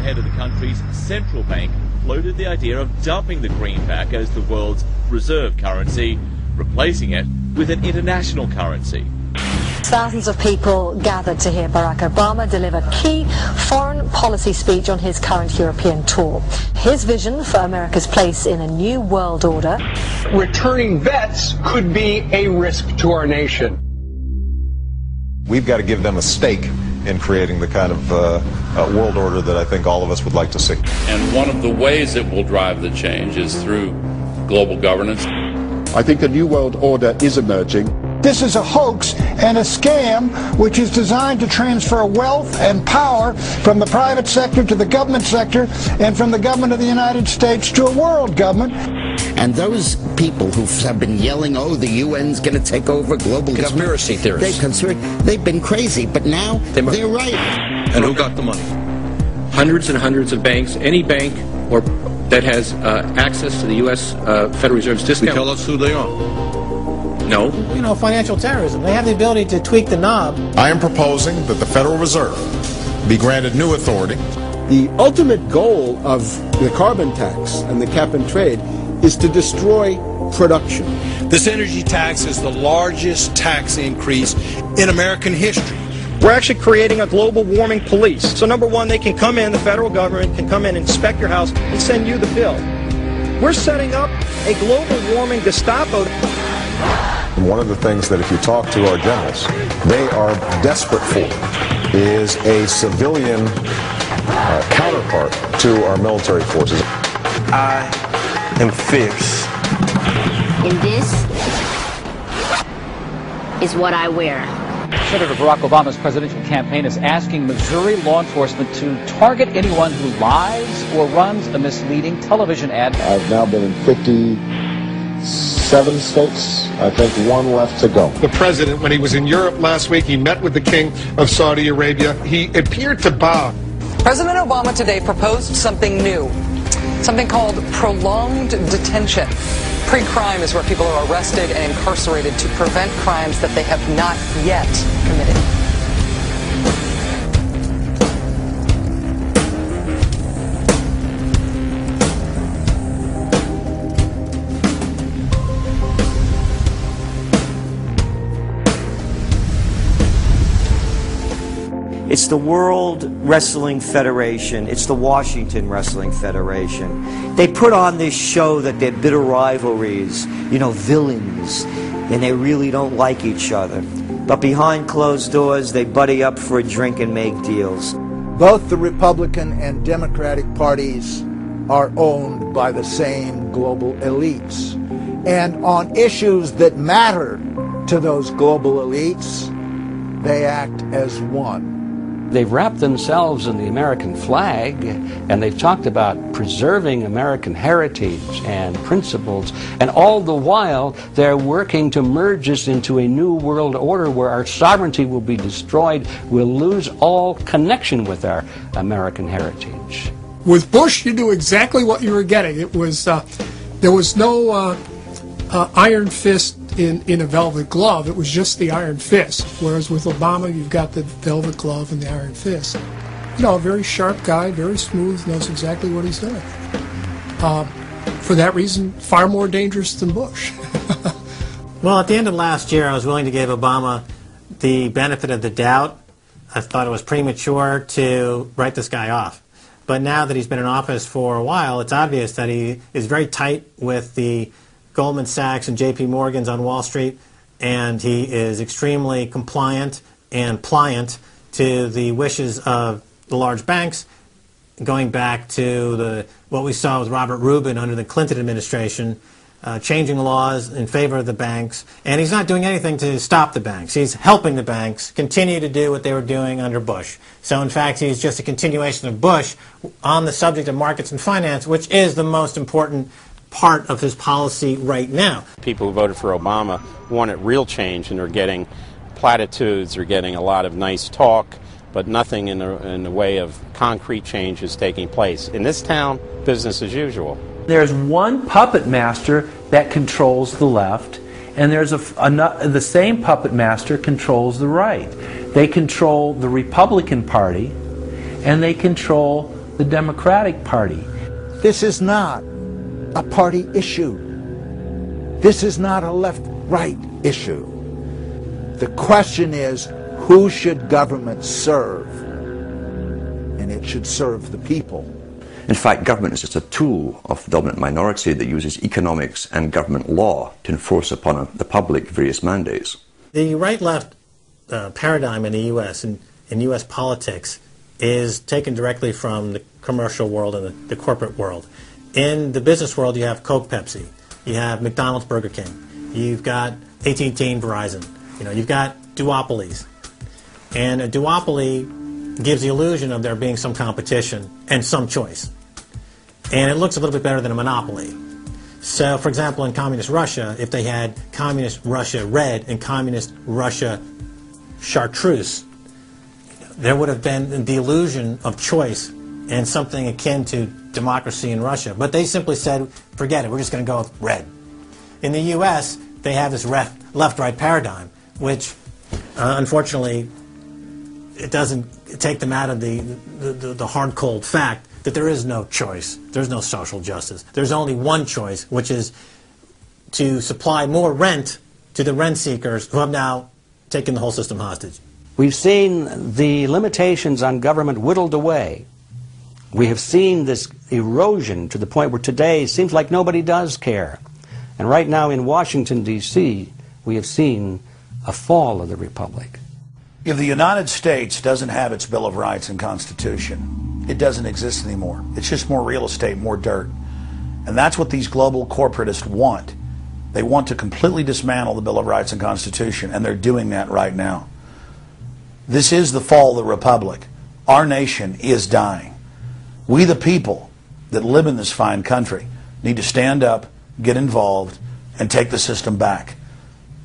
head of the country's central bank floated the idea of dumping the greenback as the world's reserve currency, replacing it with an international currency. Thousands of people gathered to hear Barack Obama deliver key foreign policy speech on his current European tour. His vision for America's place in a new world order. Returning vets could be a risk to our nation. We've got to give them a stake in creating the kind of world order that I think all of us would like to see. And one of the ways it will drive the change is through global governance. I think a new world order is emerging. This is a hoax and a scam which is designed to transfer wealth and power from the private sector to the government sector and from the government of the United States to a world government. And those people who have been yelling, oh, the UN's going to take over global conspiracy government. Theorists. They've been crazy, but now they're right. And who got the money? Hundreds and hundreds of banks. Any bank or that has access to the U.S. Federal Reserve's discount. Tell us who they are. No. You know, financial terrorism. They have the ability to tweak the knob. I am proposing that the Federal Reserve be granted new authority. The ultimate goal of the carbon tax and the cap and trade is to destroy production. This energy tax is the largest tax increase in American history. We're actually creating a global warming police. So number one, they can come in, the federal government can come in, inspect your house, and send you the bill. We're setting up a global warming Gestapo. And one of the things that if you talk to our generals, they are desperate for is a civilian counterpart to our military forces. I am fierce. And this is what I wear. Senator Barack Obama's presidential campaign is asking Missouri law enforcement to target anyone who lies or runs a misleading television ad. I've now been in 57 states. I think one left to go. The president, when he was in Europe last week, he met with the King of Saudi Arabia. He appeared to bow. President Obama today proposed something new, something called prolonged detention. Pre-crime is where people are arrested and incarcerated to prevent crimes that they have not yet committed. It's the World Wrestling Federation. It's the Washington Wrestling Federation. They put on this show that they're bitter rivalries, you know, villains, and they really don't like each other. But behind closed doors, they buddy up for a drink and make deals. Both the Republican and Democratic parties are owned by the same global elites. And on issues that matter to those global elites, they act as one. They've wrapped themselves in the American flag, and they've talked about preserving American heritage and principles, and all the while they're working to merge us into a new world order where our sovereignty will be destroyed. We'll lose all connection with our American heritage. With Bush, you knew exactly what you were getting. It was there was no iron fist in a velvet glove. It was just the iron fist. Whereas with Obama, you've got the velvet glove and the iron fist. You know, a very sharp guy, very smooth, knows exactly what he's doing. For that reason, far more dangerous than Bush. Well, at the end of last year, I was willing to give Obama the benefit of the doubt. I thought it was premature to write this guy off. But now that he's been in office for a while, it's obvious that he is very tight with the Goldman Sachs and J.P. Morgan's on Wall Street, and he is extremely compliant and pliant to the wishes of the large banks, going back to what we saw with Robert Rubin under the Clinton administration, changing laws in favor of the banks, and he's not doing anything to stop the banks. He's helping the banks continue to do what they were doing under Bush. So in fact, he's just a continuation of Bush on the subject of markets and finance, which is the most important part of his policy right now. People who voted for Obama wanted real change, and they're getting platitudes, they're getting a lot of nice talk, but nothing in the way of concrete change is taking place. In this town, business as usual. There's one puppet master that controls the left, and there's the same puppet master controls the right. They control the Republican Party, and they control the Democratic Party. This is not a party issue. This is not a left-right issue. The question is, who should government serve? And it should serve the people. In fact, government is just a tool of the dominant minority that uses economics and government law to enforce upon the public various mandates. The right-left paradigm in the U.S. and in U.S. politics is taken directly from the commercial world and the corporate world. In the business world, you have Coke, Pepsi. You have McDonald's, Burger King. You've got AT&T and Verizon. You've got duopolies. And a duopoly gives the illusion of there being some competition and some choice. And it looks a little bit better than a monopoly. So, for example, in Communist Russia, if they had Communist Russia Red and Communist Russia Chartreuse, there would have been the illusion of choice and something akin to democracy in Russia. But they simply said, forget it, we're just going to go with red. In the U.S., they have this left-right paradigm, which, unfortunately, it doesn't take them out of the hard, cold fact that there is no choice. There's no social justice. There's only one choice, which is to supply more rent to the rent seekers who have now taken the whole system hostage. We've seen the limitations on government whittled away. We have seen this erosion to the point where today it seems like nobody does care. And right now in Washington, D.C., we have seen a fall of the Republic. If the United States doesn't have its Bill of Rights and Constitution, it doesn't exist anymore. It's just more real estate, more dirt. And that's what these global corporatists want. They want to completely dismantle the Bill of Rights and Constitution, and they're doing that right now. This is the fall of the Republic. Our nation is dying. We, the people that live in this fine country, need to stand up, get involved, and take the system back.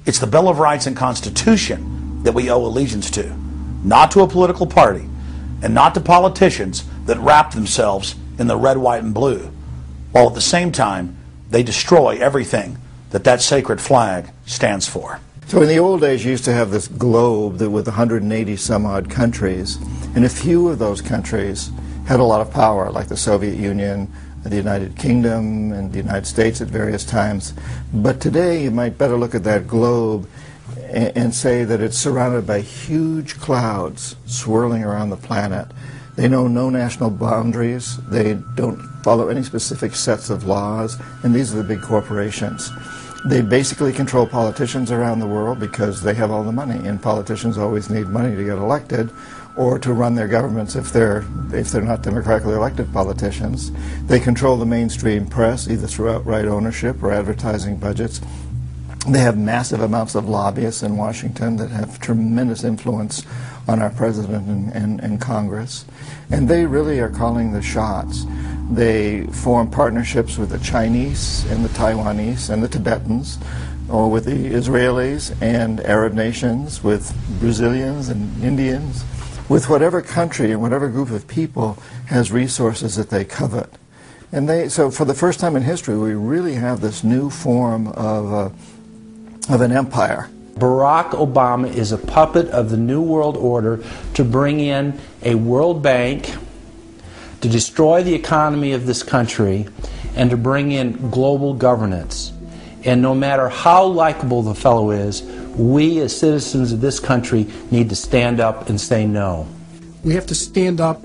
It's the Bill of Rights and Constitution that we owe allegiance to, not to a political party, and not to politicians that wrap themselves in the red, white, and blue, while at the same time they destroy everything that that sacred flag stands for. So in the old days, you used to have this globe that with 180 some odd countries, and a few of those countries had a lot of power, like the Soviet Union, the United Kingdom, and the United States at various times. But today, you might better look at that globe and say that it's surrounded by huge clouds swirling around the planet. They know no national boundaries. They don't follow any specific sets of laws, and these are the big corporations. They basically control politicians around the world because they have all the money, and politicians always need money to get elected or to run their governments if they're not democratically elected politicians. They control the mainstream press, either through outright ownership or advertising budgets. They have massive amounts of lobbyists in Washington that have tremendous influence on our president and Congress. And they really are calling the shots. They form partnerships with the Chinese and the Taiwanese and the Tibetans, or with the Israelis and Arab nations, with Brazilians and Indians, with whatever country and whatever group of people has resources that they covet. And so for the first time in history, we really have this new form of an empire. Barack Obama is a puppet of the New World Order to bring in a World Bank, to destroy the economy of this country, and to bring in global governance. And no matter how likable the fellow is, we as citizens of this country need to stand up and say no. We have to stand up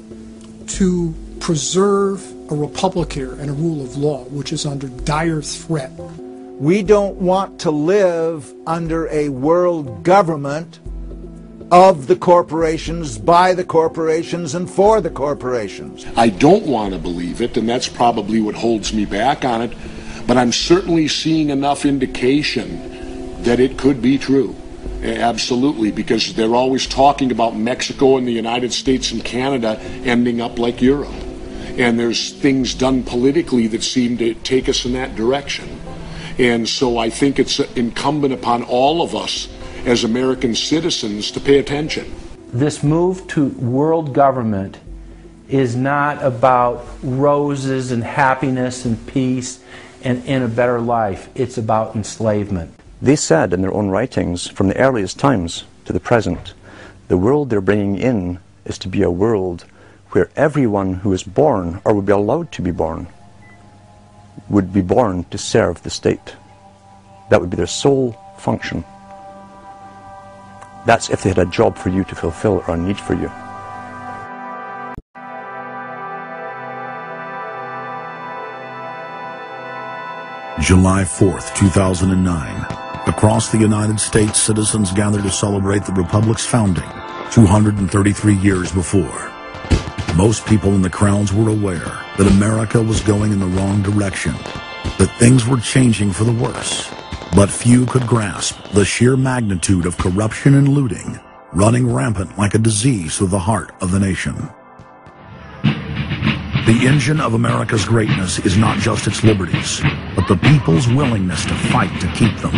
to preserve a republic here and a rule of law, which is under dire threat. We don't want to live under a world government of the corporations, by the corporations, and for the corporations. I don't want to believe it, and that's probably what holds me back on it, but I'm certainly seeing enough indication that it could be true. Absolutely, because they're always talking about Mexico and the United States and Canada ending up like Europe. And there's things done politically that seem to take us in that direction. And so I think it's incumbent upon all of us as American citizens to pay attention. This move to world government is not about roses and happiness and peace and in a better life. It's about enslavement. They said in their own writings, from the earliest times to the present, the world they're bringing in is to be a world where everyone who is born, or would be allowed to be born, would be born to serve the state. That would be their sole function. That's if they had a job for you to fulfill or a need for you. July 4th, 2009. Across the United States, citizens gathered to celebrate the Republic's founding 233 years before. Most people in the crowds were aware that America was going in the wrong direction, that things were changing for the worse. But few could grasp the sheer magnitude of corruption and looting running rampant like a disease through the heart of the nation. The engine of America's greatness is not just its liberties, but the people's willingness to fight to keep them.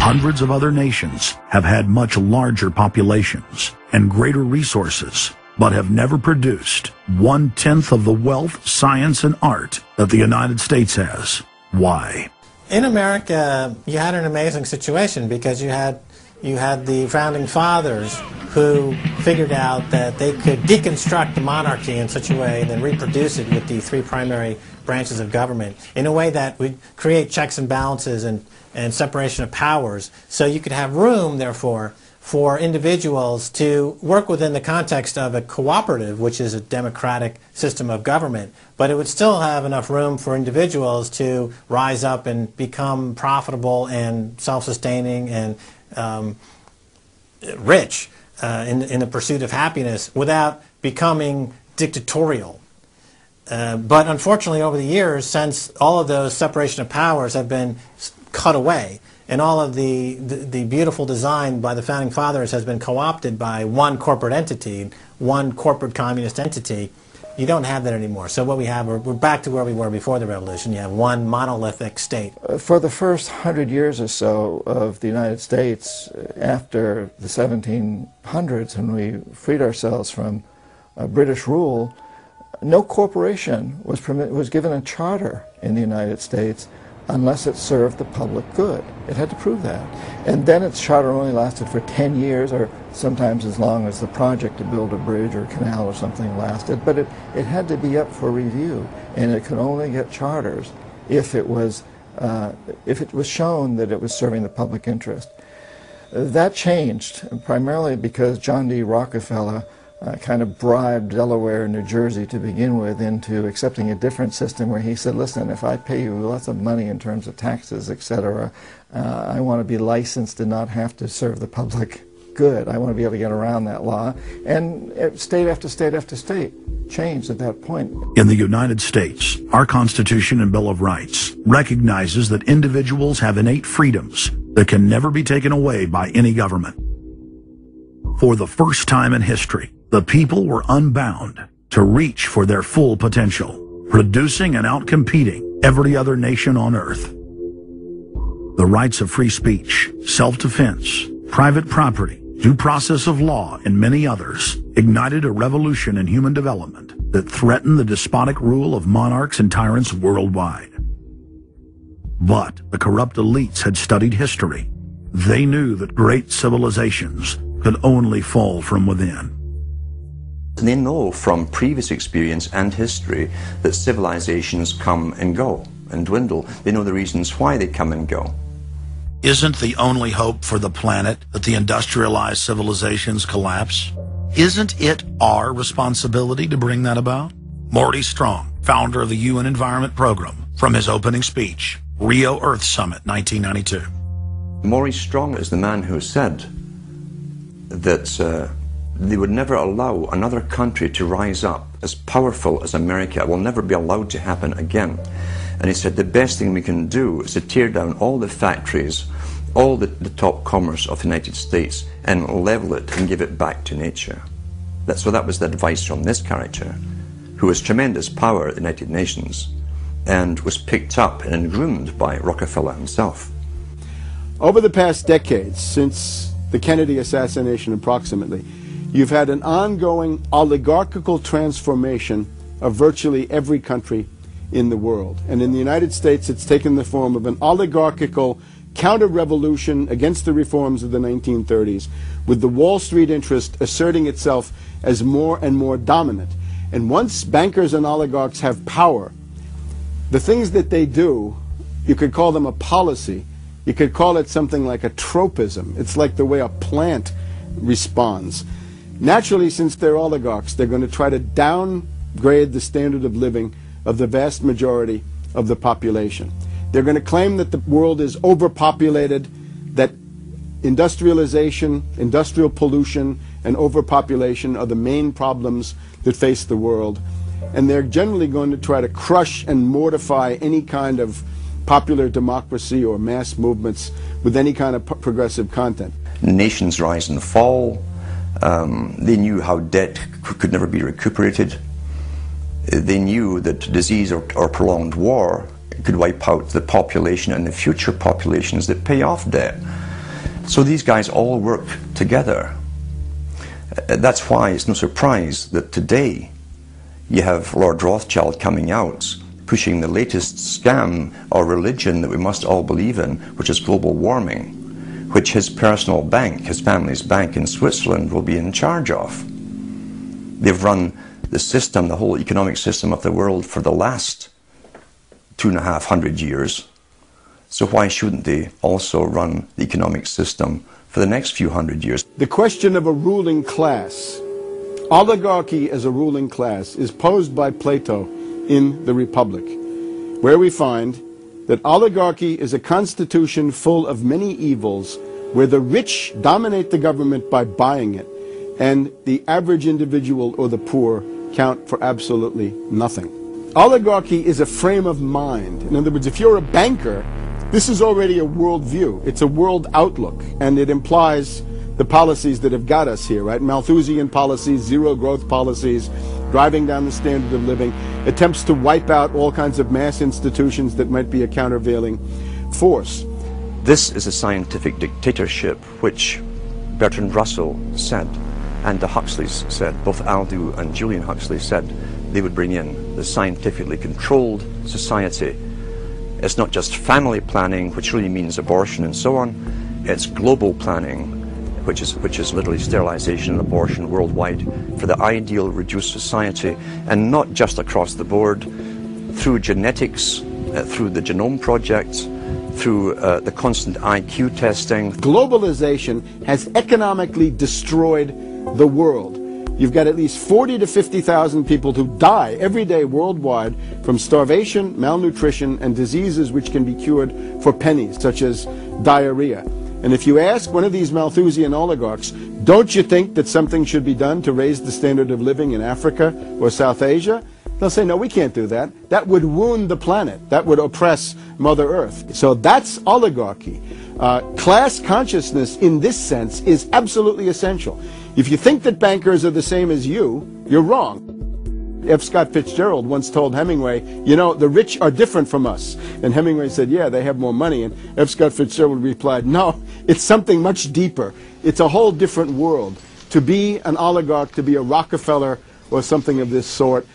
Hundreds of other nations have had much larger populations and greater resources, but have never produced 1/10 of the wealth, science, and art that the United States has. Why? In America, you had an amazing situation because you had the founding fathers who figured out that they could deconstruct the monarchy in such a way and then reproduce it with the three primary branches of government in a way that would create checks and balances and separation of powers. So you could have room, therefore, for individuals to work within the context of a cooperative, which is a democratic system of government, but it would still have enough room for individuals to rise up and become profitable and self-sustaining and rich in the pursuit of happiness without becoming dictatorial. But unfortunately, over the years, since all of those separation of powers have been cut away, and all of the beautiful design by the founding fathers has been co-opted by one corporate entity, one corporate communist entity, you don't have that anymore. So what we have, we're back to where we were before the revolution. You have one monolithic state. For the first 100 years or so of the United States, after the 1700s, when we freed ourselves from British rule, no corporation was given a charter in the United States unless it served the public good. It had to prove that. And then its charter only lasted for 10 years, or sometimes as long as the project to build a bridge or a canal or something lasted. But it had to be up for review, and it could only get charters if it was shown that it was serving the public interest. That changed, primarily because John D. Rockefeller kind of bribed Delaware and New Jersey to begin with into accepting a different system where he said, listen, if I pay you lots of money in terms of taxes, etc., I want to be licensed and not have to serve the public good. I want to be able to get around that law. And state after state after state changed at that point. In the United States, our Constitution and Bill of Rights recognizes that individuals have innate freedoms that can never be taken away by any government. For the first time in history, the people were unbound to reach for their full potential, producing and outcompeting every other nation on earth. The rights of free speech, self-defense, private property, due process of law, and many others ignited a revolution in human development that threatened the despotic rule of monarchs and tyrants worldwide. But the corrupt elites had studied history. They knew that great civilizations could only fall from within. They know from previous experience and history that civilizations come and go and dwindle. They know the reasons why they come and go. Isn't the only hope for the planet that the industrialized civilizations collapse? Isn't it our responsibility to bring that about? Morty Strong, founder of the UN Environment Program, from his opening speech, Rio Earth Summit, 1992. Maurice Strong is the man who said that they would never allow another country to rise up as powerful as America. It will never be allowed to happen again. And he said the best thing we can do is to tear down all the factories, all the top commerce of the United States, and level it and give it back to nature. So that was the advice from this character, who has tremendous power at the United Nations and was picked up and groomed by Rockefeller himself. Over the past decades, since the Kennedy assassination approximately, you've had an ongoing oligarchical transformation of virtually every country in the world. And in the United States, it's taken the form of an oligarchical counter-revolution against the reforms of the 1930s, with the Wall Street interest asserting itself as more and more dominant. And once bankers and oligarchs have power, the things that they do, you could call them a policy. You could call it something like a tropism. It's like the way a plant responds. Naturally, since they're oligarchs, they're going to try to downgrade the standard of living of the vast majority of the population. They're going to claim that the world is overpopulated, that industrialization, industrial pollution, and overpopulation are the main problems that face the world. And they're generally going to try to crush and mortify any kind of popular democracy or mass movements with any kind of progressive content. Nations rise and fall. They knew how debt could never be recuperated. They knew that disease or prolonged war could wipe out the population and the future populations that pay off debt. So these guys all work together. That's why it's no surprise that today you have Lord Rothschild coming out pushing the latest scam or religion that we must all believe in, which is global warming, which his personal bank, his family's bank in Switzerland, will be in charge of. They've run the system, the whole economic system of the world for the last 250 years. So why shouldn't they also run the economic system for the next few hundred years? The question of a ruling class, oligarchy as a ruling class, is posed by Plato in the Republic, where we find that oligarchy is a constitution full of many evils, where the rich dominate the government by buying it, and the average individual or the poor count for absolutely nothing. Oligarchy is a frame of mind. In other words, if you're a banker, this is already a world view. It's a world outlook, and it implies the policies that have got us here, right? Malthusian policies, zero growth policies, driving down the standard of living, attempts to wipe out all kinds of mass institutions that might be a countervailing force. This is a scientific dictatorship, which Bertrand Russell said, and the Huxleys said, both Aldous and Julian Huxley said they would bring in the scientifically controlled society. It's not just family planning, which really means abortion and so on. It's global planning, which is literally sterilization and abortion worldwide, for the ideal reduced society, and not just across the board, through genetics, through the Genome Project, through the constant IQ testing. Globalization has economically destroyed the world. You've got at least 40 to 50,000 people who die every day worldwide from starvation, malnutrition, and diseases which can be cured for pennies, such as diarrhea. And if you ask one of these Malthusian oligarchs, don't you think that something should be done to raise the standard of living in Africa or South Asia? They'll say, no, we can't do that. That would wound the planet. That would oppress Mother Earth. So that's oligarchy. Class consciousness in this sense is absolutely essential. If you think that bankers are the same as you, you're wrong. F. Scott Fitzgerald once told Hemingway, you know, the rich are different from us. And Hemingway said, yeah, they have more money. And F. Scott Fitzgerald replied, no, it's something much deeper. It's a whole different world. To be an oligarch, to be a Rockefeller or something of this sort,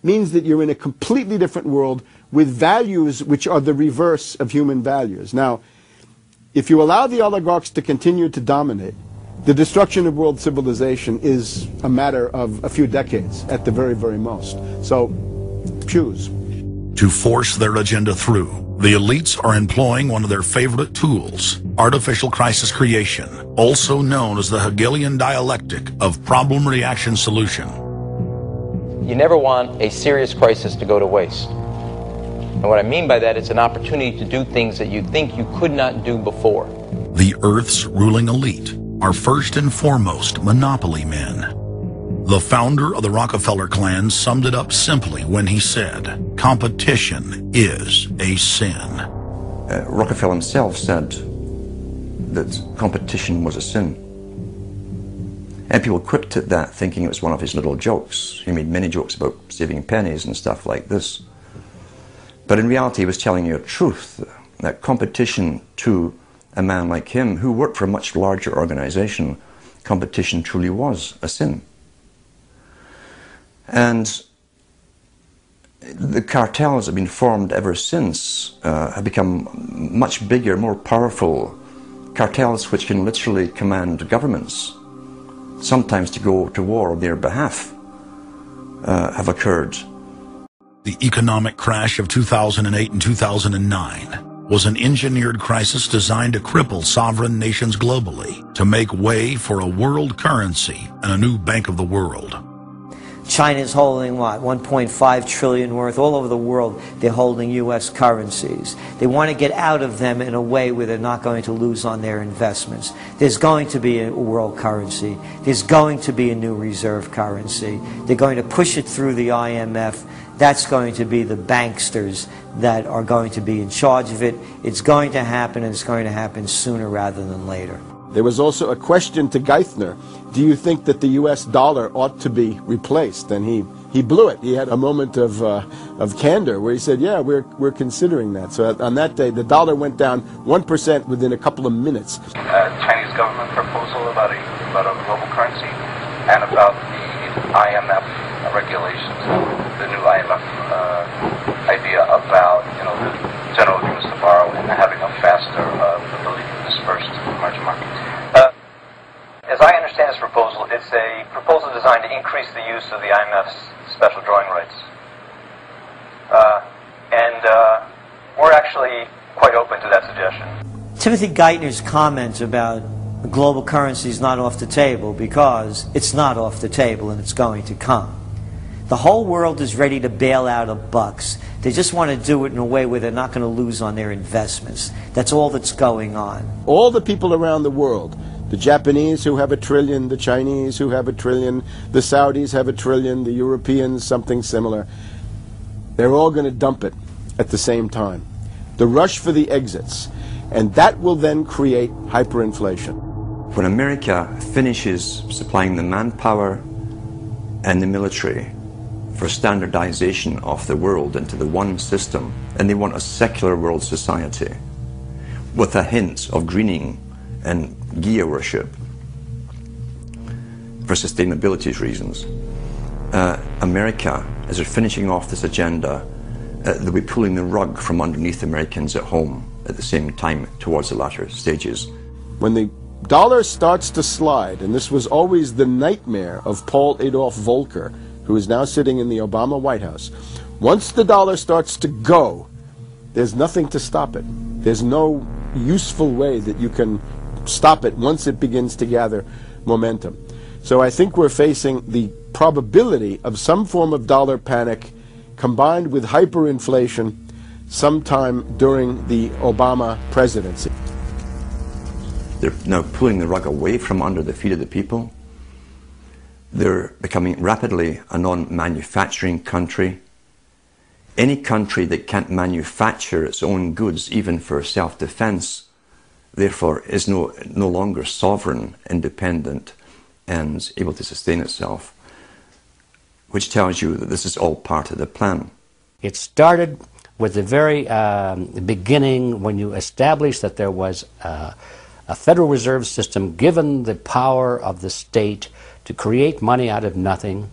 means that you're in a completely different world with values which are the reverse of human values. Now, if you allow the oligarchs to continue to dominate, the destruction of world civilization is a matter of a few decades at the very, very most. So, choose. To force their agenda through, the elites are employing one of their favorite tools, artificial crisis creation, also known as the Hegelian dialectic of problem-reaction-solution. You never want a serious crisis to go to waste. And what I mean by that is an opportunity to do things that you think you could not do before. The Earth's ruling elite are first and foremost monopoly men. The founder of the Rockefeller clan summed it up simply when he said, competition is a sin. Rockefeller himself said that competition was a sin. And people quipped at that, thinking it was one of his little jokes. He made many jokes about saving pennies and stuff like this. But in reality, he was telling you a truth, that competition to a man like him, who worked for a much larger organization, competition truly was a sin. And the cartels have been formed ever since, have become much bigger, more powerful cartels which can literally command governments, sometimes to go to war on their behalf, have occurred. The economic crash of 2008 and 2009 was an engineered crisis designed to cripple sovereign nations globally, to make way for a world currency and a new Bank of the World. China's holding, what, 1.5 trillion worth. All over the world, they're holding U.S. currencies. They want to get out of them in a way where they're not going to lose on their investments. There's going to be a world currency. There's going to be a new reserve currency. They're going to push it through the IMF. That's going to be the banksters that are going to be in charge of it. It's going to happen, and it's going to happen sooner rather than later. There was also a question to Geithner. Do you think that the U.S. dollar ought to be replaced? And he blew it. He had a moment of candor where he said, yeah, we're considering that. So on that day, the dollar went down 1% within a couple of minutes. Chinese government proposal about a global currency and about the IMF regulations, the new IMF idea about the general agreements to borrow and having a faster ability to disperse to the emerging markets. As I understand this proposal, it's a proposal designed to increase the use of the IMF's special drawing rights. We're actually quite open to that suggestion. Timothy Geithner's comment about global currency is not off the table because it's not off the table and it's going to come. The whole world is ready to bail out of bucks. They just want to do it in a way where they're not going to lose on their investments. That's all that's going on. All the people around the world, the Japanese who have $1 trillion, the Chinese who have $1 trillion, the Saudis have $1 trillion, the Europeans something similar, they're all going to dump it at the same time. The rush for the exits. And that will then create hyperinflation. When America finishes supplying the manpower and the military for standardization of the world into the one system, and they want a secular world society with a hint of greening and Gia worship for sustainability reasons. America, as they're finishing off this agenda, they'll be pulling the rug from underneath Americans at home at the same time towards the latter stages. When the dollar starts to slide, and this was always the nightmare of Paul Adolph Volcker, who is now sitting in the Obama White House, once the dollar starts to go, there's nothing to stop it. There's no useful way that you can stop it once it begins to gather momentum. So I think we're facing the probability of some form of dollar panic combined with hyperinflation sometime during the Obama presidency. They're now pulling the rug away from under the feet of the people. They're becoming rapidly a non-manufacturing country. Any country that can't manufacture its own goods, even for self-defense, therefore is no longer sovereign, independent, and able to sustain itself, which tells you that this is all part of the plan. It started with the very beginning when you established that there was a Federal Reserve System given the power of the state to create money out of nothing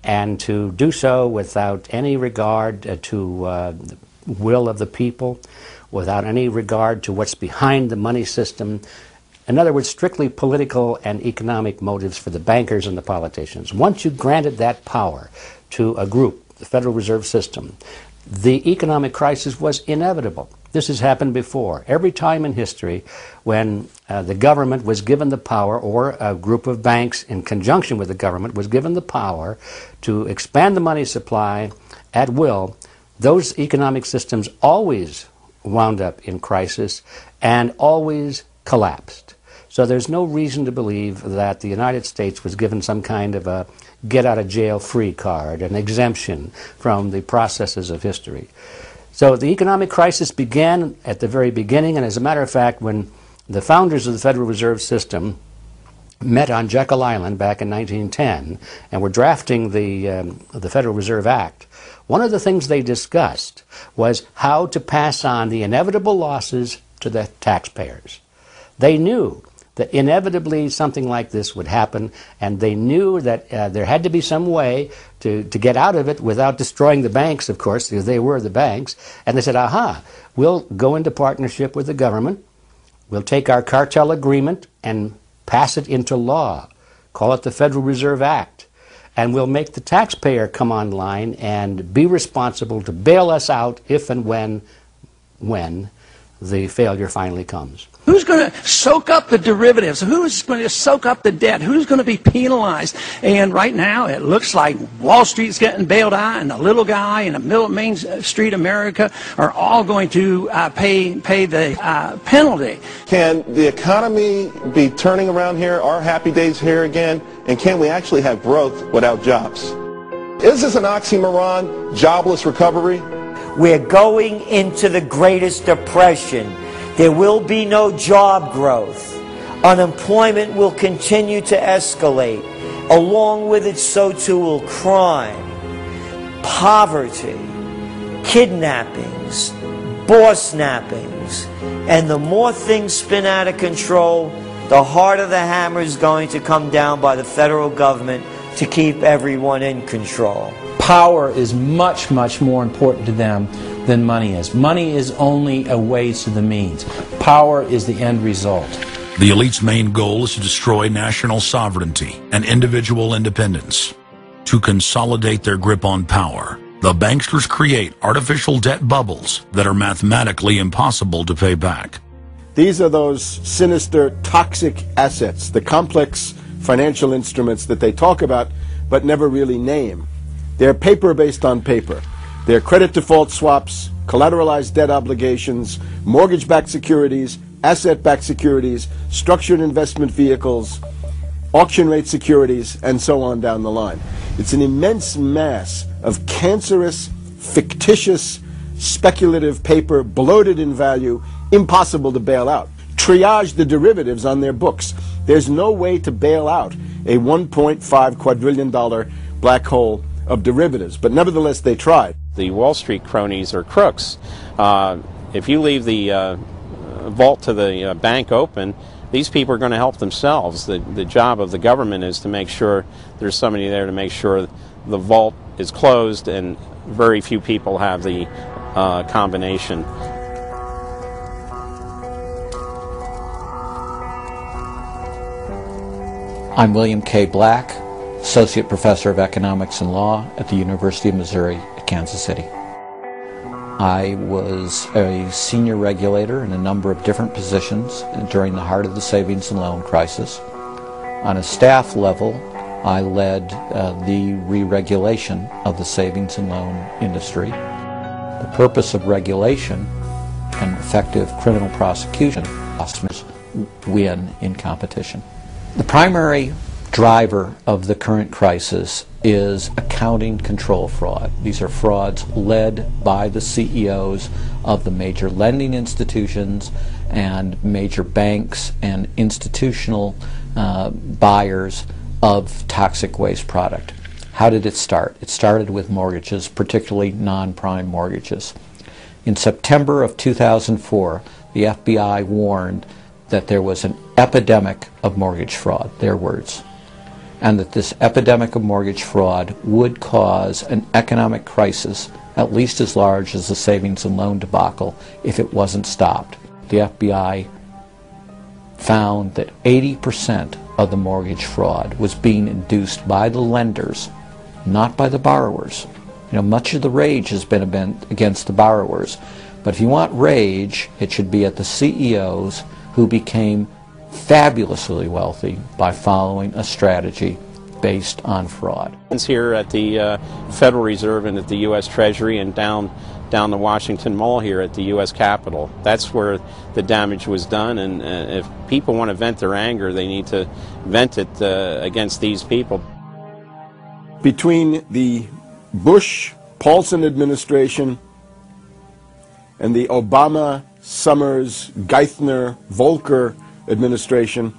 and to do so without any regard to the will of the people, without any regard to what's behind the money system. In other words, strictly political and economic motives for the bankers and the politicians. Once you granted that power to a group, the Federal Reserve System, the economic crisis was inevitable. This has happened before. Every time in history when the government was given the power, or a group of banks in conjunction with the government was given the power to expand the money supply at will, those economic systems always wound up in crisis and always collapsed. So there's no reason to believe that the United States was given some kind of a get-out-of-jail-free card, an exemption from the processes of history. So the economic crisis began at the very beginning, and as a matter of fact, when the founders of the Federal Reserve System met on Jekyll Island back in 1910 and were drafting the Federal Reserve Act, one of the things they discussed was how to pass on the inevitable losses to the taxpayers. They knew that inevitably something like this would happen, and they knew that there had to be some way to get out of it without destroying the banks, of course, because they were the banks. And they said, aha, we'll go into partnership with the government, we'll take our cartel agreement and pass it into law, call it the Federal Reserve Act, and we'll make the taxpayer come online and be responsible to bail us out if and when the failure finally comes. Who's going to soak up the derivatives? Who's going to soak up the debt? Who's going to be penalized? And right now it looks like Wall Street's getting bailed out, and the little guy and the middle Main Street America are all going to pay the penalty. Can the economy be turning around here? Are happy days here again? And can we actually have growth without jobs? Is this an oxymoron, jobless recovery? We're going into the greatest depression. There will be no job growth. Unemployment will continue to escalate. Along with it, so too will crime, poverty, kidnappings, boss snappings. And the more things spin out of control, the harder the hammer is going to come down by the federal government to keep everyone in control. Power is much, much more important to them than money is. Money is only a way to the means. Power is the end result. The elite's main goal is to destroy national sovereignty and individual independence. To consolidate their grip on power, the banksters create artificial debt bubbles that are mathematically impossible to pay back. These are those sinister, toxic assets, the complex financial instruments that they talk about but never really name. They're paper based on paper. They're credit default swaps, collateralized debt obligations, mortgage-backed securities, asset-backed securities, structured investment vehicles, auction rate securities, and so on down the line. It's an immense mass of cancerous, fictitious, speculative paper, bloated in value, impossible to bail out. Triage the derivatives on their books. There's no way to bail out a $1.5 quadrillion black hole of derivatives, but nevertheless they tried. The Wall Street cronies are crooks. If you leave the vault to the bank open, these people are going to help themselves. The job of the government is to make sure there's somebody there to make sure the vault is closed, and very few people have the combination. I'm William K. Black, Associate Professor of Economics and Law at the University of Missouri at Kansas City. I was a senior regulator in a number of different positions during the heart of the savings and loan crisis. On a staff level, I led the re-regulation of the savings and loan industry. The purpose of regulation and effective criminal prosecution, customers win in competition. The primary driver of the current crisis is accounting control fraud. These are frauds led by the CEOs of the major lending institutions and major banks and institutional buyers of toxic waste product. How did it start? It started with mortgages, particularly non-prime mortgages. In September of 2004, the FBI warned that there was an epidemic of mortgage fraud, their words, and that this epidemic of mortgage fraud would cause an economic crisis at least as large as the savings and loan debacle if it wasn't stopped. The FBI found that 80% of the mortgage fraud was being induced by the lenders, not by the borrowers. You know, much of the rage has been against the borrowers, but if you want rage, it should be at the CEOs who became fabulously wealthy by following a strategy based on fraud. Here at the Federal Reserve and at the U.S. Treasury and down the Washington Mall here at the U.S. Capitol. That's where the damage was done, and if people want to vent their anger, they need to vent it against these people. Between the Bush-Paulson administration and the Obama, Summers, Geithner, Volcker administration,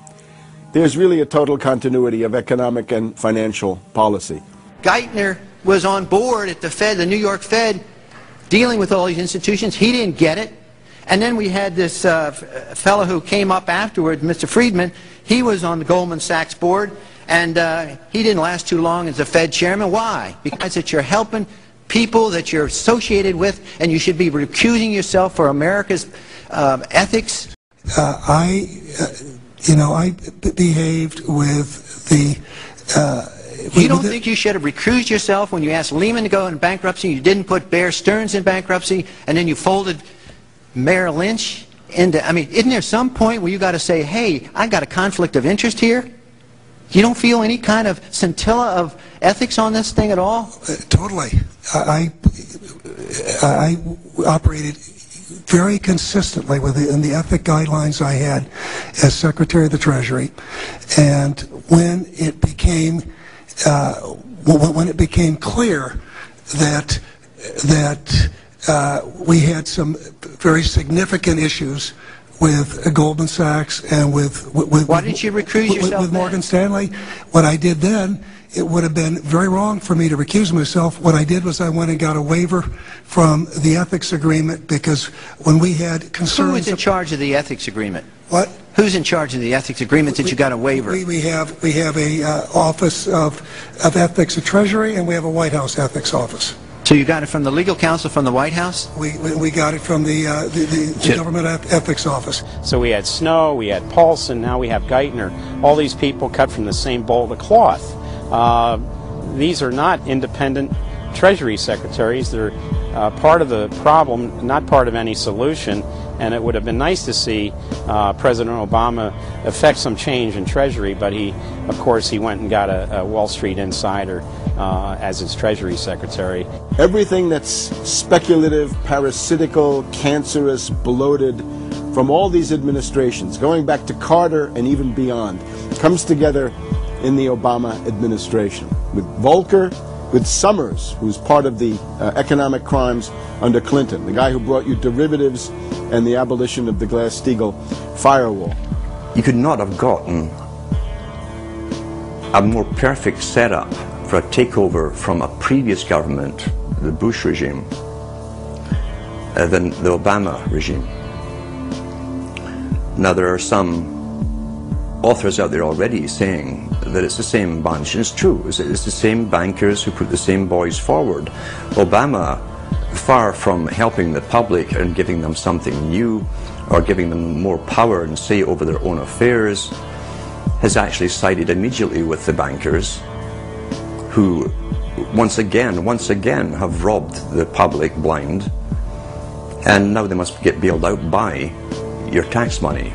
there's really a total continuity of economic and financial policy. Geithner was on board at the Fed, the New York Fed, dealing with all these institutions. He didn't get it. And then we had this fellow who came up afterwards, Mr. Friedman. He was on the Goldman Sachs board, and he didn't last too long as a Fed chairman. Why? Because that you're helping people that you're associated with, and you should be recusing yourself for America's ethics. I behaved with the... you don't think you should have recused yourself when you asked Lehman to go into bankruptcy, you didn't put Bear Stearns in bankruptcy, and then you folded Merrill Lynch into... I mean, isn't there some point where you got to say, hey, I got a conflict of interest here? You don't feel any kind of scintilla of ethics on this thing at all? Totally. I operated very consistently within the ethic guidelines I had as Secretary of the Treasury, and when it became clear that we had some very significant issues with Goldman Sachs and with why didn't you recuse yourself with Morgan Stanley, what I did then, it would have been very wrong for me to recuse myself. What I did was I went and got a waiver from the ethics agreement, because when we had concerns... Who was in charge of the ethics agreement? What? Who's in charge of the ethics agreement that you got a waiver? We have a Office of Ethics at Treasury, and we have a White House ethics office. So you got it from the legal counsel from the White House? We got it from the government ethics office. So we had Snow, we had Paulson, now we have Geithner. All these people cut from the same bowl of cloth. These are not independent Treasury secretaries. They're part of the problem, not part of any solution. And it would have been nice to see President Obama effect some change in Treasury, but of course, he went and got a Wall Street insider as his Treasury Secretary. Everything that's speculative, parasitical, cancerous, bloated, from all these administrations, going back to Carter and even beyond, comes together in the Obama administration. With Volcker, with Summers, who's part of the economic crimes under Clinton, the guy who brought you derivatives and the abolition of the Glass-Steagall firewall. You could not have gotten a more perfect setup for a takeover from a previous government, the Bush regime, than the Obama regime. Now, there are some authors out there already saying that it's the same bunch, and it's true. It's the same bankers who put the same boys forward. Obama, far from helping the public and giving them something new or giving them more power and say over their own affairs, has actually sided immediately with the bankers who once again have robbed the public blind, and now they must get bailed out by your tax money.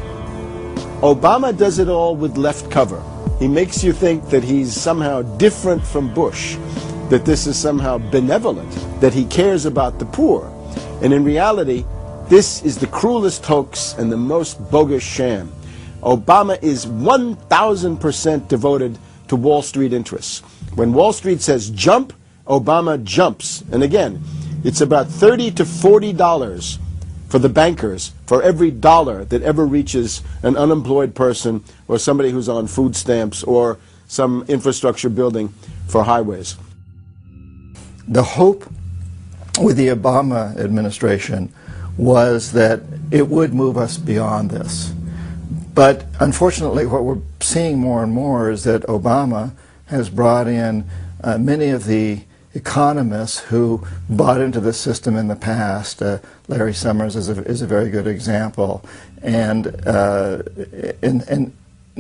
Obama does it all with left cover. He makes you think that he's somehow different from Bush, that this is somehow benevolent, that he cares about the poor. And in reality, this is the cruelest hoax and the most bogus sham. Obama is 1,000% devoted to Wall Street interests. When Wall Street says jump, Obama jumps. And again, it's about $30 to $40 for the bankers for every dollar that ever reaches an unemployed person or somebody who's on food stamps or some infrastructure building for highways. The hope with the Obama administration was that it would move us beyond this. But unfortunately, what we're seeing more and more is that Obama has brought in many of the economists who bought into the system in the past. Larry Summers is a very good example, and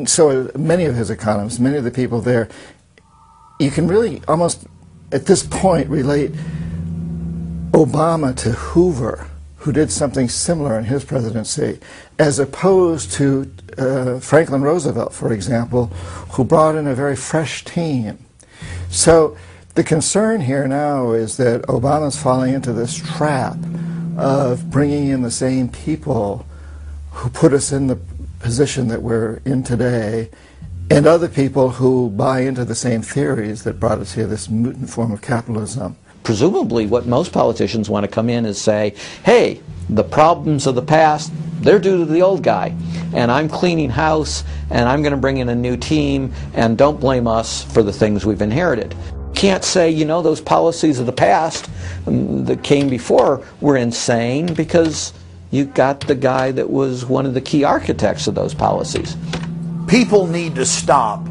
so many of his economists, many of the people there, you can really almost at this point relate Obama to Hoover, who did something similar in his presidency, as opposed to Franklin Roosevelt, for example, who brought in a very fresh team. So the concern here now is that Obama's falling into this trap of bringing in the same people who put us in the position that we're in today, and other people who buy into the same theories that brought us here, this mutant form of capitalism. Presumably what most politicians want to come in is say, hey, the problems of the past, they're due to the old guy, and I'm cleaning house, and I'm going to bring in a new team, and don't blame us for the things we've inherited. Can't say, you know, those policies of the past that came before were insane, because you got the guy that was one of the key architects of those policies. People need to stop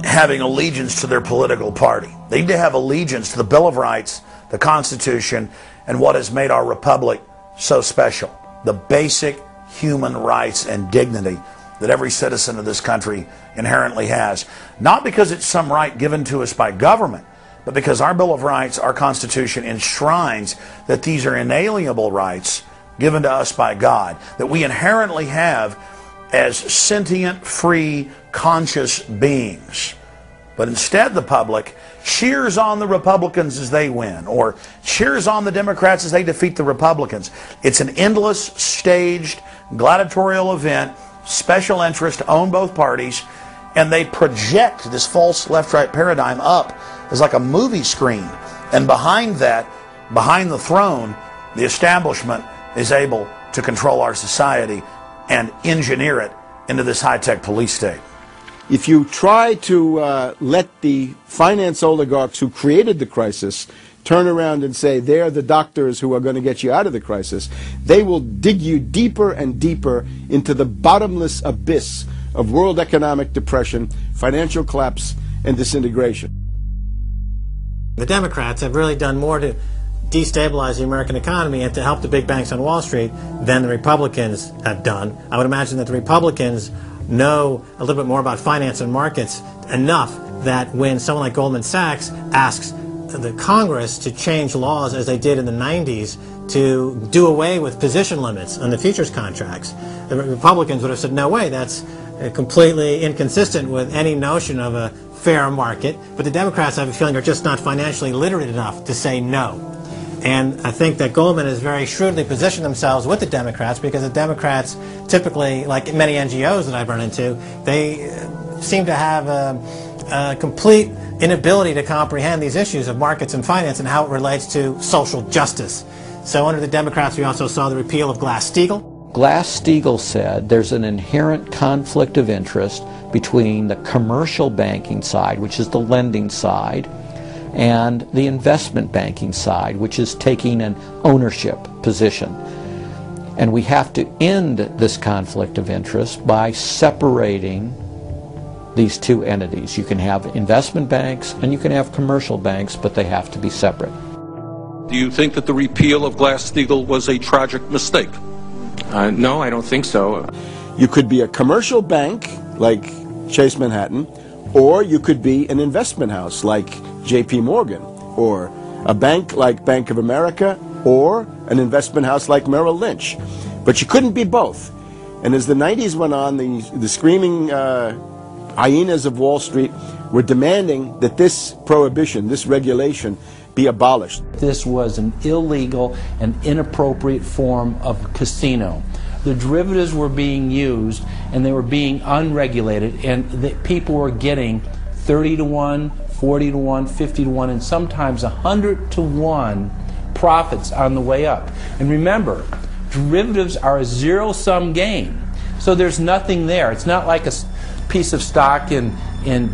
having allegiance to their political party. They need to have allegiance to the Bill of Rights, the Constitution, and what has made our republic so special. The basic human rights and dignity that every citizen of this country inherently has. Not because it's some right given to us by government, but because our Bill of Rights, our Constitution, enshrines that these are inalienable rights given to us by God, that we inherently have as sentient, free, conscious beings. But instead the public cheers on the Republicans as they win, or cheers on the Democrats as they defeat the Republicans. It's an endless, staged, gladiatorial event, special interest, own both parties, and they project this false left-right paradigm up as like a movie screen. And behind that, behind the throne, the establishment is able to control our society and engineer it into this high-tech police state. If you try to let the finance oligarchs who created the crisis turn around and say they're the doctors who are going to get you out of the crisis, they will dig you deeper and deeper into the bottomless abyss of world economic depression, financial collapse, and disintegration. The Democrats have really done more to destabilize the American economy and to help the big banks on Wall Street than the Republicans have done. I would imagine that the Republicans know a little bit more about finance and markets enough that when someone like Goldman Sachs asks the Congress to change laws as they did in the 90s to do away with position limits on the futures contracts, the Republicans would have said, no way, that's completely inconsistent with any notion of a fair market. But the Democrats, I have a feeling, are just not financially literate enough to say no. And I think that Goldman has very shrewdly positioned themselves with the Democrats, because the Democrats typically, like many NGOs that I've run into, they seem to have a complete inability to comprehend these issues of markets and finance and how it relates to social justice. So under the Democrats, we also saw the repeal of Glass-Steagall. Glass-Steagall said there's an inherent conflict of interest between the commercial banking side, which is the lending side, and the investment banking side, which is taking an ownership position. And we have to end this conflict of interest by separating these two entities. You can have investment banks and you can have commercial banks, but they have to be separate. Do you think that the repeal of Glass-Steagall was a tragic mistake? No, I don't think so. You could be a commercial bank like Chase Manhattan, or you could be an investment house like J.P. Morgan, or a bank like Bank of America, or an investment house like Merrill Lynch. But you couldn't be both. And as the 90s went on, the screaming hyenas of Wall Street were demanding that this prohibition, this regulation, be abolished. This was an illegal and inappropriate form of casino. The derivatives were being used and they were being unregulated, and people were getting 30 to 1, 40 to 1, 50 to 1, and sometimes 100 to 1 profits on the way up. And remember, derivatives are a zero-sum game. So there's nothing there. It's not like a piece of stock in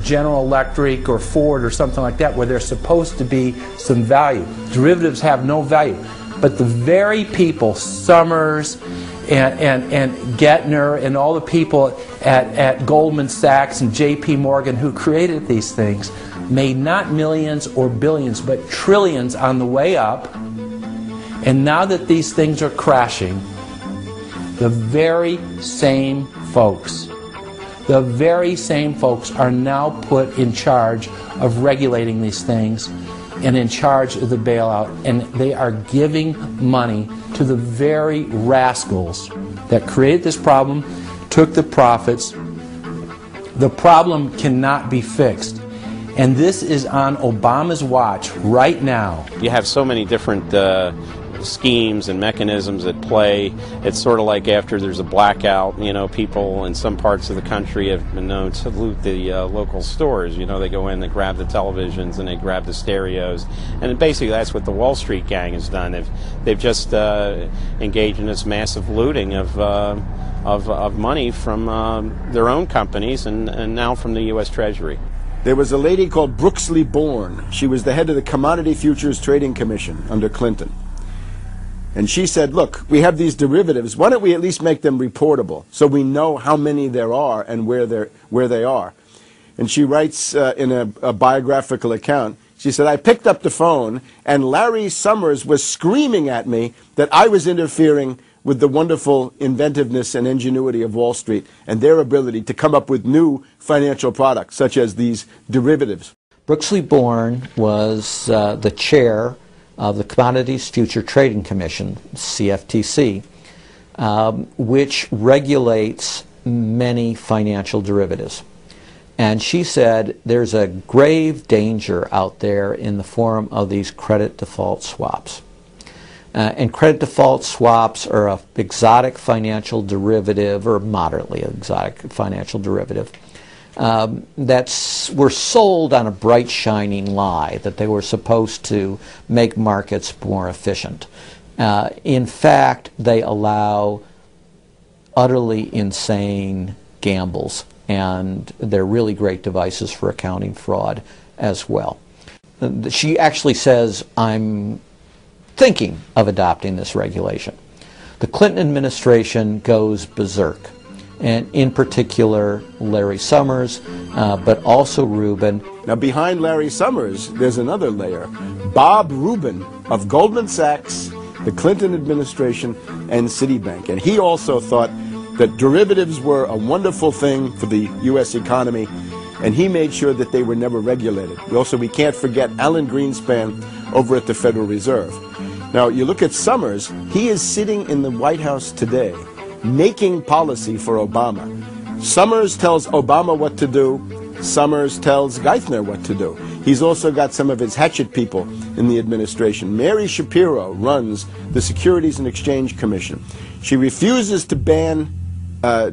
General Electric or Ford or something like that where there's supposed to be some value. Derivatives have no value. But the very people, Summers and Gettner and all the people at Goldman Sachs and J.P. Morgan who created these things made not millions or billions but trillions on the way up. And now that these things are crashing, the very same folks are now put in charge of regulating these things and in charge of the bailout, and they are giving money to the very rascals that created this problem, took the profits. The problem cannot be fixed. And this is on Obama's watch right now. You have so many different schemes and mechanisms at play. It's sort of like after there's a blackout, people in some parts of the country have been known to loot the local stores. They go in, they grab the televisions, and they grab the stereos. And basically that's what the Wall Street gang has done. They've just engaged in this massive looting of money from their own companies and now from the U.S. Treasury. There was a lady called Brooksley Born. She was the head of the Commodity Futures Trading Commission under Clinton. And she said, look, we have these derivatives. Why don't we at least make them reportable so we know how many there are and where they are? And she writes in a biographical account, she said, I picked up the phone and Larry Summers was screaming at me that I was interfering with the wonderful inventiveness and ingenuity of Wall Street and their ability to come up with new financial products, such as these derivatives. Brooksley Born was the chair of the Commodities Future Trading Commission, CFTC, which regulates many financial derivatives. And she said there's a grave danger out there in the form of these credit default swaps. And credit default swaps are an exotic financial derivative, or moderately exotic financial derivative, were sold on a bright shining lie that they were supposed to make markets more efficient. In fact, they allow utterly insane gambles, and they're really great devices for accounting fraud as well. She actually says, I'm thinking of adopting this regulation. The Clinton administration goes berserk, and in particular Larry Summers, but also Rubin. Now behind Larry Summers, there's another layer. Bob Rubin of Goldman Sachs, the Clinton administration, and Citibank. And he also thought that derivatives were a wonderful thing for the U.S. economy, and he made sure that they were never regulated. We can't forget Alan Greenspan over at the Federal Reserve. Now, you look at Summers, he is sitting in the White House today making policy for Obama. Summers tells Obama what to do. Summers tells Geithner what to do. He's also got some of his hatchet people in the administration. Mary Shapiro runs the Securities and Exchange Commission. She refuses to ban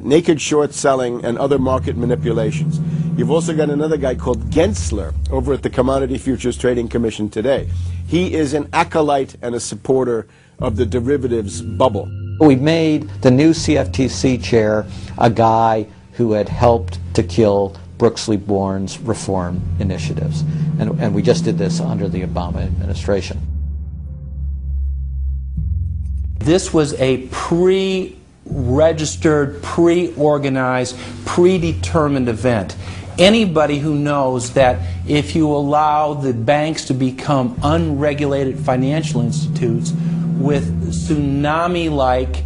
naked short selling and other market manipulations. You've also got another guy called Gensler over at the Commodity Futures Trading Commission today. He is an acolyte and a supporter of the derivatives bubble. We made the new CFTC chair a guy who had helped to kill Brooksley Born's reform initiatives. And we just did this under the Obama administration. This was a pre-registered, pre-organized, predetermined event. Anybody who knows that if you allow the banks to become unregulated financial institutes with tsunami-like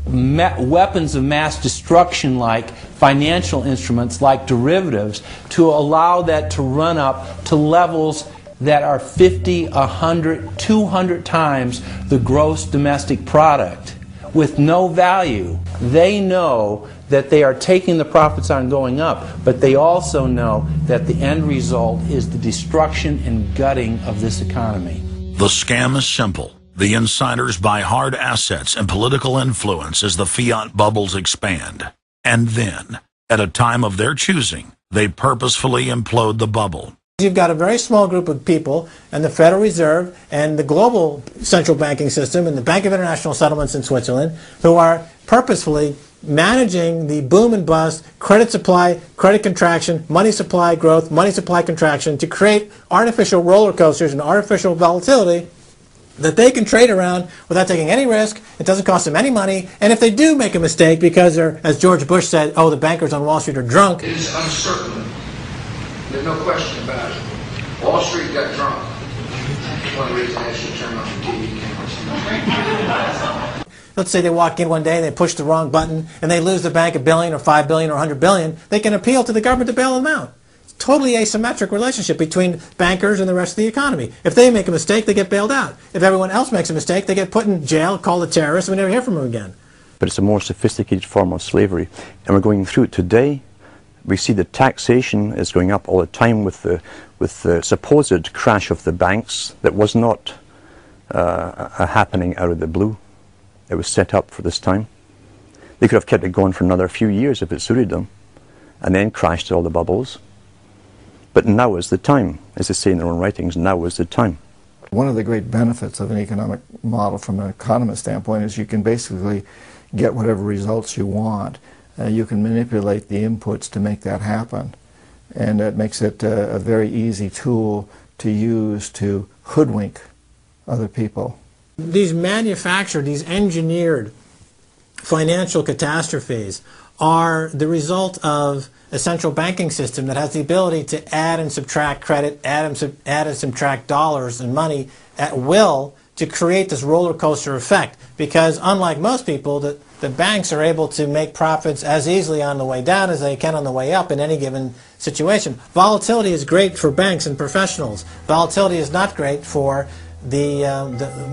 weapons of mass destruction-like financial instruments like derivatives, to allow that to run up to levels that are 50, 100, 200 times the gross domestic product with no value. They know that they are taking the profits on going up, but they also know that the end result is the destruction and gutting of this economy. The scam is simple. The insiders buy hard assets and political influence as the fiat bubbles expand. And then, at a time of their choosing, they purposefully implode the bubble. You've got a very small group of people, and the Federal Reserve and the global central banking system and the Bank of International Settlements in Switzerland, who are purposefully managing the boom and bust, credit supply, credit contraction, money supply growth, money supply contraction, to create artificial roller coasters and artificial volatility that they can trade around without taking any risk. It doesn't cost them any money. And if they do make a mistake because they're, as George Bush said, oh, the bankers on Wall Street are drunk. It is uncertain. There's no question about it. Wall Street got drunk. That's one of the reasons I should turn off the TV cameras. Let's say they walk in one day and they push the wrong button and they lose the bank $1 billion or $5 billion or $100 billion. They can appeal to the government to bail them out. It's a totally asymmetric relationship between bankers and the rest of the economy. If they make a mistake, they get bailed out. If everyone else makes a mistake, they get put in jail, called a terrorist, and we never hear from them again. But it's a more sophisticated form of slavery, and we're going through it today. We see the taxation is going up all the time with the supposed crash of the banks that was not a happening out of the blue. It was set up for this time. They could have kept it going for another few years if it suited them, and then crashed all the bubbles. But now is the time, as they say in their own writings, now is the time. One of the great benefits of an economic model from an economist standpoint is you can basically get whatever results you want. You can manipulate the inputs to make that happen. And that makes it a very easy tool to use to hoodwink other people These manufactured, these engineered financial catastrophes are the result of a central banking system that has the ability to add and subtract credit, add and subtract dollars and money at will to create this roller coaster effect. Because unlike most people, the banks are able to make profits as easily on the way down as they can on the way up in any given situation. Volatility is great for banks and professionals. Volatility is not great for the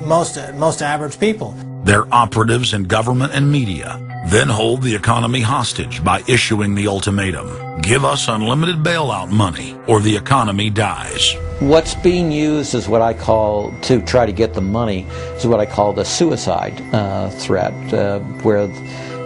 most average people. Their operatives in government and media then hold the economy hostage by issuing the ultimatum: give us unlimited bailout money or the economy dies. What's being used is what I call, to try to get the money, is what I call the suicide threat, where,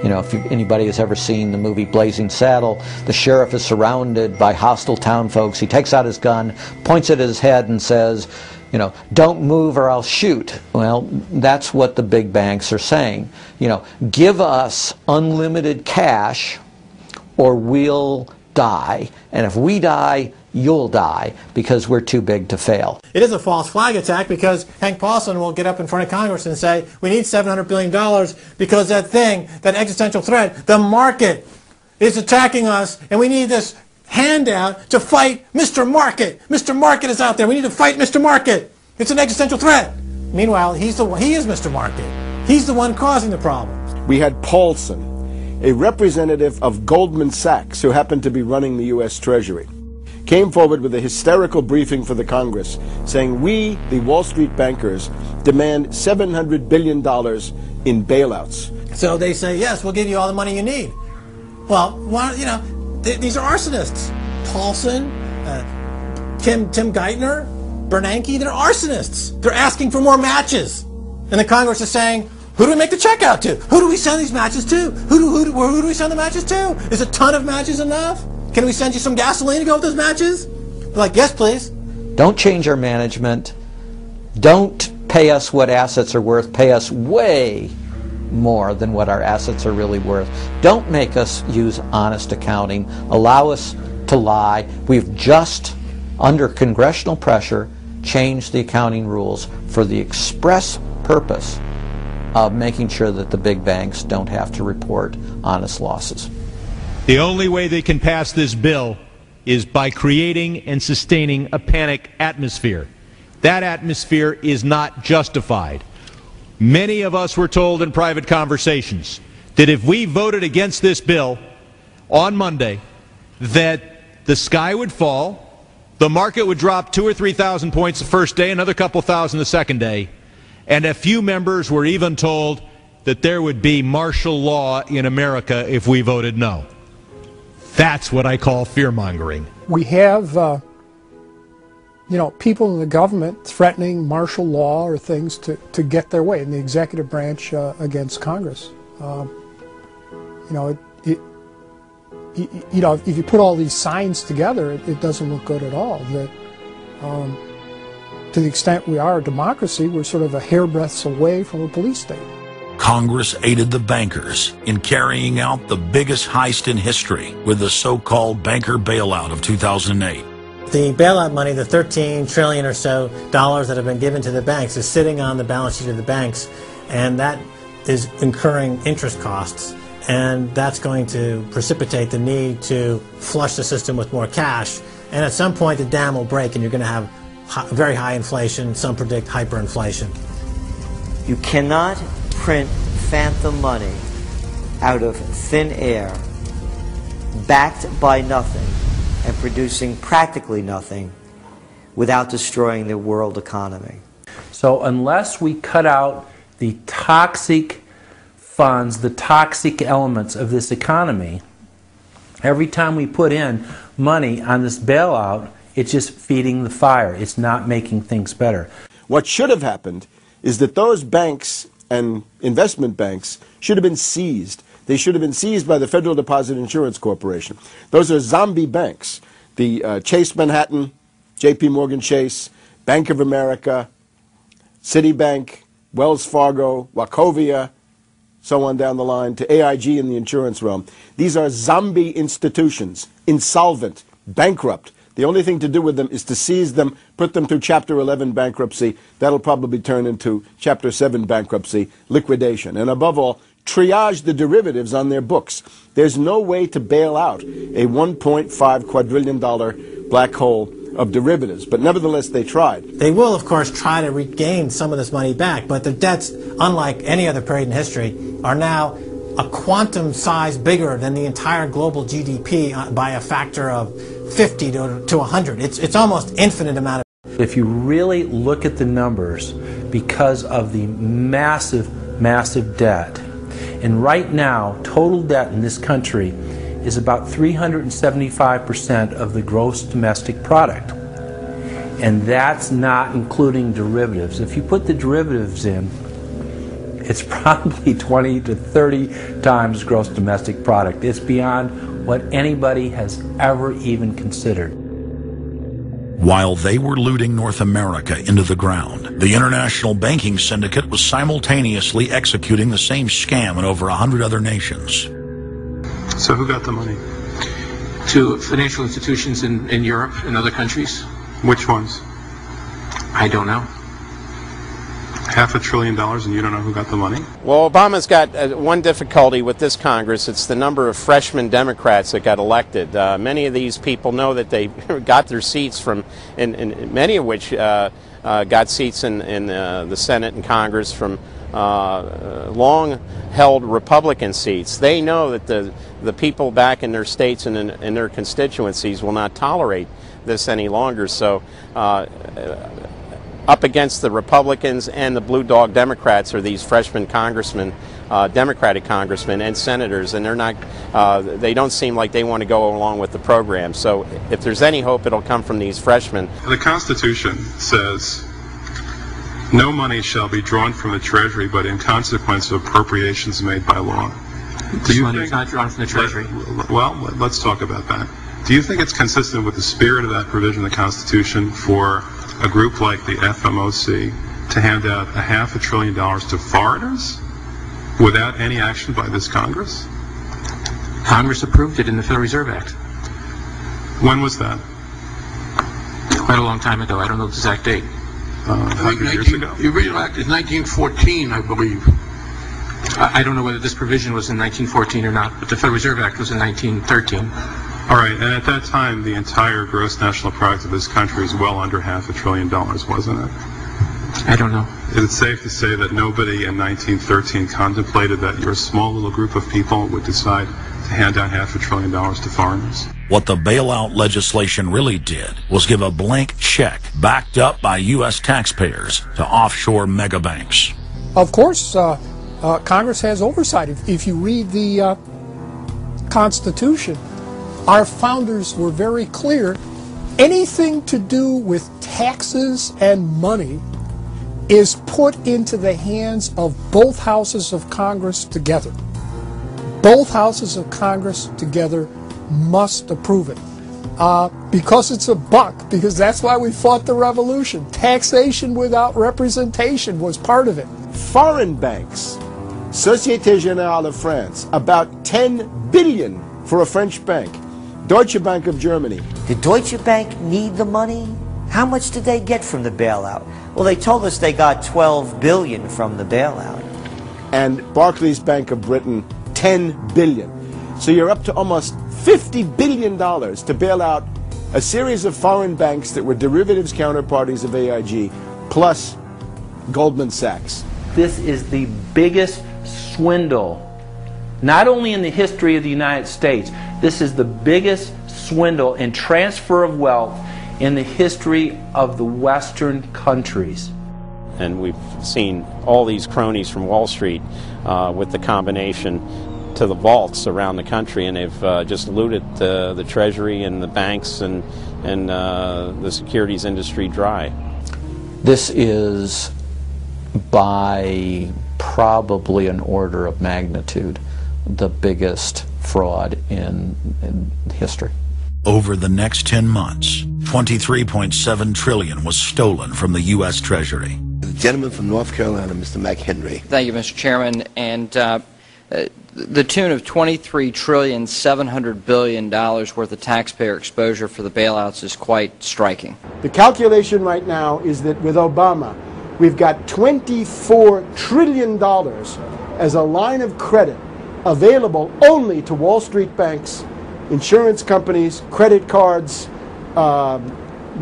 you know, if anybody has ever seen the movie Blazing Saddle, the sheriff is surrounded by hostile town folks. He takes out his gun, points it at his head and says, you know, don't move or I'll shoot. Well, that's what the big banks are saying. You know, give us unlimited cash or we'll die. And if we die, you'll die, because we're too big to fail. It is a false flag attack, because Hank Paulson will get up in front of Congress and say, we need $700 billion because that thing, that existential threat, the market is attacking us, and we need this handout to fight Mr. Market. Mr. Market is out there. We need to fight Mr. Market. It's an existential threat. Meanwhile, he is Mr. Market. He's the one causing the problems. We had Paulson, a representative of Goldman Sachs who happened to be running the U.S. Treasury, came forward with a hysterical briefing for the Congress saying, we, the Wall Street bankers, demand $700 billion in bailouts. So they say, yes, we'll give you all the money you need. Well, you know, these are arsonists. Paulson, Tim Geithner, Bernanke, they're arsonists. They're asking for more matches. And the Congress is saying, who do we make the check out to? Who do we send these matches to? Who do we send the matches to? Is a ton of matches enough? Can we send you some gasoline to go with those matches? They're like, yes, please. Don't change our management. Don't pay us what assets are worth. Pay us way more than what our assets are really worth. Don't make us use honest accounting. Allow us to lie. We've just, under congressional pressure, changed the accounting rules for the express purpose of making sure that the big banks don't have to report honest losses. The only way they can pass this bill is by creating and sustaining a panic atmosphere. That atmosphere is not justified. Many of us were told in private conversations that if we voted against this bill on Monday, that the sky would fall, the market would drop 2,000 or 3,000 points the first day, another couple thousand the second day, and a few members were even told that there would be martial law in America if we voted no. That's what I call fear-mongering. We have, you know, people in the government threatening martial law or things to get their way in the executive branch against Congress. You know, you know, if you put all these signs together, it doesn't look good at all. That, to the extent we are a democracy, we're sort of a hairbreadth away from a police state. Congress aided the bankers in carrying out the biggest heist in history with the so-called banker bailout of 2008. The bailout money, the $13 trillion or so dollars that have been given to the banks, is sitting on the balance sheet of the banks, and that is incurring interest costs, and that's going to precipitate the need to flush the system with more cash, and at some point the dam will break and you're going to have very high inflation. Some predict hyperinflation. You cannot print phantom money out of thin air, backed by nothing, and producing practically nothing without destroying the world economy. So unless we cut out the toxic funds, the toxic elements of this economy, every time we put in money on this bailout, it's just feeding the fire. It's not making things better. What should have happened is that those banks and investment banks should have been seized. They should have been seized by the Federal Deposit Insurance Corporation. Those are zombie banks. The Chase Manhattan, J.P. Morgan Chase, Bank of America, Citibank, Wells Fargo, Wachovia, so on down the line, to AIG in the insurance realm. These are zombie institutions, insolvent, bankrupt. The only thing to do with them is to seize them, put them through Chapter 11 bankruptcy. That'll probably turn into Chapter 7 bankruptcy, liquidation. And above all, triage the derivatives on their books. There's no way to bail out a $1.5 quadrillion black hole of derivatives, but nevertheless they tried. They will, of course, try to regain some of this money back, but their debts, unlike any other period in history, are now a quantum size bigger than the entire global GDP by a factor of 50 to 100. It's almost infinite amount of. If you really look at the numbers, because of the massive, massive debt, and right now, total debt in this country is about 375% of the gross domestic product. And that's not including derivatives. If you put the derivatives in, it's probably 20 to 30 times gross domestic product. It's beyond what anybody has ever even considered. While they were looting North America into the ground, the international banking syndicate was simultaneously executing the same scam in over 100 other nations. So who got the money? To financial institutions in Europe and other countries. Which ones? I don't know. $500 billion and you don't know who got the money? Well, Obama's got one difficulty with this Congress. It's the number of freshman Democrats that got elected. Many of these people know that they got their seats from, and many of which got seats in the Senate and Congress from long-held Republican seats. They know that the people back in their states and in their constituencies will not tolerate this any longer. So up against the Republicans and the blue dog Democrats are these freshman congressmen, Democratic congressmen and senators, and they're not. They don't seem like they want to go along with the program. So if there's any hope, it'll come from these freshmen. The Constitution says no money shall be drawn from the Treasury, but in consequence of appropriations made by law. This money is not drawn from the Treasury. Well, let's talk about that. Do you think it's consistent with the spirit of that provision of the Constitution for a group like the FMOC to hand out $500 billion to foreigners without any action by this Congress? Congress approved it in the Federal Reserve Act. When was that? Quite a long time ago. I don't know the exact date. 100 years ago? The original act is 1914, I believe. I don't know whether this provision was in 1914 or not, but the Federal Reserve Act was in 1913. All right, and at that time, the entire gross national product of this country was well under $500 billion, wasn't it? I don't know. Is it safe to say that nobody in 1913 contemplated that your small little group of people would decide to hand out $500 billion to foreigners? What the bailout legislation really did was give a blank check backed up by U.S. taxpayers to offshore megabanks. Of course, Congress has oversight. If you read the Constitution, our founders were very clear. Anything to do with taxes and money is put into the hands of both houses of Congress together. Both houses of Congress together must approve it. Because it's a buck, because that's why we fought the revolution. Taxation without representation was part of it. Foreign banks, Société Générale of France, about 10 billion for a French bank. Deutsche Bank of Germany. Did Deutsche Bank need the money? How much did they get from the bailout? Well, they told us they got $12 billion from the bailout. And Barclays Bank of Britain, $10 billion. So you're up to almost $50 billion to bail out a series of foreign banks that were derivatives counterparties of AIG, plus Goldman Sachs. This is the biggest swindle, not only in the history of the United States, this is the biggest swindle and transfer of wealth in the history of the Western countries. And we've seen all these cronies from Wall Street with the combination to the vaults around the country, and they've just looted the Treasury and the banks and the securities industry dry. This is by probably an order of magnitude the biggest fraud in history. Over the next 10 months, $23.7 trillion was stolen from the U.S. Treasury. The gentleman from North Carolina, Mr. McHenry. Thank you, Mr. Chairman. And the tune of $23.7 trillion worth of taxpayer exposure for the bailouts is quite striking. The calculation right now is that with Obama, we've got $24 trillion as a line of credit available only to Wall Street banks, insurance companies, credit cards,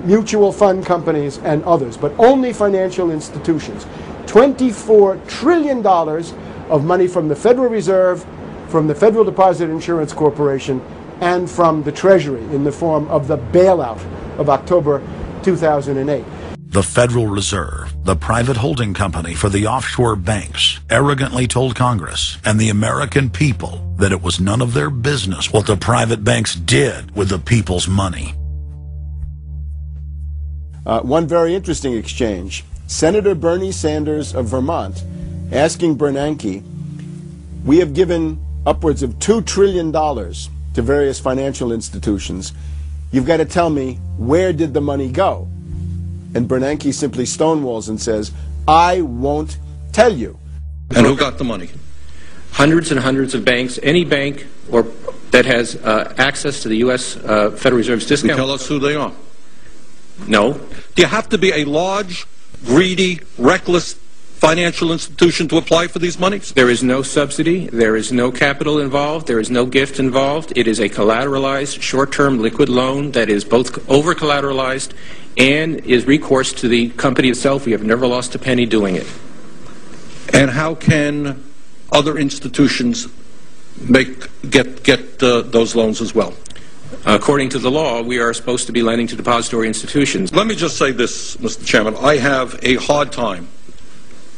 mutual fund companies, and others, but only financial institutions. $24 trillion of money from the Federal Reserve, from the Federal Deposit Insurance Corporation, and from the Treasury in the form of the bailout of October 2008. The Federal Reserve, the private holding company for the offshore banks, arrogantly told Congress and the American people that it was none of their business what the private banks did with the people's money. One very interesting exchange. Senator Bernie Sanders of Vermont asking Bernanke, we have given upwards of $2 trillion to various financial institutions. You've got to tell me, where did the money go? And Bernanke simply stonewalls and says, I won't tell you. And who got the money? Hundreds and hundreds of banks. Any bank that has access to the U.S. Federal Reserve's discount. You tell us who they are. No. Do you have to be a large, greedy, reckless financial institution to apply for these monies? There is no subsidy. There is no capital involved. There is no gift involved. It is a collateralized, short-term liquid loan that is both over-collateralized and is recourse to the company itself. We have never lost a penny doing it. And how can other institutions get those loans as well? According to the law, we are supposed to be lending to depository institutions. Let me just say this, Mr. Chairman. I have a hard time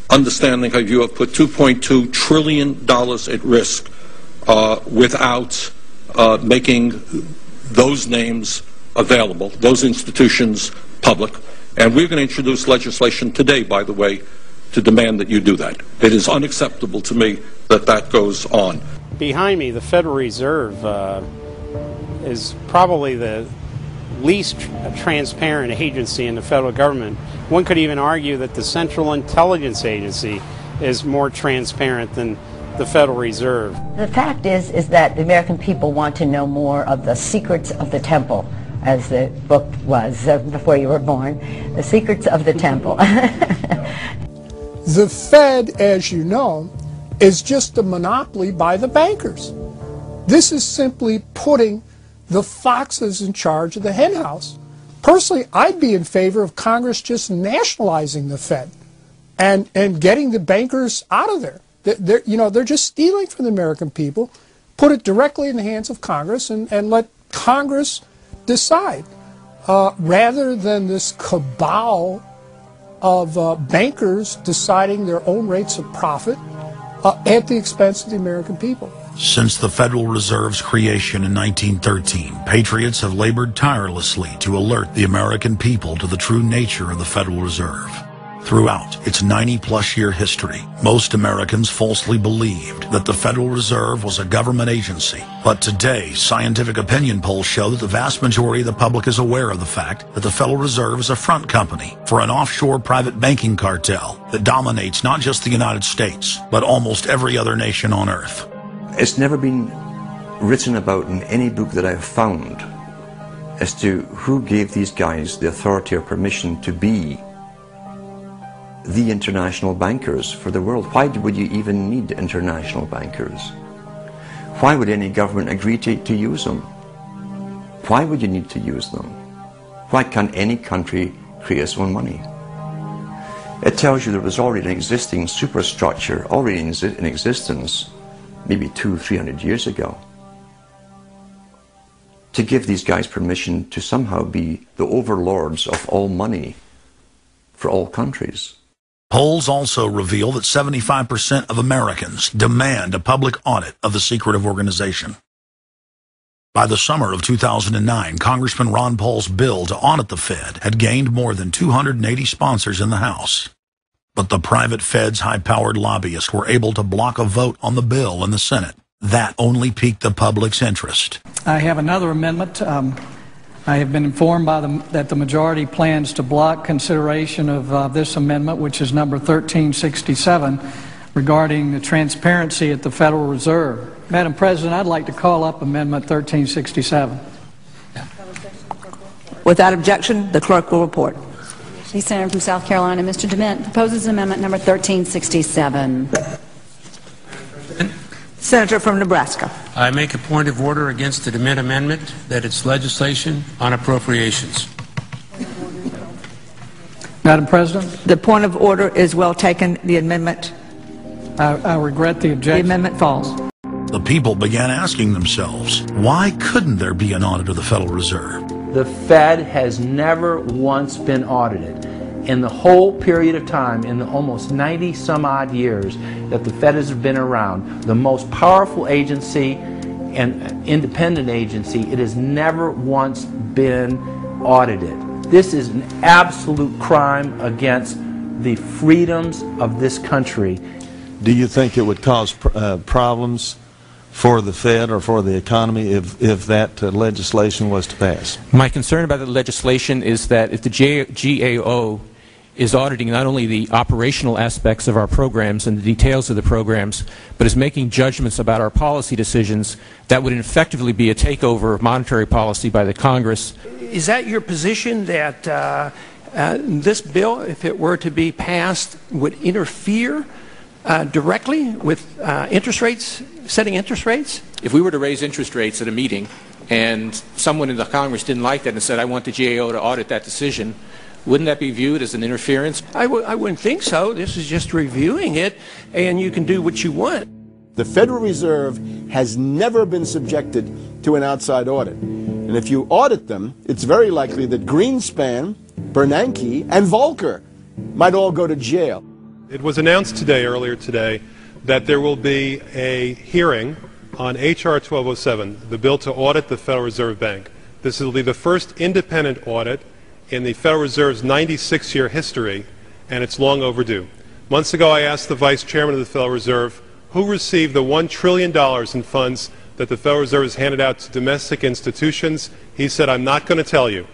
understanding how you have put $2.2 trillion at risk without making those names available, those institutions public. And we're going to introduce legislation today, by the way, to demand that you do that. It is unacceptable to me that that goes on. Behind me, the Federal Reserve is probably the least transparent agency in the federal government. One could even argue that the Central Intelligence Agency is more transparent than the Federal Reserve. The fact is that the American people want to know more of the secrets of the temple, as the book was before you were born, The Secrets of the Temple. The Fed, as you know, is just a monopoly by the bankers. This is simply putting the foxes in charge of the hen house. Personally, I'd be in favor of Congress just nationalizing the Fed and getting the bankers out of there. They're just stealing from the American people. Put it directly in the hands of Congress and let Congress decide, rather than this cabal of bankers deciding their own rates of profit at the expense of the American people. Since the Federal Reserve's creation in 1913, patriots have labored tirelessly to alert the American people to the true nature of the Federal Reserve. Throughout its 90-plus-year history, most Americans falsely believed that the Federal Reserve was a government agency. But today, scientific opinion polls show that the vast majority of the public is aware of the fact that the Federal Reserve is a front company for an offshore private banking cartel that dominates not just the United States, but almost every other nation on Earth. It's never been written about in any book that I've found as to who gave these guys the authority or permission to be the international bankers for the world. Why would you even need international bankers? Why would any government agree to use them? Why would you need to use them? Why can't any country create its own money? It tells you there was already an existing superstructure, already in existence, maybe 200-300 years ago, to give these guys permission to somehow be the overlords of all money for all countries. Polls also reveal that 75% of Americans demand a public audit of the secretive organization. By the summer of 2009, Congressman Ron Paul's bill to audit the Fed had gained more than 280 sponsors in the House. But the private Fed's high-powered lobbyists were able to block a vote on the bill in the Senate. That only piqued the public's interest. I have another amendment. I have been informed that the majority plans to block consideration of this amendment, which is number 1367. regarding the transparency at the Federal Reserve. Madam President, I'd like to call up Amendment 1367. Without objection, the clerk will report. The Senator from South Carolina, Mr. DeMint, proposes amendment number 1367. Senator from Nebraska. I make a point of order against the DeMint amendment that it's legislation on appropriations. Madam President? The point of order is well taken. The amendment. I regret the objection. The amendment falls. The people began asking themselves, why couldn't there be an audit of the Federal Reserve? The Fed has never once been audited. In the whole period of time, in the almost 90 some odd years that the Fed has been around, the most powerful agency and independent agency, it has never once been audited. This is an absolute crime against the freedoms of this country. Do you think it would cause problems for the Fed or for the economy if that legislation was to pass? My concern about the legislation is that if the GAO is auditing not only the operational aspects of our programs and the details of the programs, but is making judgments about our policy decisions, that would effectively be a takeover of monetary policy by the Congress. Is that your position, that this bill, if it were to be passed, would interfere directly with interest rates, setting interest rates? If we were to raise interest rates at a meeting and someone in the Congress didn't like that and said, I want the GAO to audit that decision, wouldn't that be viewed as an interference? I wouldn't think so. This is just reviewing it, and you can do what you want. The Federal Reserve has never been subjected to an outside audit. And if you audit them, it's very likely that Greenspan, Bernanke, and Volcker might all go to jail. It was announced earlier today, that there will be a hearing on H.R. 1207, the bill to audit the Federal Reserve Bank. This will be the first independent audit in the Federal Reserve's 96-year history, and it's long overdue. Months ago, I asked the Vice Chairman of the Federal Reserve who received the $1 trillion in funds that the Federal Reserve has handed out to domestic institutions. He said, I'm not going to tell you.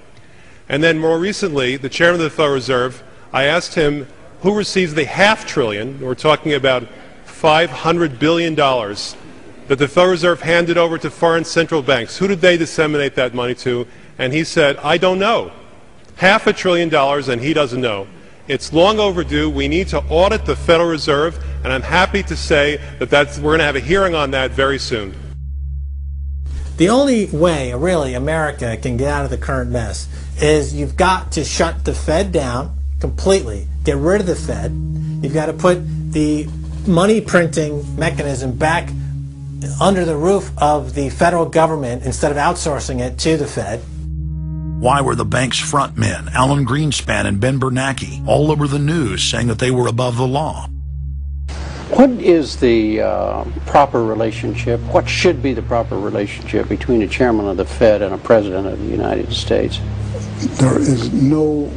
And then more recently, the Chairman of the Federal Reserve, I asked him who receives the $500 billion, we're talking about $500 billion, that the Federal Reserve handed over to foreign central banks. Who did they disseminate that money to? And he said, I don't know. $500 billion, and he doesn't know. It's long overdue. We need to audit the Federal Reserve, and I'm happy to say that we're going to have a hearing on that very soon. The only way, really, America can get out of the current mess is you've got to shut the Fed down completely, get rid of the Fed. You've got to put the money printing mechanism back under the roof of the federal government instead of outsourcing it to the Fed. Why were the bank's front men, Alan Greenspan and Ben Bernanke, all over the news saying that they were above the law? What is the proper relationship, what should be the proper relationship between a chairman of the Fed and a president of the United States? There is no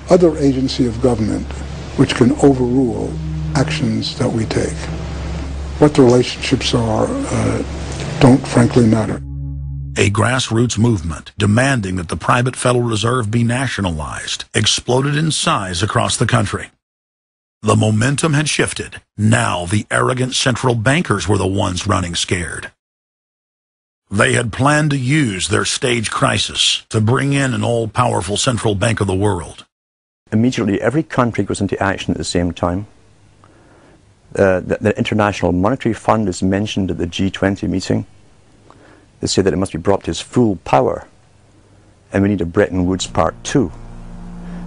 other agency of government which can overrule actions that we take. What the relationships are don't frankly matter. A grassroots movement demanding that the private Federal Reserve be nationalized exploded in size across the country. The momentum had shifted. Now the arrogant central bankers were the ones running scared. They had planned to use their stage crisis to bring in an all-powerful central bank of the world. Immediately, every country goes into action at the same time. The International Monetary Fund is mentioned at the G20 meeting. They say that it must be brought to its full power, and we need a Bretton Woods Part 2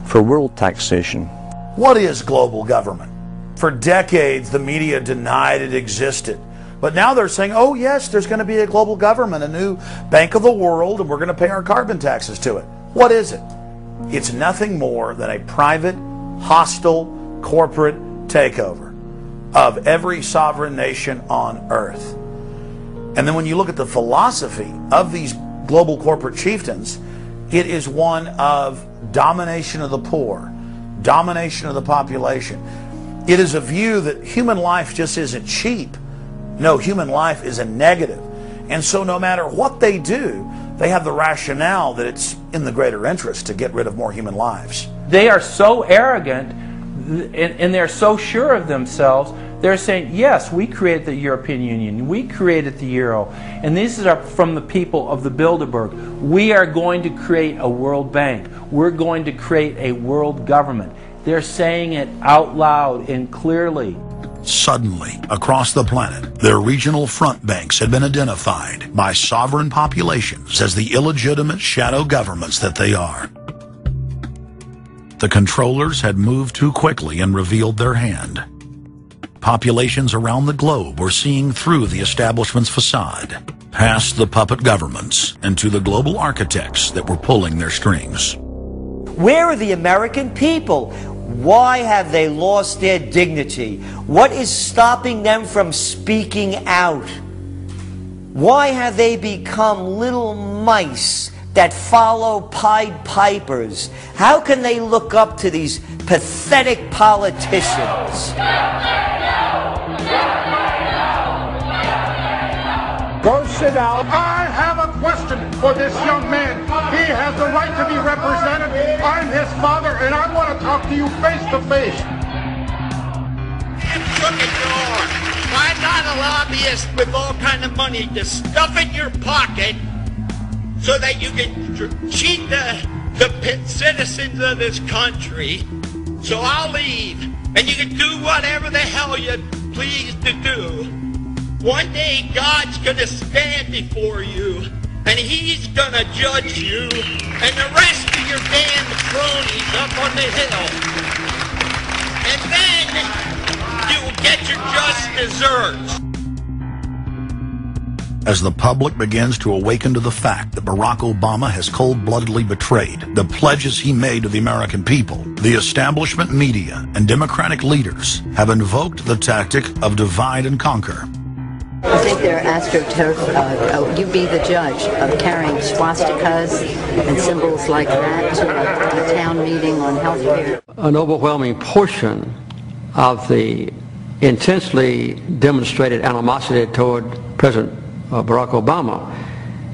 for world taxation. What is global government? For decades, the media denied it existed. But now they're saying, oh yes, there's going to be a global government, a new bank of the world, and we're going to pay our carbon taxes to it. What is it? It's nothing more than a private, hostile, corporate takeover of every sovereign nation on earth. And then when you look at the philosophy of these global corporate chieftains, it is one of domination of the poor, domination of the population. It is a view that human life just isn't cheap. No, human life is a negative. And so no matter what they do, they have the rationale that it's in the greater interest to get rid of more human lives. They are so arrogant and they're so sure of themselves They're saying, yes, we created the European Union, we created the Euro, and this is from the people of the Bilderberg. We are going to create a World Bank. We're going to create a world government. They're saying it out loud and clearly. Suddenly, across the planet, their regional front banks had been identified by sovereign populations as the illegitimate shadow governments that they are. The controllers had moved too quickly and revealed their hand. Populations around the globe were seeing through the establishment's facade, past the puppet governments, and to the global architects that were pulling their strings. Where are the American people? Why have they lost their dignity? What is stopping them from speaking out? Why have they become little mice that follow Pied Pipers? How can they look up to these pathetic politicians? Go sit down. I have a question for this young man. He has the right to be represented. I'm his father, and I want to talk to you face to face. I'm not a lobbyist with all kind of money to stuff in your pocket so that you can cheat the citizens of this country. So I'll leave, and you can do whatever the hell you please to do. One day God's going to stand before you, and he's going to judge you and the rest of your damn cronies up on the hill. And then you will get your just desserts. As the public begins to awaken to the fact that Barack Obama has cold-bloodedly betrayed the pledges he made to the American people, the establishment media and Democratic leaders have invoked the tactic of divide and conquer. I think they're astroturf. You be the judge of carrying swastikas and symbols like that to a town meeting on health care. An overwhelming portion of the intensely demonstrated animosity toward President Barack Obama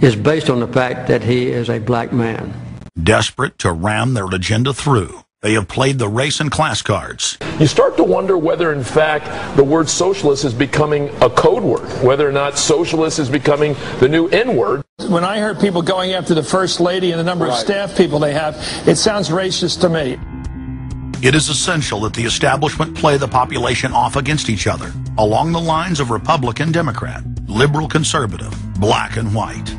is based on the fact that he is a black man. Desperate to ram their agenda through, they have played the race and class cards. You start to wonder whether, in fact, the word socialist is becoming a code word, whether or not socialist is becoming the new N-word. When I heard people going after the First Lady and the number of staff people they have, it sounds racist to me. It is essential that the establishment play the population off against each other, along the lines of Republican, Democrat, liberal, conservative, black and white.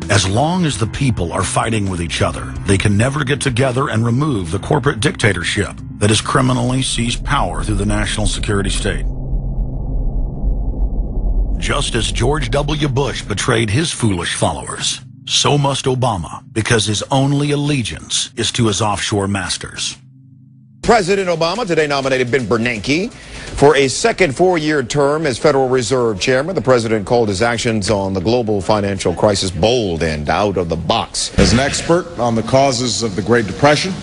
As long as the people are fighting with each other, they can never get together and remove the corporate dictatorship that has criminally seized power through the national security state. Just as George W. Bush betrayed his foolish followers, so must Obama, because his only allegiance is to his offshore masters. President Obama today nominated Ben Bernanke for a second four-year term as Federal Reserve Chairman. The president called his actions on the global financial crisis bold and out of the box. As an expert on the causes of the Great Depression,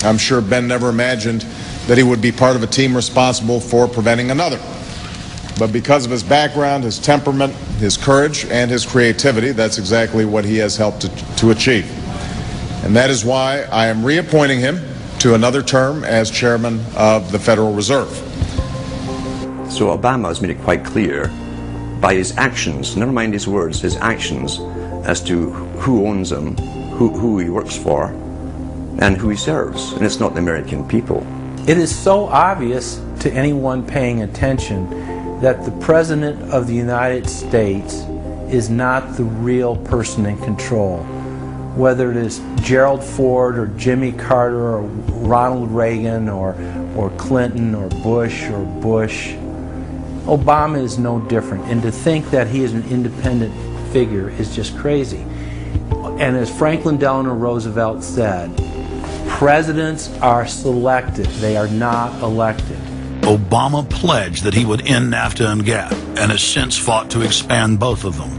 I'm sure Ben never imagined that he would be part of a team responsible for preventing another. But because of his background, his temperament, his courage, and his creativity, that's exactly what he has helped to achieve. And that is why I am reappointing him to another term as chairman of the Federal Reserve. So Obama has made it quite clear by his actions, never mind his words, his actions as to who owns him, who he works for, and who he serves. And it's not the American people. It is so obvious to anyone paying attention that the President of the United States is not the real person in control. Whether it is Gerald Ford or Jimmy Carter or Ronald Reagan or Clinton or Bush, Obama is no different. And to think that he is an independent figure is just crazy. And as Franklin Delano Roosevelt said, presidents are selected, they are not elected. Obama pledged that he would end NAFTA and GATT, and has since fought to expand both of them.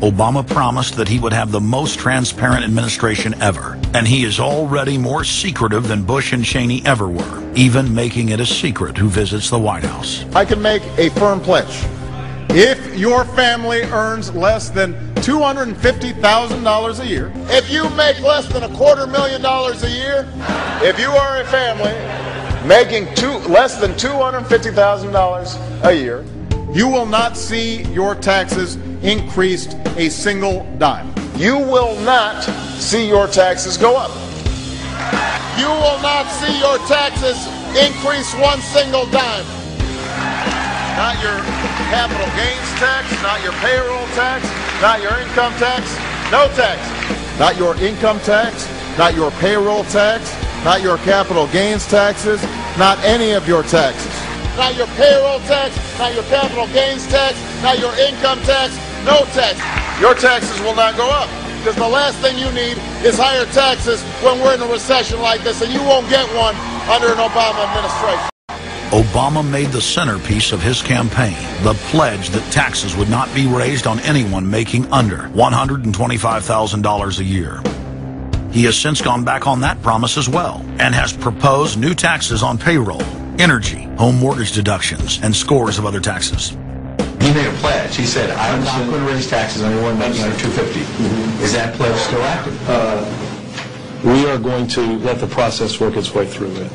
Obama promised that he would have the most transparent administration ever, and he is already more secretive than Bush and Cheney ever were, even making it a secret who visits the White House. I can make a firm pledge. If your family earns less than $250,000 a year, If you make less than $250,000 a year, if you are a family making less than $250,000 a year, you will not see your taxes increased a single dime. You will not see your taxes go up. You will not see your taxes increase one single dime. Not your capital gains tax, not your payroll tax, not your income tax, no tax. Not your income tax, not your payroll tax, not your capital gains taxes, not any of your taxes. Not your payroll tax, not your capital gains tax, not your income tax, no tax. Your taxes will not go up, because the last thing you need is higher taxes when we're in a recession like this, and you won't get one under an Obama administration. Obama made the centerpiece of his campaign the pledge that taxes would not be raised on anyone making under $125,000 a year. He has since gone back on that promise as well and has proposed new taxes on payroll, energy, home mortgage deductions, and scores of other taxes. He made a pledge. He said, I'm not going to raise taxes on anyone making under $250,000. Is that pledge still active? We are going to let the process work its way through it.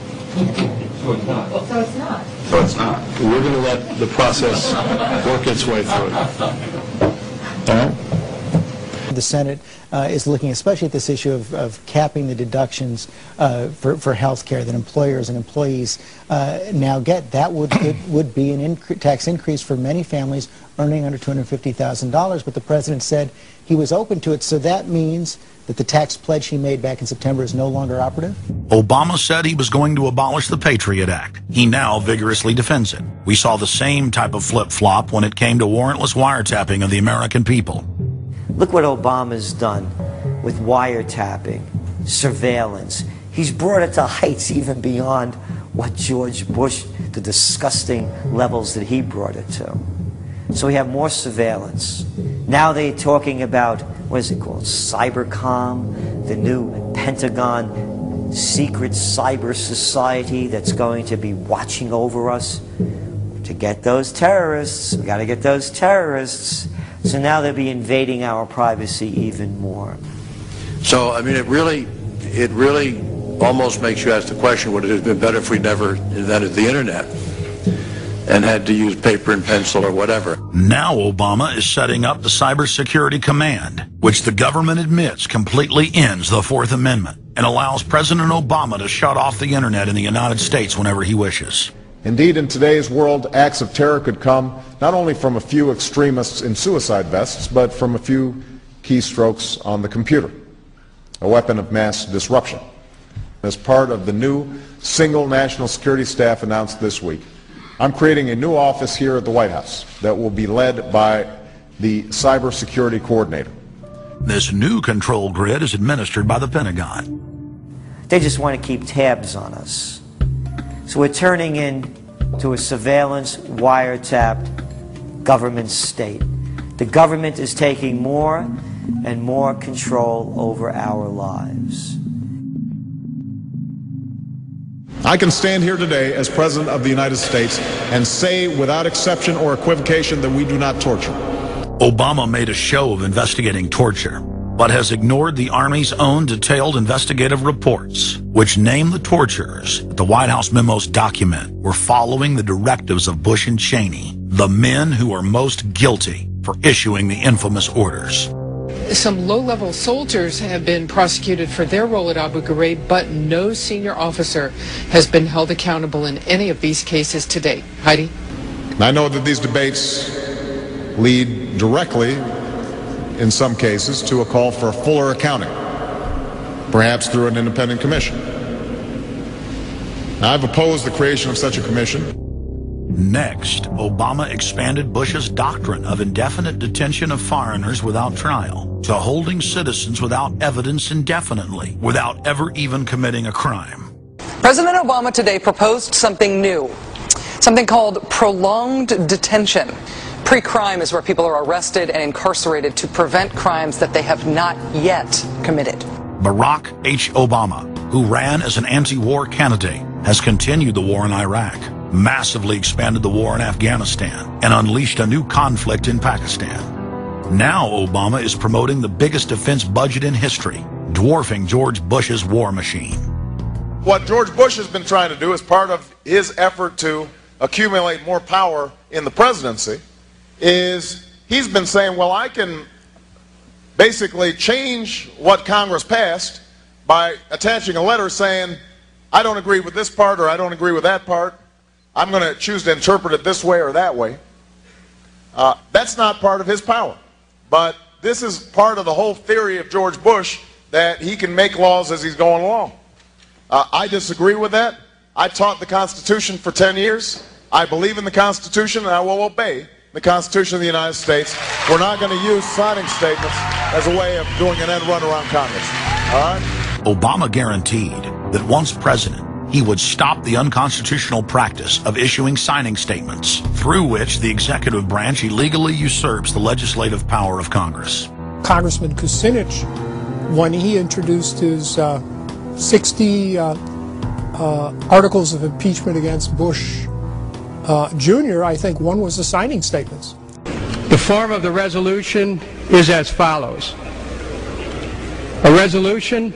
So it's not. So it's not. So it's not. We're going to let the process work its way through it. All right? The Senate is looking especially at this issue of capping the deductions for health care that employers and employees now get. That would be an tax increase for many families earning under $250,000, but the president said he was open to it, so that means that the tax pledge he made back in September is no longer operative? Obama said he was going to abolish the Patriot Act. He now vigorously defends it. We saw the same type of flip-flop when it came to warrantless wiretapping of the American people. Look what Obama's done with wiretapping, surveillance. He's brought it to heights even beyond what George Bush, the disgusting levels that he brought it to. So we have more surveillance. Now they're talking about, what is it called, Cybercom, the new Pentagon secret cyber society that's going to be watching over us to get those terrorists. We got to get those terrorists. So now they'll be invading our privacy even more. So, I mean, it really almost makes you ask the question, would it have been better if we never invented the internet and had to use paper and pencil or whatever? Now Obama is setting up the Cybersecurity Command, which the government admits completely ends the Fourth Amendment and allows President Obama to shut off the internet in the United States whenever he wishes. Indeed, in today's world, acts of terror could come not only from a few extremists in suicide vests, but from a few keystrokes on the computer, a weapon of mass disruption. As part of the new single national security staff announced this week, I'm creating a new office here at the White House that will be led by the cybersecurity coordinator. This new control grid is administered by the Pentagon. They just want to keep tabs on us. So we're turning into a surveillance, wiretapped government state. The government is taking more and more control over our lives. I can stand here today as President of the United States and say without exception or equivocation that we do not torture. Obama made a show of investigating torture, but has ignored the Army's own detailed investigative reports, which name the torturers that the White House memos document were following the directives of Bush and Cheney, the men who are most guilty for issuing the infamous orders. Some low-level soldiers have been prosecuted for their role at Abu Ghraib, but no senior officer has been held accountable in any of these cases to date. Heidi? I know that these debates lead directly, in some cases, to a call for fuller accounting, perhaps through an independent commission. Now, I've opposed the creation of such a commission. Next, Obama expanded Bush's doctrine of indefinite detention of foreigners without trial to holding citizens without evidence indefinitely, without ever even committing a crime. President Obama today proposed something new, something called prolonged detention. Pre-crime is where people are arrested and incarcerated to prevent crimes that they have not yet committed. Barack H. Obama, who ran as an anti-war candidate, has continued the war in Iraq, massively expanded the war in Afghanistan, and unleashed a new conflict in Pakistan. Now Obama is promoting the biggest defense budget in history, dwarfing George Bush's war machine. What George Bush has been trying to do as part of his effort to accumulate more power in the presidency is he's been saying, well, I can basically change what Congress passed by attaching a letter saying, I don't agree with this part or I don't agree with that part. I'm going to choose to interpret it this way or that way. That's not part of his power. But this is part of the whole theory of George Bush, that he can make laws as he's going along. I disagree with that. I taught the Constitution for 10 years. I believe in the Constitution, and I will obey the Constitution of the United States. We're not going to use signing statements as a way of doing an end run around Congress. All right? Obama guaranteed that once president, he would stop the unconstitutional practice of issuing signing statements, through which the executive branch illegally usurps the legislative power of Congress. Congressman Kucinich, when he introduced his 60 articles of impeachment against Bush Jr., I think one was the signing statements. The form of the resolution is as follows. A resolution,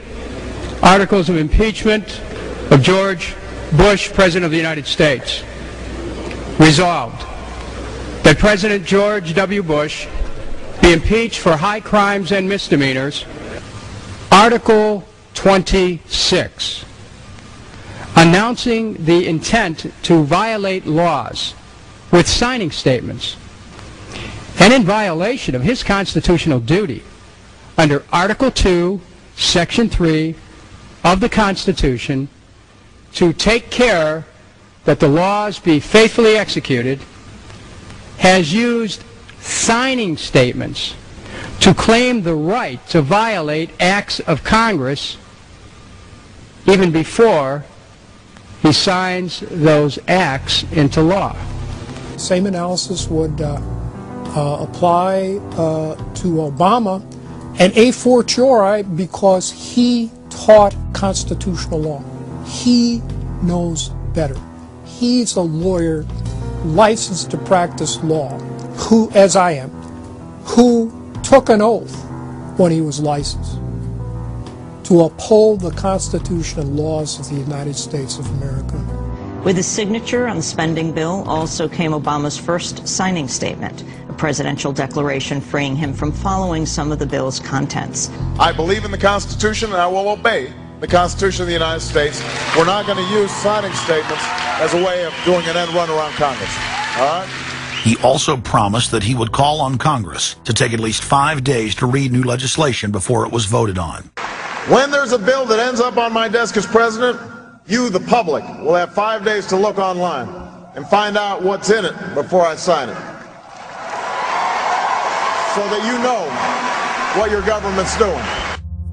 articles of impeachment of George Bush, President of the United States. Resolved, that President George W. Bush be impeached for high crimes and misdemeanors. Article 26, announcing the intent to violate laws with signing statements, and in violation of his constitutional duty under Article 2, Section 3 of the Constitution, to take care that the laws be faithfully executed, has used signing statements to claim the right to violate acts of Congress even before he signs those acts into law. Same analysis would apply to Obama, and a fortiori because he taught constitutional law. He knows better. He's a lawyer licensed to practice law, who, as I am, who took an oath when he was licensed to uphold the Constitution and laws of the United States of America. With his signature on the spending bill also came Obama's first signing statement, a presidential declaration freeing him from following some of the bill's contents. I believe in the Constitution, and I will obey the Constitution of the United States. We're not going to use signing statements as a way of doing an end run around Congress. All right? He also promised that he would call on Congress to take at least 5 days to read new legislation before it was voted on. When there's a bill that ends up on my desk as president, you, the public, will have 5 days to look online and find out what's in it before I sign it, so that you know what your government's doing.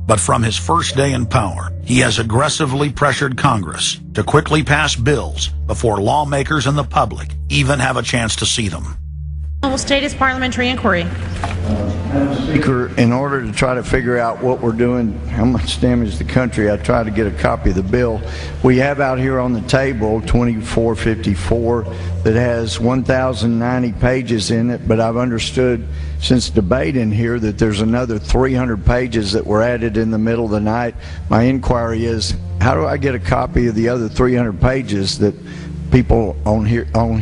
But from his first day in power, he has aggressively pressured Congress to quickly pass bills before lawmakers and the public even have a chance to see them. Will state his parliamentary inquiry. Speaker, in order to try to figure out what we're doing, how much damage the country, I tried to get a copy of the bill. We have out here on the table 2454 that has 1,090 pages in it, but I've understood since debate in here that there's another 300 pages that were added in the middle of the night. My inquiry is, how do I get a copy of the other 300 pages that people on here on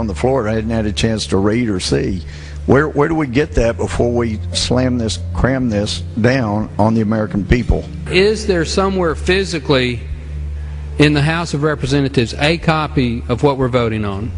the floor hadn't had a chance to read or see? Where do we get that before we cram this down on the American people? Is there somewhere physically in the House of Representatives a copy of what we're voting on?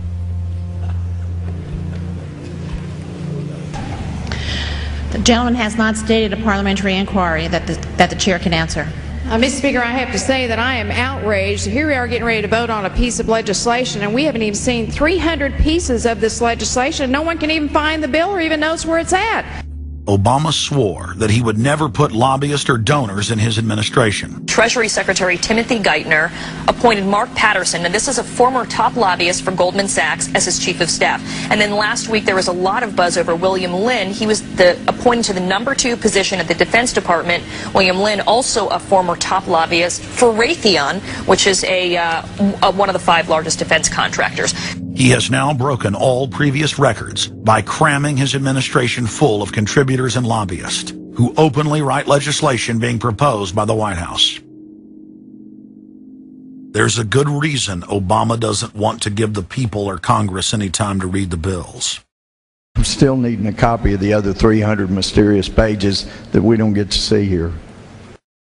The gentleman has not stated a parliamentary inquiry that the chair can answer. Mr. Speaker, I have to say that I am outraged. Here we are getting ready to vote on a piece of legislation, and we haven't even seen 300 pieces of this legislation. No one can even find the bill or even knows where it's at. Obama swore that he would never put lobbyists or donors in his administration. Treasury Secretary Timothy Geithner appointed Mark Patterson, and this is a former top lobbyist for Goldman Sachs, as his chief of staff. And then last week there was a lot of buzz over William Lynn. He was appointed to the #2 position at the Defense Department. William Lynn, also a former top lobbyist for Raytheon, which is one of the 5 largest defense contractors. He has now broken all previous records by cramming his administration full of contributors and lobbyists who openly write legislation being proposed by the White House. There's a good reason Obama doesn't want to give the people or Congress any time to read the bills. I'm still needing a copy of the other 300 mysterious pages that we don't get to see here.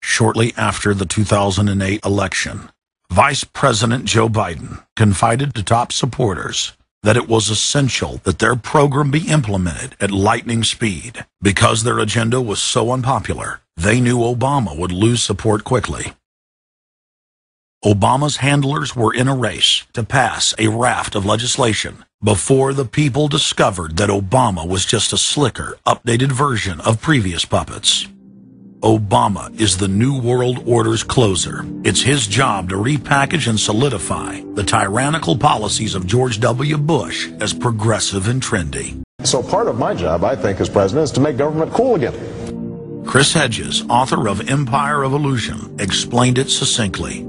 Shortly after the 2008 election, Vice President Joe Biden confided to top supporters that it was essential that their program be implemented at lightning speed. Because their agenda was so unpopular, they knew Obama would lose support quickly. Obama's handlers were in a race to pass a raft of legislation before the people discovered that Obama was just a slicker, updated version of previous puppets. Obama is the New World Order's closer. It's his job to repackage and solidify the tyrannical policies of George W. Bush as progressive and trendy. So part of my job, I think, as president, is to make government cool again. Chris Hedges, author of Empire of Illusion, explained it succinctly.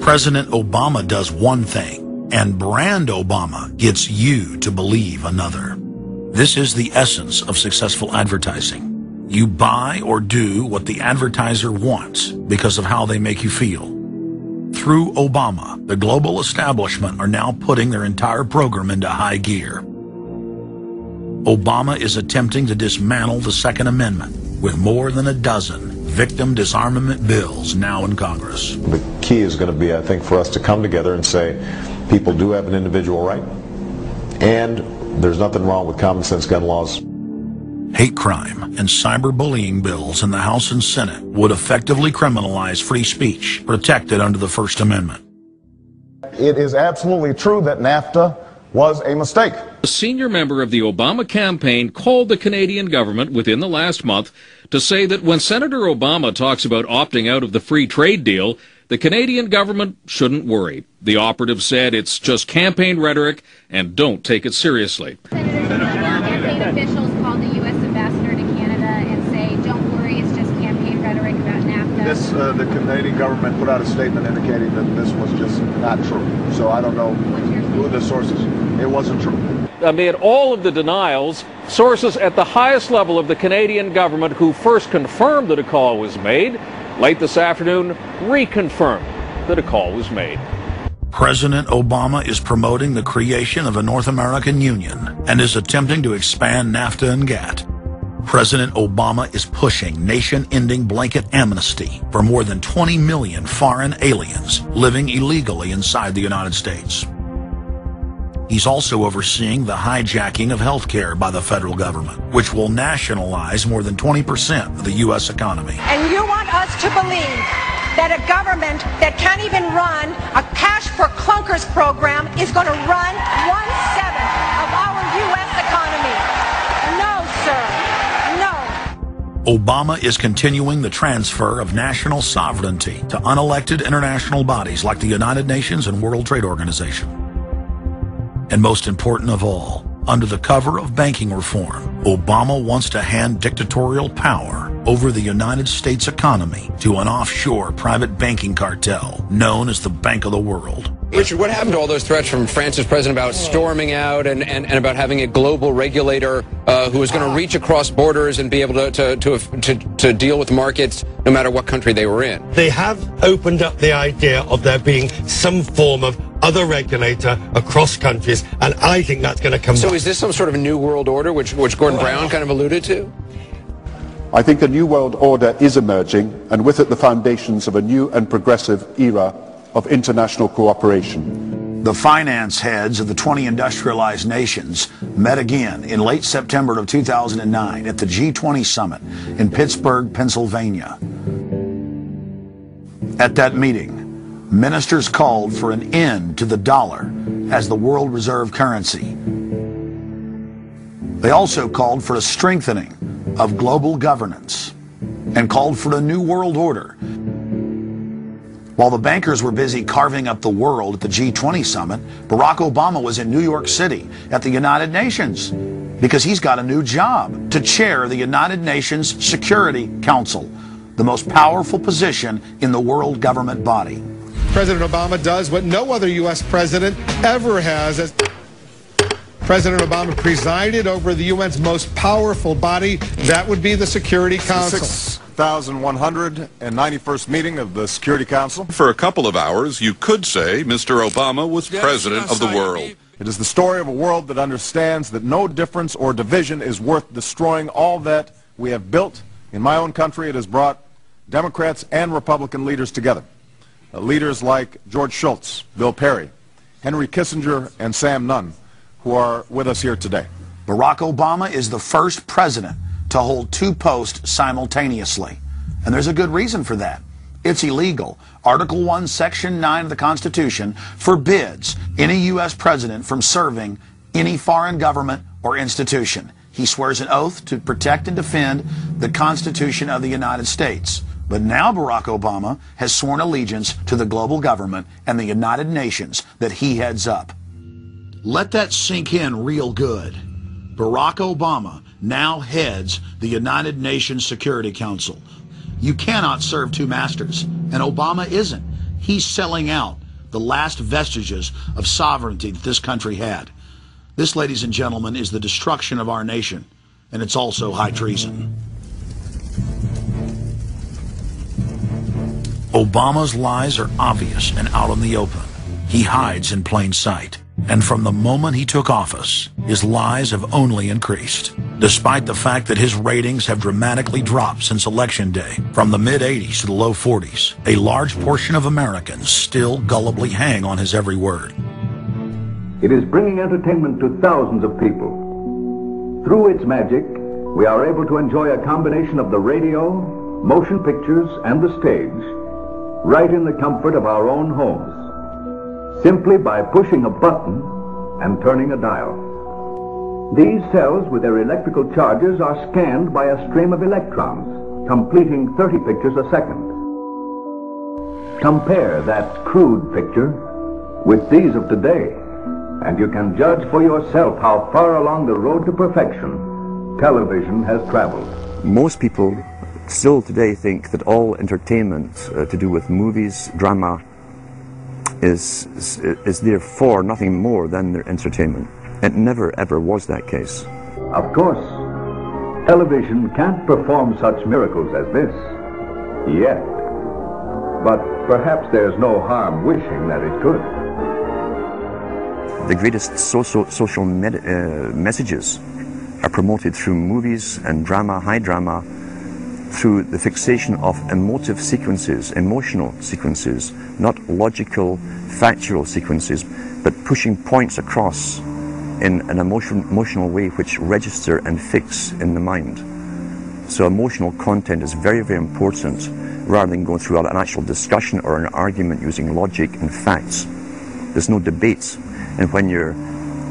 President Obama does one thing, and brand Obama gets you to believe another. This is the essence of successful advertising. You buy or do what the advertiser wants because of how they make you feel. Through Obama, the global establishment are now putting their entire program into high gear. Obama is attempting to dismantle the Second Amendment with more than a dozen victim disarmament bills now in Congress. The key is going to be, I think, for us to come together and say people do have an individual right, and there's nothing wrong with common sense gun laws. Hate crime and cyberbullying bills in the House and Senate would effectively criminalize free speech protected under the First Amendment. It is absolutely true that NAFTA was a mistake. A senior member of the Obama campaign called the Canadian government within the last month to say that when Senator Obama talks about opting out of the free trade deal, the Canadian government shouldn't worry. The operative said it's just campaign rhetoric and don't take it seriously. Campaign officials called the U.S. ambassador to Canada and say, don't worry, it's just campaign rhetoric about NAFTA. The Canadian government put out a statement indicating that this was just not true. So I don't know who the sources. It wasn't true. Amid all of the denials, sources at the highest level of the Canadian government who first confirmed that a call was made, late this afternoon reconfirmed that a call was made. President Obama is promoting the creation of a North American Union and is attempting to expand NAFTA and GATT. President Obama is pushing nation-ending blanket amnesty for more than 20 million foreign aliens living illegally inside the United States. He's also overseeing the hijacking of health care by the federal government, which will nationalize more than 20% of the U.S. economy. And you want us to believe that a government that can't even run a cash for clunkers program is going to run 1/7 of our U.S. economy. No, sir. No. Obama is continuing the transfer of national sovereignty to unelected international bodies like the United Nations and World Trade Organization. And most important of all, under the cover of banking reform, Obama wants to hand dictatorial power over the United States economy to an offshore private banking cartel known as the Bank of the World. Richard, what happened to all those threats from France's president about storming out and about having a global regulator who was going to reach across borders and be able to deal with markets no matter what country they were in? They have opened up the idea of there being some form of other regulator across countries, and I think that's going to come back. So is this some sort of a new world order, which Gordon Brown kind of alluded to? I think a new world order is emerging, and with it the foundations of a new and progressive era of international cooperation. The finance heads of the 20 industrialized nations met again in late September of 2009 at the G20 summit in Pittsburgh, Pennsylvania. At that meeting, ministers called for an end to the dollar as the world reserve currency. They also called for a strengthening of global governance and called for a new world order. While the bankers were busy carving up the world at the G20 summit, Barack Obama was in New York City at the United Nations because he's got a new job to chair the United Nations Security Council, the most powerful position in the world government body. President Obama does what no other U.S. president ever has. President Obama presided over the UN's most powerful body. That would be the Security Council. 6,191st meeting of the Security Council. For a couple of hours, you could say Mr. Obama was president of the world. It is the story of a world that understands that no difference or division is worth destroying all that we have built. In my own country, it has brought Democrats and Republican leaders together. Leaders like George Shultz, Bill Perry, Henry Kissinger, and Sam Nunn, who are with us here today. Barack Obama is the first president to hold two posts simultaneously. And there's a good reason for that. It's illegal. Article 1, Section 9 of the Constitution forbids any U.S. president from serving any foreign government or institution. He swears an oath to protect and defend the Constitution of the United States. But now Barack Obama has sworn allegiance to the global government and the United Nations that he heads up. Let that sink in real good. Barack Obama now heads the United Nations Security Council. You cannot serve two masters, and Obama isn't. He's selling out the last vestiges of sovereignty that this country had. This, ladies and gentlemen, is the destruction of our nation, and it's also high treason. Obama's lies are obvious and out in the open. He hides in plain sight. And from the moment he took office, his lies have only increased. Despite the fact that his ratings have dramatically dropped since Election Day, from the mid-80s to the low 40s, a large portion of Americans still gullibly hang on his every word. It is bringing entertainment to thousands of people. Through its magic, we are able to enjoy a combination of the radio, motion pictures, and the stage, right in the comfort of our own homes, simply by pushing a button and turning a dial. These cells with their electrical charges are scanned by a stream of electrons, completing 30 pictures a second. Compare that crude picture with these of today, and you can judge for yourself how far along the road to perfection television has traveled. Most people still today think that all entertainment to do with movies, drama, is therefore nothing more than their entertainment. It never ever was that case. Of course, television can't perform such miracles as this, yet. But perhaps there's no harm wishing that it could. The greatest social messages are promoted through movies and drama, high drama, through the fixation of emotive sequences, emotional sequences, not logical, factual sequences, but pushing points across in an emotional way which register and fix in the mind. So emotional content is very, very important, rather than going through an actual discussion or an argument using logic and facts. There's no debate. And when you're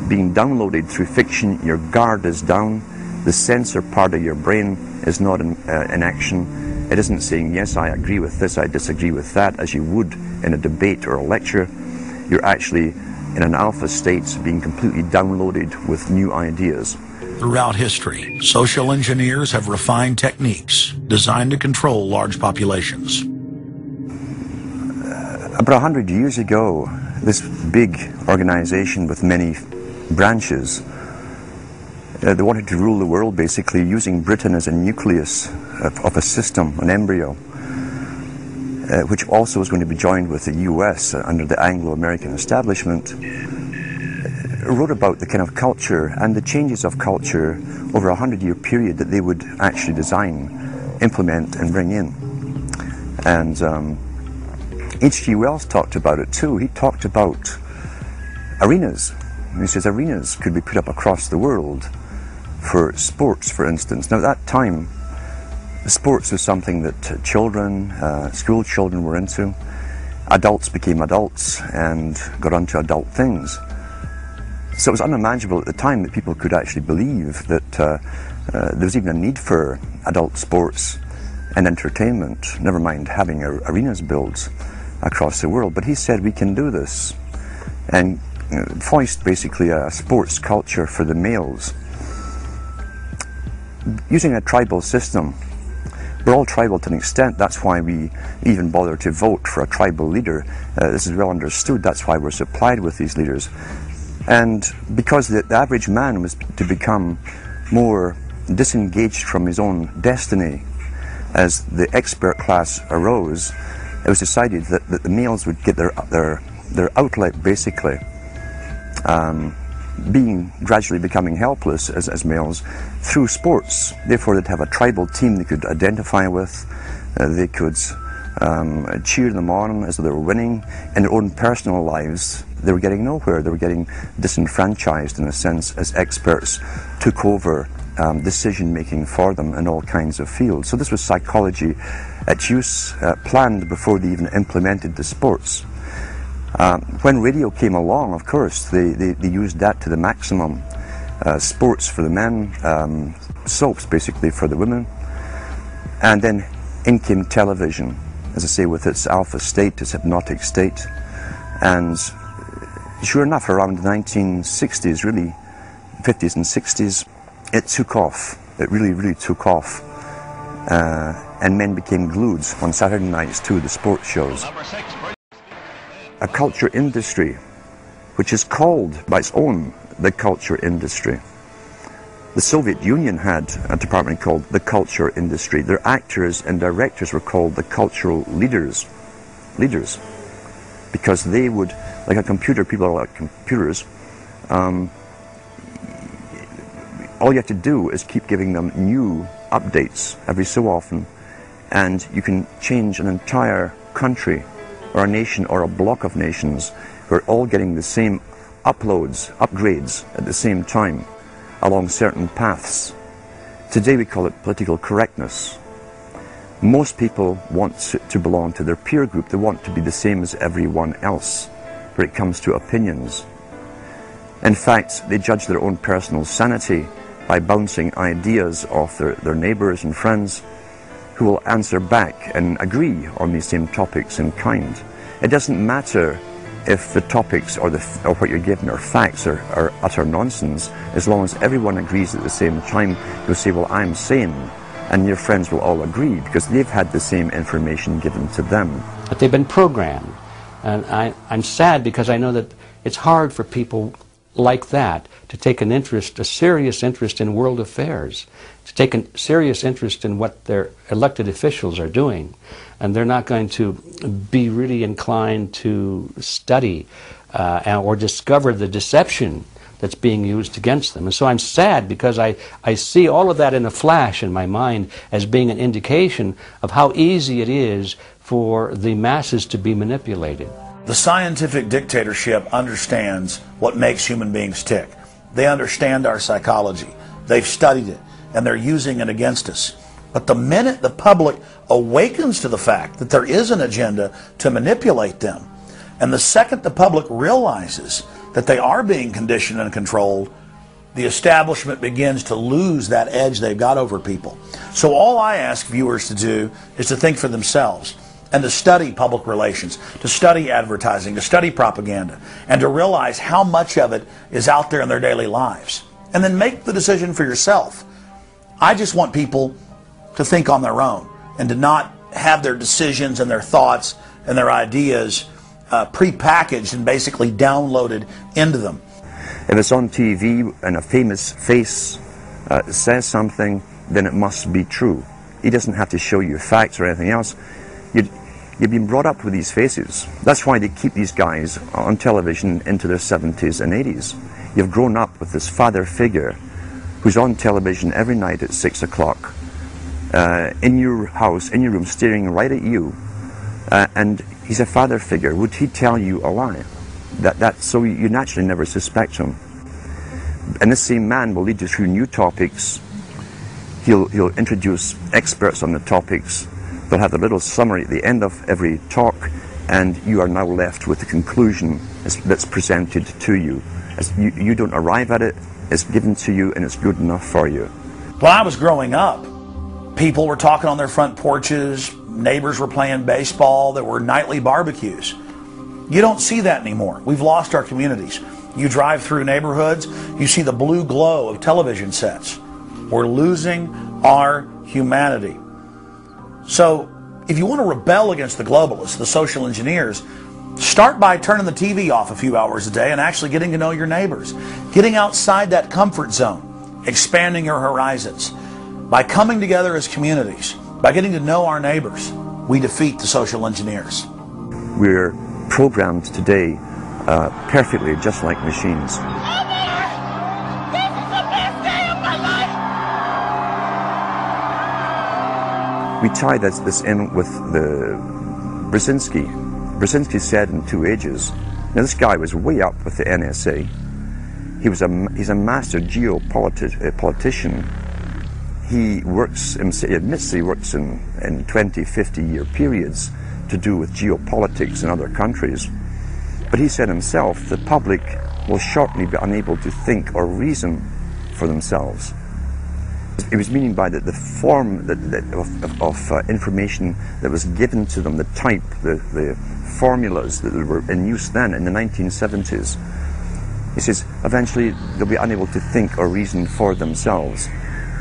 being downloaded through fiction, your guard is down, the censor part of your brain is not in action. It isn't saying, yes, I agree with this, I disagree with that, as you would in a debate or a lecture. You're actually in an alpha state, being completely downloaded with new ideas. Throughout history, social engineers have refined techniques designed to control large populations. About 100 years ago, this big organization with many branches, they wanted to rule the world basically using Britain as a nucleus of a system, an embryo, which also was going to be joined with the US under the Anglo-American establishment, wrote about the kind of culture and the changes of culture over a 100-year period that they would actually design, implement and bring in. And H.G. Wells talked about it too. He talked about arenas. He says arenas could be put up across the world for sports, for instance. Now at that time, sports was something that children, school children were into. Adults became adults and got onto adult things. So it was unimaginable at the time that people could actually believe that there was even a need for adult sports and entertainment, never mind having arenas built across the world. But he said we can do this, and foist basically a sports culture for the males. Using a tribal system, we're all tribal to an extent. That's why we even bother to vote for a tribal leader. This is well understood. That's why we're supplied with these leaders. And because the average man was to become more disengaged from his own destiny as the expert class arose, it was decided that the males would get their outlet, basically, gradually becoming helpless as males, through sports. Therefore, they'd have a tribal team they could identify with. They could cheer them on as they were winning. In their own personal lives, they were getting nowhere. They were getting disenfranchised, in a sense, as experts took over decision-making for them in all kinds of fields. So this was psychology at use, planned before they even implemented the sports. When radio came along, of course, they used that to the maximum. Sports for the men, soaps basically for the women, and then in came television, as I say, with its alpha state, its hypnotic state. And sure enough, around the 1960s, really, 50s and 60s, it took off. It really, really took off. And men became glued on Saturday nights to the sports shows. A culture industry, which is called by its own the culture industry. The Soviet Union had a department called the culture industry. Their actors and directors were called the cultural leaders, because they would, like a computer, people are like computers, all you have to do is keep giving them new updates every so often, and you can change an entire country or a nation or a block of nations who are all getting the same upgrades at the same time along certain paths. Today we call it political correctness. Most people want to belong to their peer group. They want to be the same as everyone else when it comes to opinions. In fact, they judge their own personal sanity by bouncing ideas off their neighbours and friends who will answer back and agree on these same topics in kind. It doesn't matter if the topics or what you're given are facts or utter nonsense, as long as everyone agrees at the same time. You'll say, well, I'm sane, and your friends will all agree because they've had the same information given to them. But they've been programmed, and I'm sad because I know that it's hard for people like that to take an interest, a serious interest in world affairs, to take a serious interest in what their elected officials are doing. And they're not going to be really inclined to study or discover the deception that's being used against them. And so I'm sad because I see all of that in a flash in my mind as being an indication of how easy it is for the masses to be manipulated. The scientific dictatorship understands what makes human beings tick. They understand our psychology. They've studied it, and they're using it against us. But the minute the public awakens to the fact that there is an agenda to manipulate them, and the second the public realizes that they are being conditioned and controlled, the establishment begins to lose that edge they've got over people. So all I ask viewers to do is to think for themselves and to study public relations, to study advertising, to study propaganda, and to realize how much of it is out there in their daily lives. And then make the decision for yourself. I just want people to think on their own and to not have their decisions and their thoughts and their ideas pre-packaged and basically downloaded into them. If it's on TV and a famous face says something, then it must be true. He doesn't have to show you facts or anything else. You've been brought up with these faces. That's why they keep these guys on television into their 70s and 80s. You've grown up with this father figure who's on television every night at 6 o'clock, in your house, in your room, staring right at you. And he's a father figure. Would he tell you a lie? So you naturally never suspect him. And this same man will lead you through new topics. He'll introduce experts on the topics. They'll have a little summary at the end of every talk, and you are now left with the conclusion that's presented to you. You don't arrive at it, it's given to you, and it's good enough for you. When I was growing up, people were talking on their front porches, neighbors were playing baseball, there were nightly barbecues. You don't see that anymore. We've lost our communities. You drive through neighborhoods, you see the blue glow of television sets. We're losing our humanity. So, if you want to rebel against the globalists, the social engineers, Start by turning the TV off a few hours a day and actually getting to know your neighbors. Getting outside that comfort zone, expanding your horizons. By coming together as communities, by getting to know our neighbors, we defeat the social engineers. We're programmed today perfectly, just like machines. We tie this in with the Brzezinski. Brzezinski said in 2 Ages, now this guy was way up with the NSA. He's a master geopolitician. He admits he works in 20, 50-year periods to do with geopolitics in other countries. But he said himself, the public will shortly be unable to think or reason for themselves. It was meaning by the form of information that was given to them, the type, the formulas that were in use then in the 1970s. He says, eventually they'll be unable to think or reason for themselves.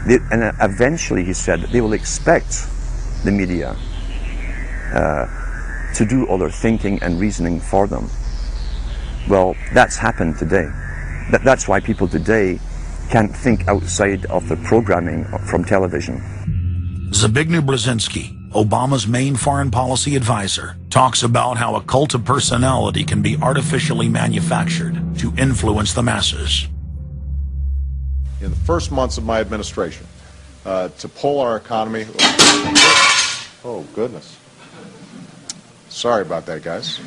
And eventually, he said, they will expect the media to do all their thinking and reasoning for them. Well, that's happened today. That's why people today can't think outside of the programming from television. Zbigniew Brzezinski, Obama's main foreign policy advisor, talks about how a cult of personality can be artificially manufactured to influence the masses. In the first months of my administration, to pull our economy... Oh, goodness. Sorry about that, guys.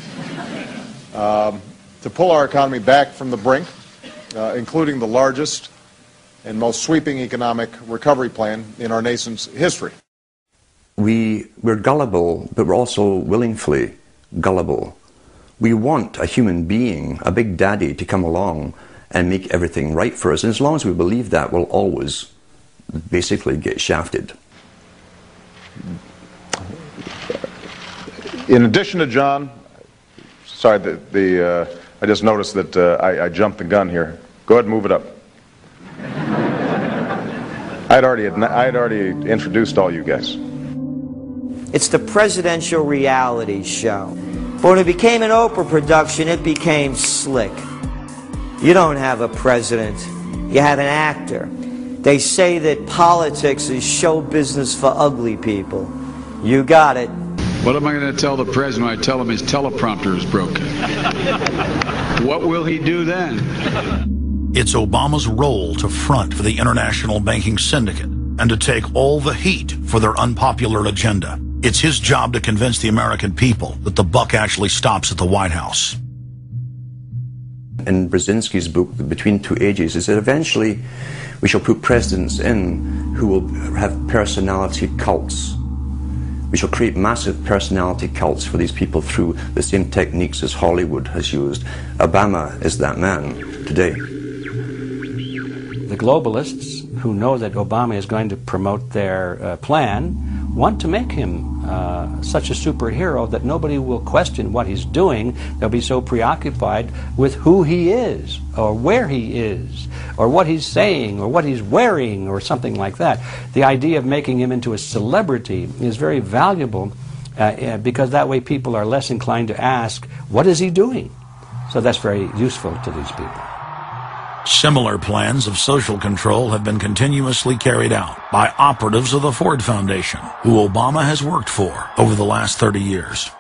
To pull our economy back from the brink, including the largest and most sweeping economic recovery plan in our nation's history. We're gullible, but we're also willingly gullible. We want a human being, a big daddy, to come along and make everything right for us. And as long as we believe that, we'll always basically get shafted. In addition to John, sorry, I just noticed that I jumped the gun here. Go ahead and move it up. I'd already introduced all you guys. It's the presidential reality show. But when it became an Oprah production, it became slick. You don't have a president, you have an actor. They say that politics is show business for ugly people. You got it. What am I going to tell the president when I tell him his teleprompter is broken? What will he do then? It's Obama's role to front for the international banking syndicate and to take all the heat for their unpopular agenda. It's his job to convince the American people that the buck actually stops at the White House. In Brzezinski's book, Between Two Ages, is that eventually we shall put presidents in who will have personality cults. We shall create massive personality cults for these people through the same techniques as Hollywood has used. Obama is that man today. The globalists, who know that Obama is going to promote their plan, want to make him such a superhero that nobody will question what he's doing. They'll be so preoccupied with who he is, or where he is, or what he's saying, or what he's wearing, or something like that. The idea of making him into a celebrity is very valuable because that way people are less inclined to ask, what is he doing? So that's very useful to these people. Similar plans of social control have been continuously carried out by operatives of the Ford Foundation, who Obama has worked for over the last 30 years.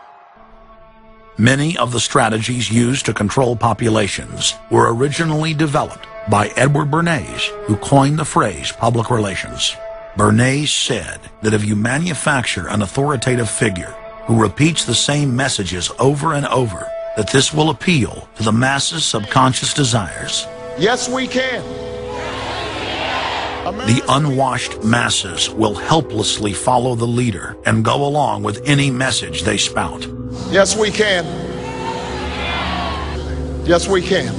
Many of the strategies used to control populations were originally developed by Edward Bernays, who coined the phrase public relations. Bernays said that if you manufacture an authoritative figure who repeats the same messages over and over, that this will appeal to the masses' subconscious desires. Yes, we can. The unwashed masses will helplessly follow the leader and go along with any message they spout. Yes, we can. Yes, we can.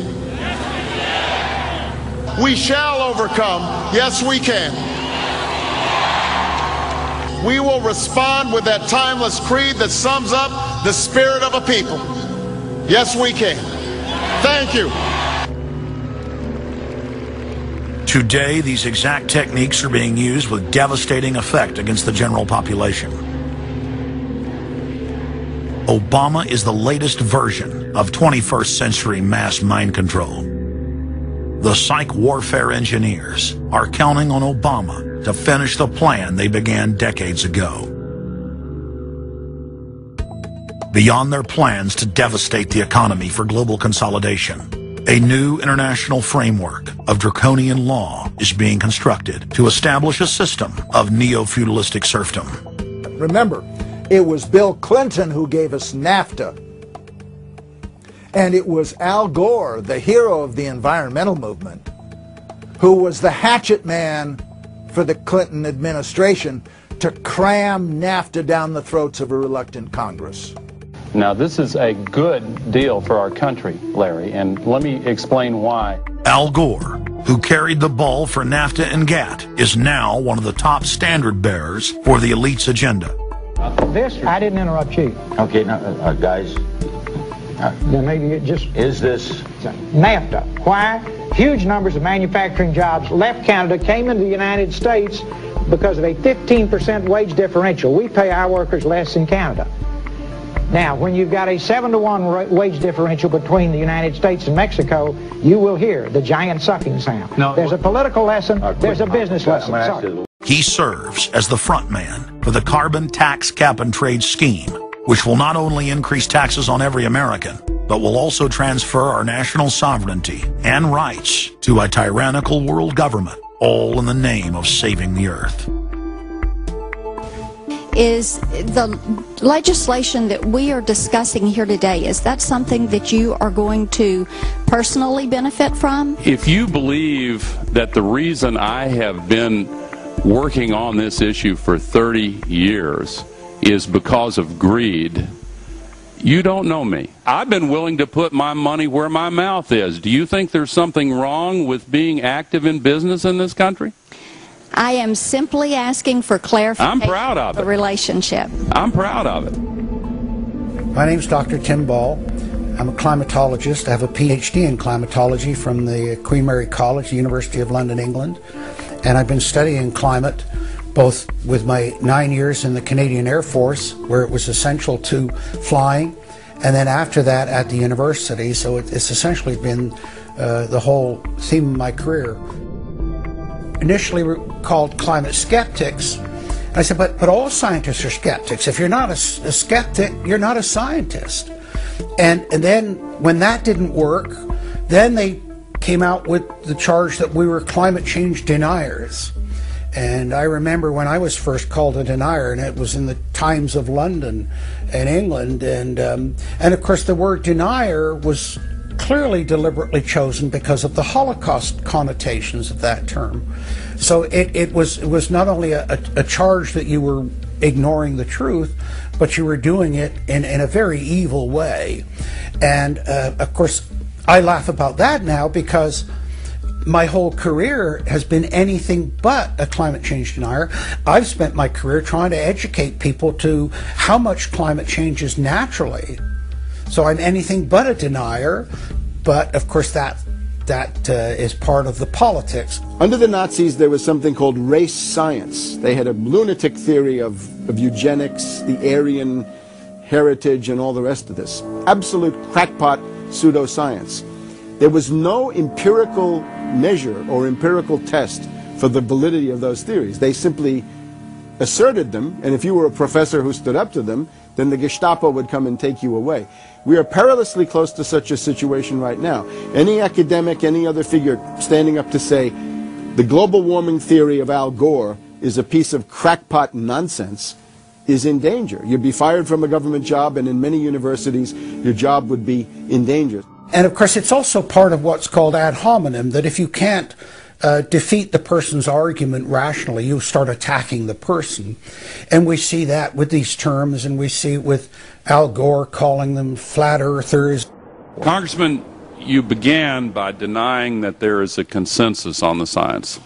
We shall overcome. Yes, we can. We will respond with that timeless creed that sums up the spirit of a people. Yes, we can. Thank you. Today, these exact techniques are being used with devastating effect against the general population. Obama is the latest version of 21st century mass mind control. The psych warfare engineers are counting on Obama to finish the plan they began decades ago. Beyond their plans to devastate the economy for global consolidation, a new international framework of draconian law is being constructed to establish a system of neo-feudalistic serfdom. Remember, it was Bill Clinton who gave us NAFTA. And it was Al Gore, the hero of the environmental movement, who was the hatchet man for the Clinton administration to cram NAFTA down the throats of a reluctant Congress. Now, this is a good deal for our country, Larry, and let me explain why. Al Gore, who carried the ball for NAFTA and GATT, is now one of the top standard bearers for the elite's agenda. I didn't interrupt you. Okay, now, guys. Then maybe it just... Is this... NAFTA. Why? Huge numbers of manufacturing jobs left Canada, came into the United States because of a 15% wage differential. We pay our workers less in Canada. Now, when you've got a 7-to-1 wage differential between the United States and Mexico, you will hear the giant sucking sound. No, there's a political lesson, there's a business lesson. Sorry. He serves as the front man for the carbon tax cap and trade scheme, which will not only increase taxes on every American, but will also transfer our national sovereignty and rights to a tyrannical world government, all in the name of saving the earth. Is the legislation that we are discussing here today, is that something that you are going to personally benefit from? If you believe that the reason I have been working on this issue for 30 years is because of greed, you don't know me. I've been willing to put my money where my mouth is. Do you think there's something wrong with being active in business in this country? I am simply asking for clarification. I'm proud of it. The relationship. I'm proud of it. My name's Dr. Tim Ball. I'm a climatologist. I have a PhD in climatology from the Queen Mary College, the University of London, England. And I've been studying climate both with my 9 years in the Canadian Air Force, where it was essential to flying, and then after that at the university. So it's essentially been the whole theme of my career. Initially called climate skeptics. I said, but all scientists are skeptics. If you're not a skeptic, you're not a scientist. And then when that didn't work, then they came out with the charge that we were climate change deniers. And I remember when I was first called a denier, and it was in the Times of London and England, and of course the word denier was clearly deliberately chosen because of the Holocaust connotations of that term. So it was not only a charge that you were ignoring the truth, but you were doing it in a very evil way. And of course, I laugh about that now because my whole career has been anything but a climate change denier. I've spent my career trying to educate people to how much climate changes naturally. So I'm anything but a denier, but of course that is part of the politics. Under the Nazis, there was something called race science. They had a lunatic theory of eugenics, the Aryan heritage, and all the rest of this. Absolute crackpot pseudoscience. There was no empirical measure or empirical test for the validity of those theories. They simply asserted them, and if you were a professor who stood up to them, then the Gestapo would come and take you away. We are perilously close to such a situation right now. Any academic, any other figure standing up to say the global warming theory of Al Gore is a piece of crackpot nonsense is in danger. You'd be fired from a government job, and in many universities, your job would be in danger. And of course, it's also part of what's called ad hominem, that if you can't defeat the person's argument rationally, you start attacking the person. And we see that with these terms, and we see it with Al Gore calling them flat earthers. Congressman, you began by denying that there is a consensus on the science.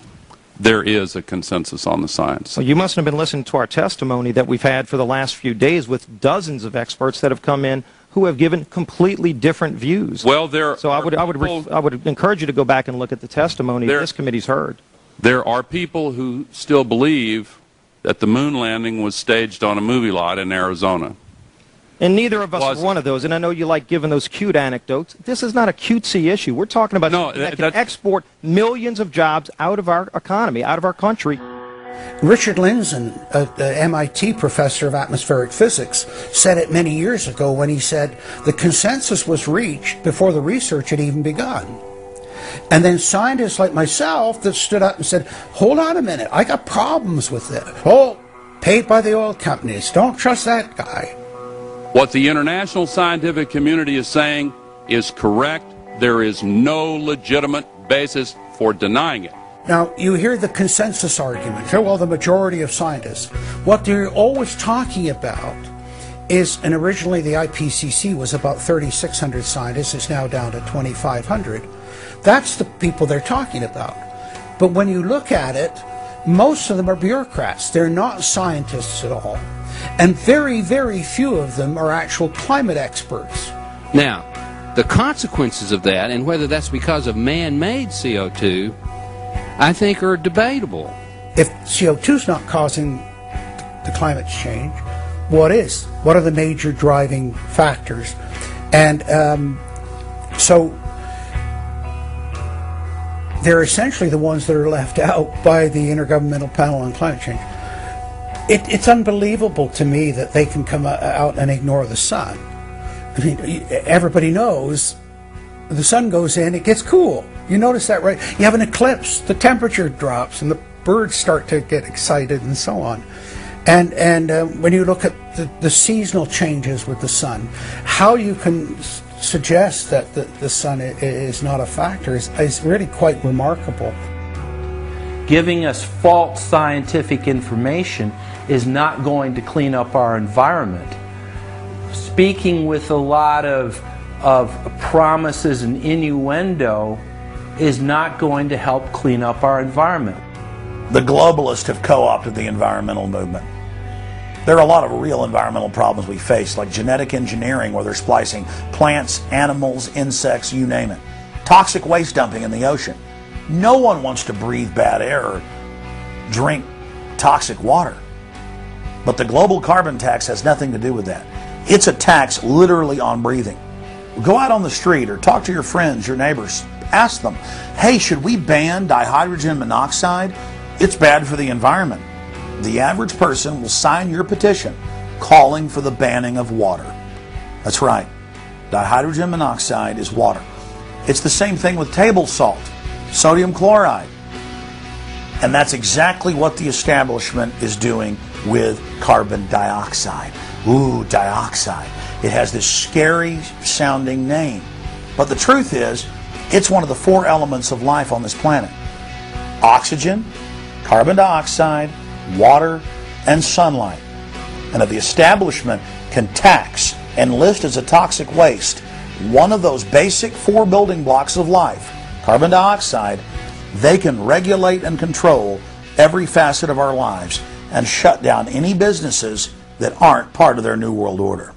There is a consensus on the science. Well, you mustn't have been listening to our testimony that we've had for the last few days with dozens of experts that have come in who have given completely different views. Well, I would encourage you to go back and look at the testimony this committee's heard. There are people who still believe that the moon landing was staged on a movie lot in Arizona. And neither of us are one of those, and I know you like giving those cute anecdotes. This is not a cutesy issue. We're talking about something that can export millions of jobs out of our economy, out of our country. Richard Lindzen, the MIT professor of atmospheric physics, said it many years ago when he said the consensus was reached before the research had even begun. And then scientists like myself that stood up and said, hold on a minute, I got problems with this. Oh, paid by the oil companies, don't trust that guy. What the international scientific community is saying is correct. There is no legitimate basis for denying it. Now, you hear the consensus argument. Well, the majority of scientists. What they're always talking about is, and originally the IPCC was about 3,600 scientists, it's now down to 2,500. That's the people they're talking about. But when you look at it, most of them are bureaucrats. They're not scientists at all. And very, very few of them are actual climate experts. Now, the consequences of that, and whether that's because of man-made CO2, I think are debatable. If CO2 is not causing the climate change, what is? What are the major driving factors? And so they're essentially the ones that are left out by the Intergovernmental Panel on Climate Change. It's unbelievable to me that they can come out and ignore the sun. I mean, everybody knows the sun goes in, it gets cool. You notice that, right? You have an eclipse, the temperature drops, and the birds start to get excited and so on. And when you look at the seasonal changes with the sun, how you can suggest that the sun is not a factor is really quite remarkable. Giving us false scientific information is not going to clean up our environment. Speaking with a lot of promises and innuendo is not going to help clean up our environment. The globalists have co-opted the environmental movement. There are a lot of real environmental problems we face, like genetic engineering, where they're splicing plants, animals, insects, you name it. Toxic waste dumping in the ocean. No one wants to breathe bad air or drink toxic water. But the global carbon tax has nothing to do with that. It's a tax literally on breathing. Go out on the street or talk to your friends, your neighbors. Ask them, hey, should we ban dihydrogen monoxide? It's bad for the environment. The average person will sign your petition calling for the banning of water. That's right. Dihydrogen monoxide is water. It's the same thing with table salt, sodium chloride. And that's exactly what the establishment is doing with carbon dioxide. Ooh, dioxide. It has this scary sounding name. But the truth is, it's one of the 4 elements of life on this planet. Oxygen, carbon dioxide, water, and sunlight. And if the establishment can tax and list as a toxic waste one of those basic 4 building blocks of life, carbon dioxide, they can regulate and control every facet of our lives and shut down any businesses that aren't part of their New World Order.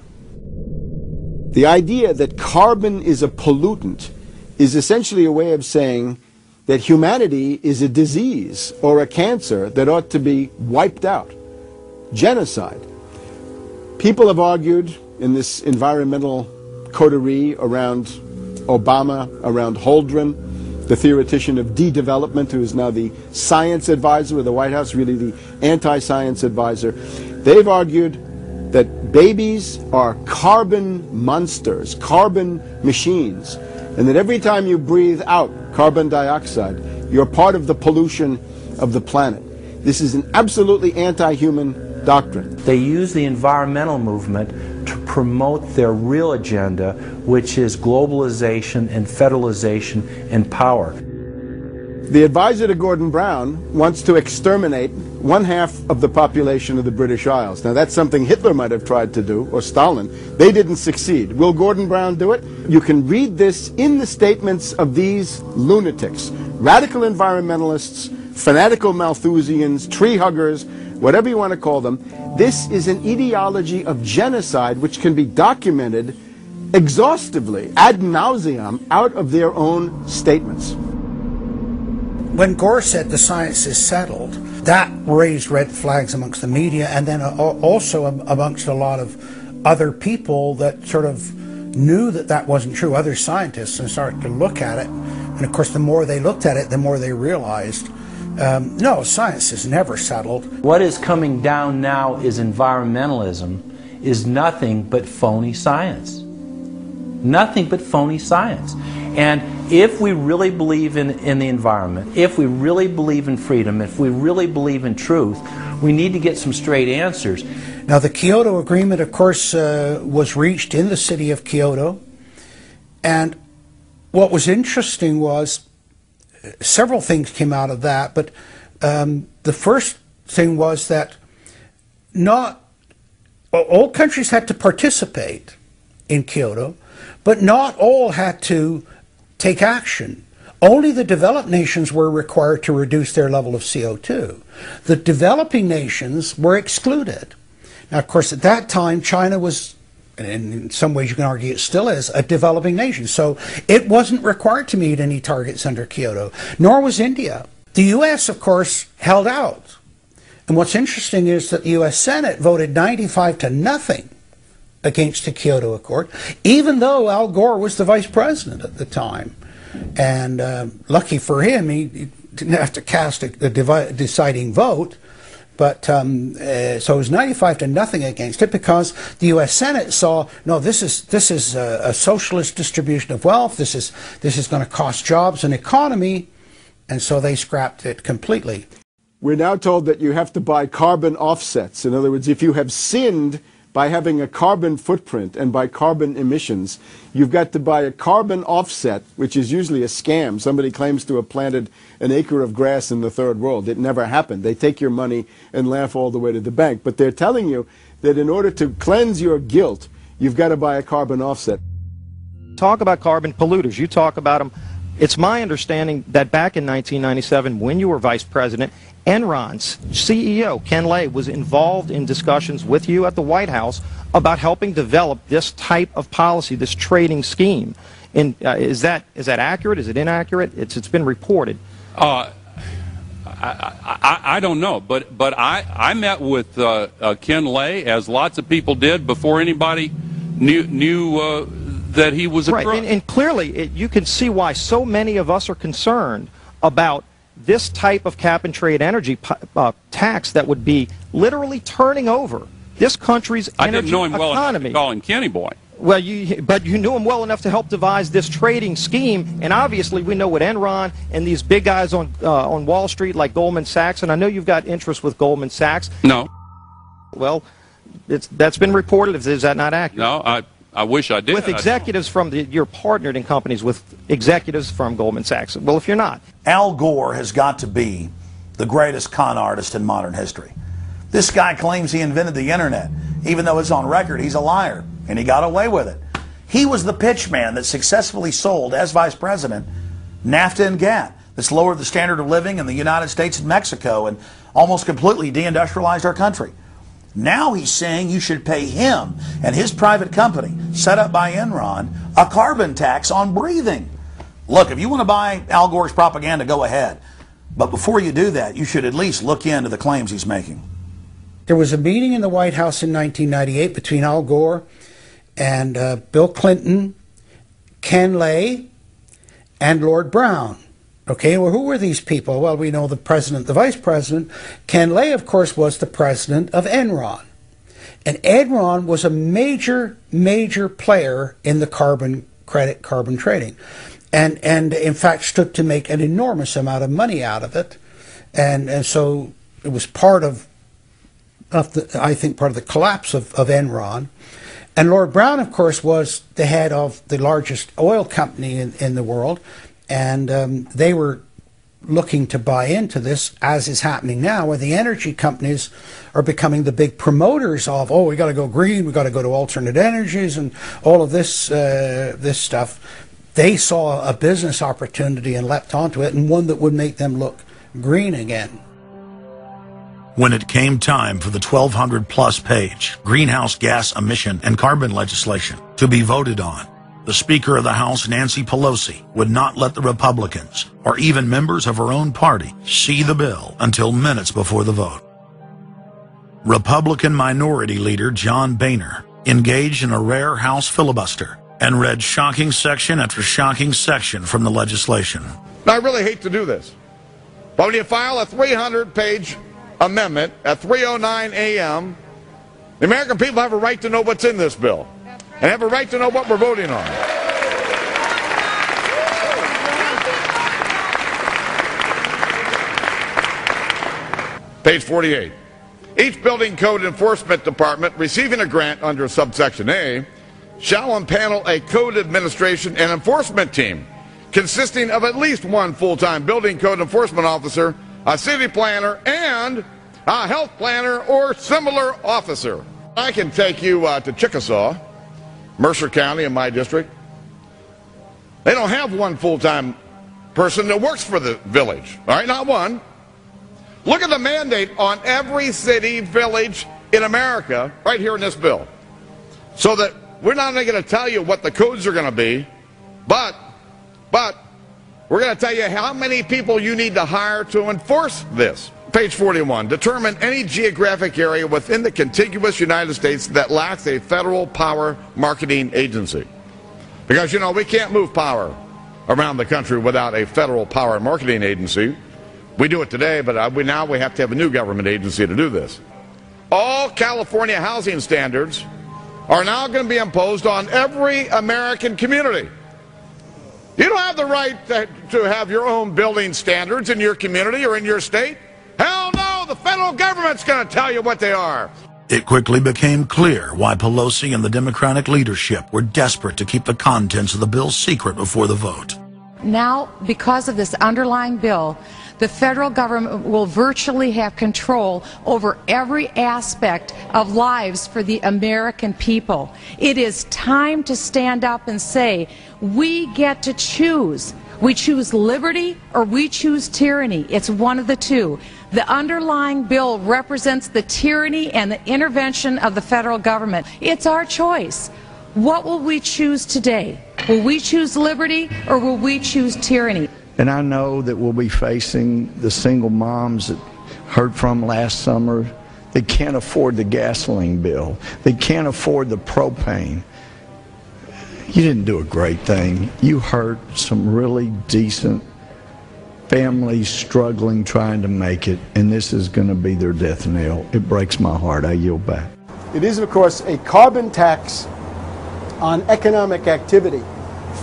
The idea that carbon is a pollutant is essentially a way of saying that humanity is a disease or a cancer that ought to be wiped out. Genocide. People have argued in this environmental coterie around Obama, around Holdren, the theoretician of de-development, who is now the science advisor of the White House, really the anti-science advisor. They've argued that babies are carbon monsters, carbon machines, and that every time you breathe out carbon dioxide, you're part of the pollution of the planet. This is an absolutely anti-human doctrine. They use the environmental movement to promote their real agenda, which is globalization and federalization and power. The advisor to Gordon Brown wants to exterminate 1/2 of the population of the British Isles. Now that's something Hitler might have tried to do, or Stalin. They didn't succeed. Will Gordon Brown do it? You can read this in the statements of these lunatics, radical environmentalists, fanatical Malthusians, tree huggers, whatever you want to call them. This is an ideology of genocide which can be documented exhaustively, ad nauseum, out of their own statements. When Gore said the science is settled, that raised red flags amongst the media and then also amongst a lot of other people that sort of knew that that wasn't true, other scientists, and started to look at it. And of course, the more they looked at it, the more they realized, no, science has never settled. What is coming down now is environmentalism is nothing but phony science. Nothing but phony science. And if we really believe in the environment, if we really believe in freedom, if we really believe in truth, we need to get some straight answers. Now, the Kyoto Agreement, of course, was reached in the city of Kyoto. And what was interesting was several things came out of that. But the first thing was that not all countries had to participate in Kyoto, but not all had to take action. Only the developed nations were required to reduce their level of CO2. The developing nations were excluded. Now, of course, at that time, China was, and in some ways you can argue it still is, a developing nation. So it wasn't required to meet any targets under Kyoto, nor was India. The U.S., of course, held out. And what's interesting is that the U.S. Senate voted 95-0 against the Kyoto Accord, even though Al Gore was the vice president at the time. And lucky for him, he didn't have to cast a deciding vote. But so it was 95-0 against it, because the U.S. Senate saw, no, this is a socialist distribution of wealth. This is going to cost jobs and economy, and so they scrapped it completely. We're now told that you have to buy carbon offsets. In other words, if you have sinned by having a carbon footprint and by carbon emissions, you've got to buy a carbon offset, which is usually a scam. Somebody claims to have planted an acre of grass in the third world. It never happened. They take your money and laugh all the way to the bank. But they're telling you that in order to cleanse your guilt, you've got to buy a carbon offset. Talk about carbon polluters. You talk about them. It's my understanding that back in 1997, when you were vice president, Enron's CEO, Ken Lay, was involved in discussions with you at the White House about helping develop this type of policy, this trading scheme. And is that accurate? Is it inaccurate? It's been reported. I don't know, but I met with Ken Lay, as lots of people did, before anybody knew that he was a crook. And clearly, you can see why so many of us are concerned about this type of cap-and-trade energy tax that would be literally turning over this country's energy economy. I didn't know him well enough to call him Kenny Boy. Well, but you knew him well enough to help devise this trading scheme, and obviously we know what Enron and these big guys on Wall Street like Goldman Sachs, and I know you've got interest with Goldman Sachs. No. Well, that's been reported. Is that not accurate? No, I wish I did. With executives from you're partnered in companies with executives from Goldman Sachs. Well, if you're not. Al Gore has got to be the greatest con artist in modern history. This guy claims he invented the internet. Even though it's on record, he's a liar, and he got away with it. He was the pitch man that successfully sold, as vice president, NAFTA and GATT. That's lowered the standard of living in the United States and Mexico and almost completely deindustrialized our country. Now he's saying you should pay him and his private company, set up by Enron, a carbon tax on breathing. Look, if you want to buy Al Gore's propaganda, go ahead. But before you do that, you should at least look into the claims he's making. There was a meeting in the White House in 1998 between Al Gore and Bill Clinton, Ken Lay, and Lord Brown. Okay, well, who were these people? Well, we know the president, the vice president. Ken Lay, of course, was the president of Enron. And Enron was a major player in the carbon credit, carbon trading. And in fact, stood to make an enormous amount of money out of it. And so it was part of I think, part of the collapse of Enron. And Lord Brown, of course, was the head of the largest oil company in the world. And they were looking to buy into this, as is happening now, where the energy companies are becoming the big promoters of, oh, we got to go green, we got to go to alternate energies, and all of this this stuff. They saw a business opportunity and leapt onto it, and one that would make them look green again. When it came time for the 1,200-plus page greenhouse gas emission and carbon legislation to be voted on, the Speaker of the House, Nancy Pelosi, would not let the Republicans, or even members of her own party, see the bill until minutes before the vote. Republican Minority Leader John Boehner engaged in a rare House filibuster and read shocking section after shocking section from the legislation. Now, I really hate to do this, but when you file a 300-page amendment at 3:09 a.m., the American people have a right to know what's in this bill and have a right to know what we're voting on. Page 48. Each building code enforcement department receiving a grant under subsection A shall impanel a code administration and enforcement team consisting of at least one full-time building code enforcement officer, a city planner, and a health planner or similar officer. I can take you to Chickasaw, Mercer County in my district. They don't have one full-time person that works for the village, all right, not one. Look at the mandate on every city, village in America right here in this bill. So that we're not only going to tell you what the codes are going to be, but we're going to tell you how many people you need to hire to enforce this. Page 41, determine any geographic area within the contiguous United States that lacks a federal power marketing agency. Because, you know, we can't move power around the country without a federal power marketing agency. We do it today, but now we have to have a new government agency to do this. All California housing standards are now going to be imposed on every American community. You don't have the right to have your own building standards in your community or in your state. Hell no, the federal government's going to tell you what they are. It quickly became clear why Pelosi and the Democratic leadership were desperate to keep the contents of the bill secret before the vote. Now, because of this underlying bill, the federal government will virtually have control over every aspect of lives for the American people. It is time to stand up and say, we get to choose. We choose liberty or we choose tyranny. It's one of the two. The underlying bill represents the tyranny and the intervention of the federal government. It's our choice. What will we choose today? Will we choose liberty or will we choose tyranny? And I know that we'll be facing the single moms that heard from last summer. They can't afford the gasoline bill. They can't afford the propane. You didn't do a great thing. You hurt some really decent families struggling, trying to make it, and this is going to be their death knell. It breaks my heart. I yield back. It is, of course, a carbon tax on economic activity,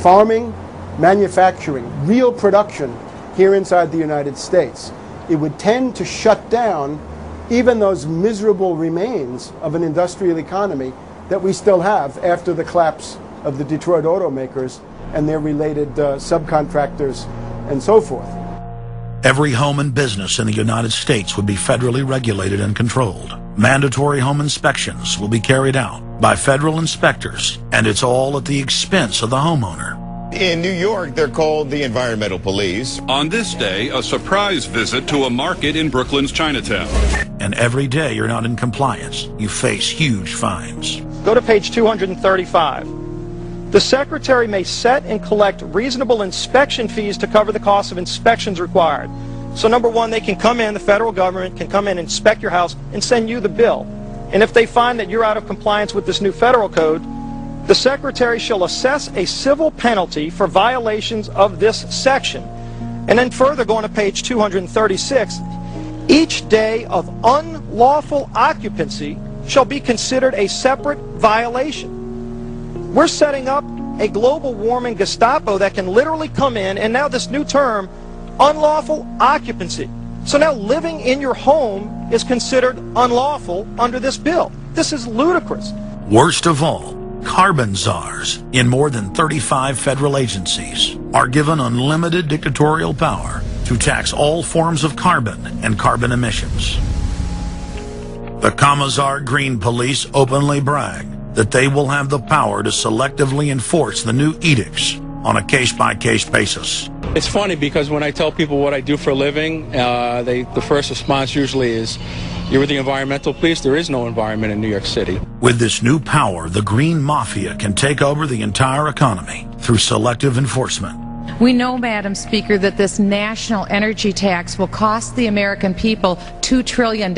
farming, manufacturing, real production here inside the United States. It would tend to shut down even those miserable remains of an industrial economy that we still have after the collapse of the Detroit automakers and their related subcontractors and so forth. Every home and business in the United States would be federally regulated and controlled. Mandatory home inspections will be carried out by federal inspectors, and it's all at the expense of the homeowner. In New York, they're called the environmental police. On this day, a surprise visit to a market in Brooklyn's Chinatown. And every day you're not in compliance, you face huge fines. Go to page 235. The Secretary may set and collect reasonable inspection fees to cover the cost of inspections required. So number one, they can come in, the federal government can come in and inspect your house and send you the bill. And if they find that you're out of compliance with this new federal code, the Secretary shall assess a civil penalty for violations of this section. And then further, going to page 236, each day of unlawful occupancy shall be considered a separate violation. We're setting up a global warming Gestapo that can literally come in, and now this new term, unlawful occupancy. So now living in your home is considered unlawful under this bill. This is ludicrous. Worst of all, carbon czars in more than 35 federal agencies are given unlimited dictatorial power to tax all forms of carbon and carbon emissions. The Commissar Green Police openly brag that they will have the power to selectively enforce the new edicts on a case-by-case basis. It's funny because when I tell people what I do for a living, the first response usually is, you're with the environmental police? There is no environment in New York City. With this new power, the Green Mafia can take over the entire economy through selective enforcement. We know, Madam Speaker, that this national energy tax will cost the American people $2 trillion.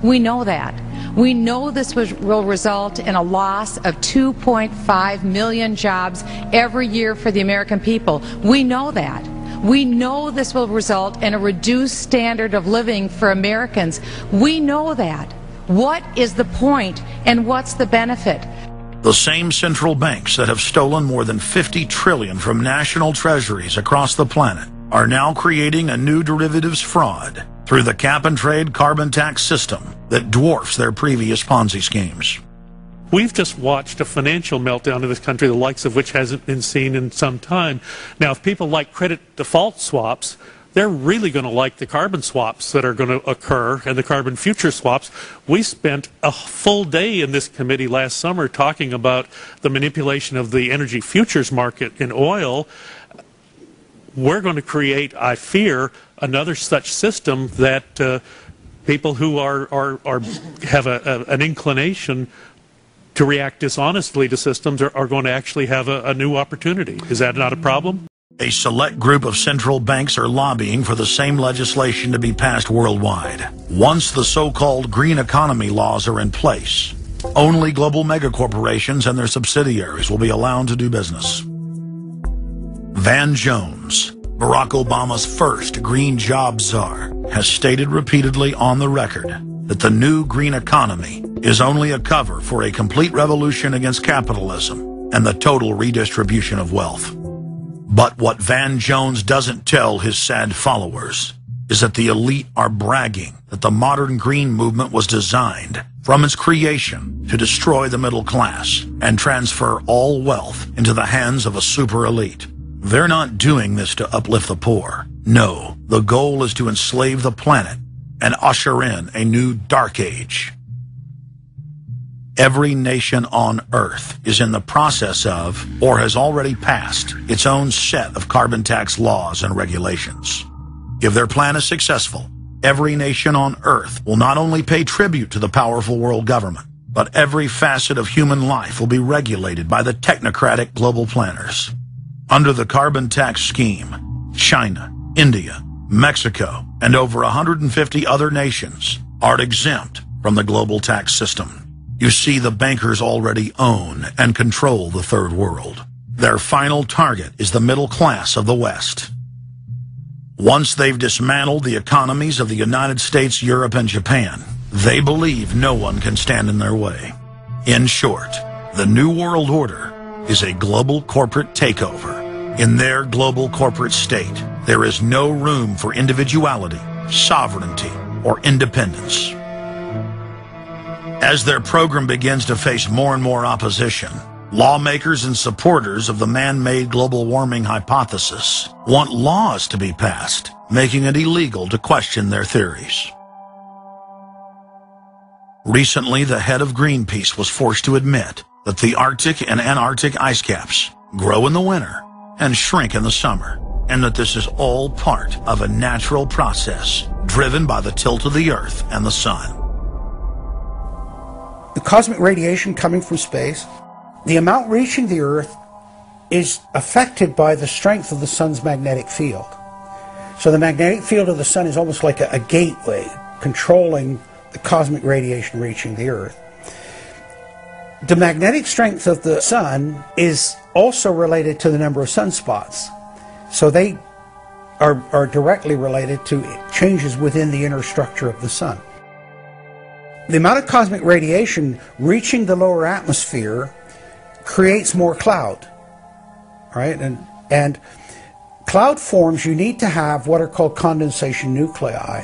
We know that. We know this will result in a loss of 2.5 million jobs every year for the American people. We know that. We know this will result in a reduced standard of living for Americans. We know that. What is the point and what's the benefit? The same central banks that have stolen more than $50 trillion from national treasuries across the planet are now creating a new derivatives fraud through the cap-and-trade carbon tax system that dwarfs their previous Ponzi schemes. We've just watched a financial meltdown in this country, the likes of which hasn't been seen in some time. Now, if people like credit default swaps, they're really going to like the carbon swaps that are going to occur and the carbon future swaps. We spent a full day in this committee last summer talking about the manipulation of the energy futures market in oil. We're going to create, I fear, another such system that people who have an inclination to react dishonestly to systems are going to actually have a new opportunity. Is that not a problem? A select group of central banks are lobbying for the same legislation to be passed worldwide. Once the so-called green economy laws are in place, only global megacorporations and their subsidiaries will be allowed to do business. Van Jones, Barack Obama's first green job czar, has stated repeatedly on the record that the new green economy is only a cover for a complete revolution against capitalism and the total redistribution of wealth. But what Van Jones doesn't tell his sad followers is that the elite are bragging that the modern green movement was designed from its creation to destroy the middle class and transfer all wealth into the hands of a super elite. They're not doing this to uplift the poor. No, the goal is to enslave the planet and usher in a new dark age. Every nation on Earth is in the process of, or has already passed, its own set of carbon tax laws and regulations. If their plan is successful, every nation on Earth will not only pay tribute to the powerful world government, but every facet of human life will be regulated by the technocratic global planners. Under the carbon tax scheme, China, India, Mexico, and over 150 other nations are exempt from the global tax system. You see, the bankers already own and control the third world. Their final target is the middle class of the West. Once they've dismantled the economies of the United States, Europe, and Japan, they believe no one can stand in their way. In short, the New World Order is a global corporate takeover. In their global corporate state, there is no room for individuality, sovereignty, or independence. As their program begins to face more and more opposition, lawmakers and supporters of the man-made global warming hypothesis want laws to be passed, making it illegal to question their theories. Recently, the head of Greenpeace was forced to admit that the Arctic and Antarctic ice caps grow in the winter and shrink in the summer, and that this is all part of a natural process driven by the tilt of the Earth and the Sun. The cosmic radiation coming from space, the amount reaching the Earth is affected by the strength of the Sun's magnetic field. So the magnetic field of the Sun is almost like a gateway controlling the cosmic radiation reaching the Earth. The magnetic strength of the Sun is also related to the number of sunspots. So they are directly related to changes within the inner structure of the Sun. The amount of cosmic radiation reaching the lower atmosphere creates more cloud, right? And cloud forms, you need to have what are called condensation nuclei.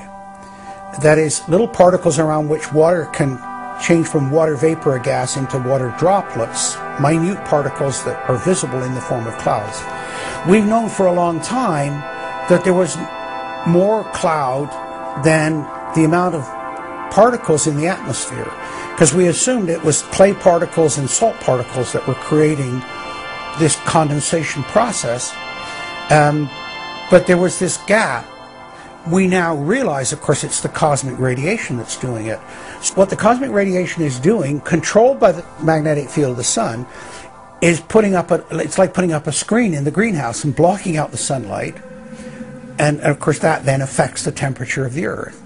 That is, little particles around which water can change from water vapor or gas into water droplets, minute particles that are visible in the form of clouds. We've known for a long time that there was more cloud than the amount of particles in the atmosphere, because we assumed it was clay particles and salt particles that were creating this condensation process, but there was this gap. We now realize, of course, it's the cosmic radiation that's doing it. So what the cosmic radiation is doing, controlled by the magnetic field of the Sun, is it's like putting up a screen in the greenhouse and blocking out the sunlight, and of course that then affects the temperature of the Earth.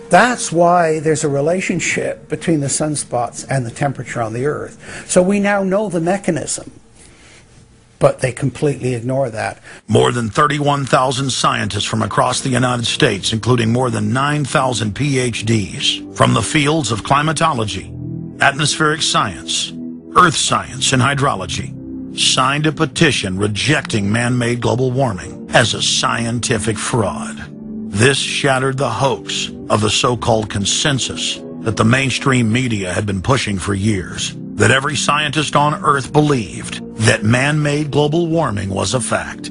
That's why there's a relationship between the sunspots and the temperature on the Earth. So we now know the mechanism, but they completely ignore that. More than 31,000 scientists from across the United States, including more than 9,000 PhDs from the fields of climatology, atmospheric science, earth science, and hydrology, signed a petition rejecting man-made global warming as a scientific fraud. This shattered the hoax of the so-called consensus that the mainstream media had been pushing for years, that every scientist on Earth believed that man-made global warming was a fact.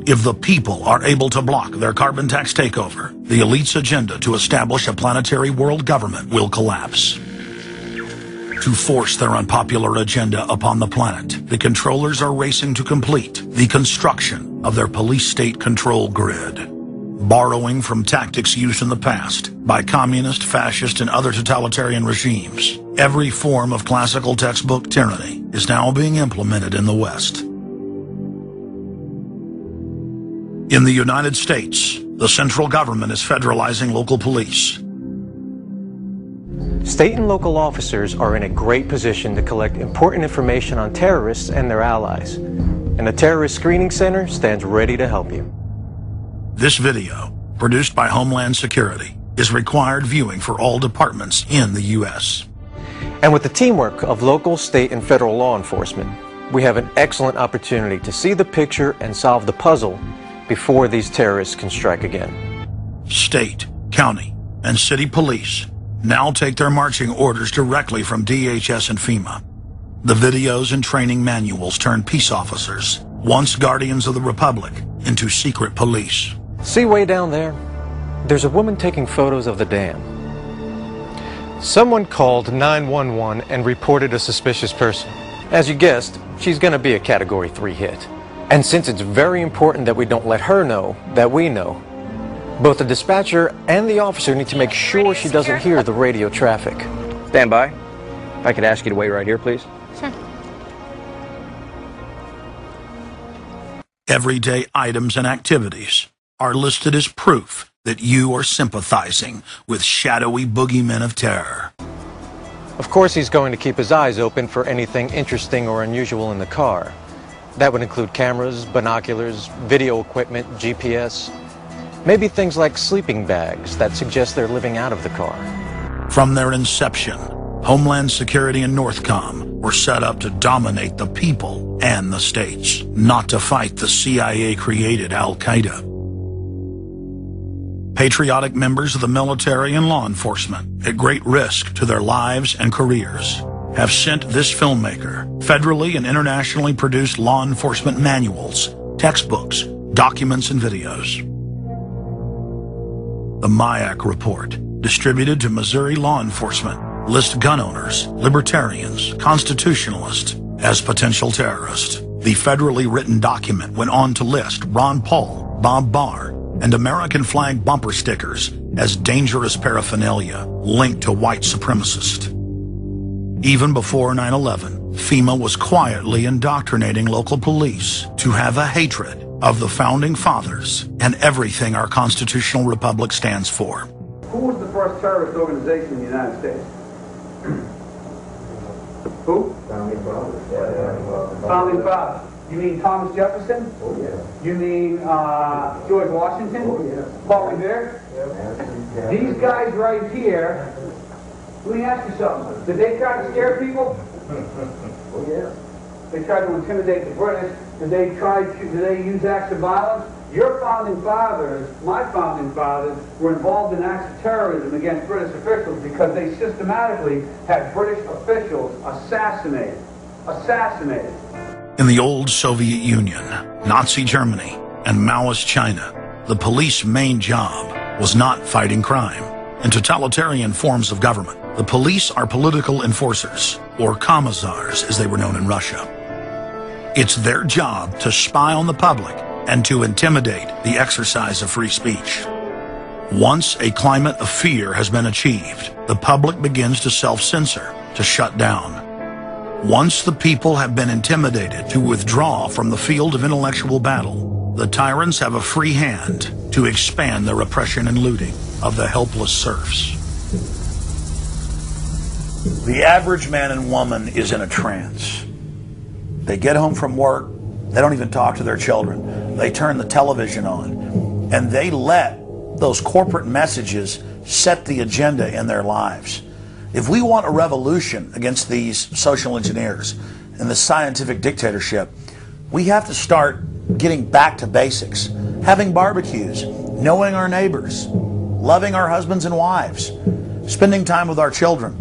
If the people are able to block their carbon tax takeover, the elite's agenda to establish a planetary world government will collapse. To force their unpopular agenda upon the planet, the controllers are racing to complete the construction of their police state control grid. Borrowing from tactics used in the past by communist, fascist, and other totalitarian regimes, every form of classical textbook tyranny is now being implemented in the West. In the United States, the central government is federalizing local police. State and local officers are in a great position to collect important information on terrorists and their allies. And the Terrorist Screening Center stands ready to help you. This video, produced by Homeland Security, is required viewing for all departments in the U.S. And with the teamwork of local, state, and federal law enforcement, we have an excellent opportunity to see the picture and solve the puzzle before these terrorists can strike again. State, county, and city police now take their marching orders directly from DHS and FEMA. The videos and training manuals turn peace officers, once guardians of the Republic, into secret police. See way down there? There's a woman taking photos of the dam. Someone called 911 and reported a suspicious person. As you guessed, she's going to be a Category 3 hit. And since it's very important that we don't let her know that we know, both the dispatcher and the officer need to make sure she doesn't hear the radio traffic. Stand by. If I could ask you to wait right here, please. Sure. Everyday items and activities are listed as proof that you are sympathizing with shadowy boogeymen of terror. Of course, he's going to keep his eyes open for anything interesting or unusual in the car. That would include cameras, binoculars, video equipment, GPS, maybe things like sleeping bags that suggest they're living out of the car. From their inception, Homeland Security and Northcom were set up to dominate the people and the states, not to fight the CIA-created Al-Qaeda. Patriotic members of the military and law enforcement, at great risk to their lives and careers, have sent this filmmaker federally and internationally produced law enforcement manuals, textbooks, documents, and videos. The MIAC report, distributed to Missouri law enforcement, lists gun owners, libertarians, constitutionalists as potential terrorists. The federally written document went on to list Ron Paul, Bob Barr, and American flag bumper stickers as dangerous paraphernalia linked to white supremacists. Even before 9/11, FEMA was quietly indoctrinating local police to have a hatred of the Founding Fathers and everything our constitutional republic stands for. Who was the first terrorist organization in the United States? Who? Founding Fathers. Founding Fathers. You mean Thomas Jefferson? Oh, yeah. You mean George Washington? Oh, yeah. Paul Revere? Yeah. These guys right here, let me ask you something. Did they try to scare people? Oh, yeah. They tried to intimidate the British. Did they use acts of violence? Your founding fathers, my founding fathers, were involved in acts of terrorism against British officials because they systematically had British officials assassinated. In the old Soviet Union, Nazi Germany, and Maoist China, the police's main job was not fighting crime. In totalitarian forms of government, the police are political enforcers, or commissars as they were known in Russia. It's their job to spy on the public and to intimidate the exercise of free speech. Once a climate of fear has been achieved, the public begins to self-censor, to shut down. Once the people have been intimidated to withdraw from the field of intellectual battle, the tyrants have a free hand to expand their oppression and looting of the helpless serfs. The average man and woman is in a trance. They get home from work, they don't even talk to their children. They turn the television on, and they let those corporate messages set the agenda in their lives. If we want a revolution against these social engineers and the scientific dictatorship, we have to start getting back to basics. Having barbecues, knowing our neighbors, loving our husbands and wives, spending time with our children,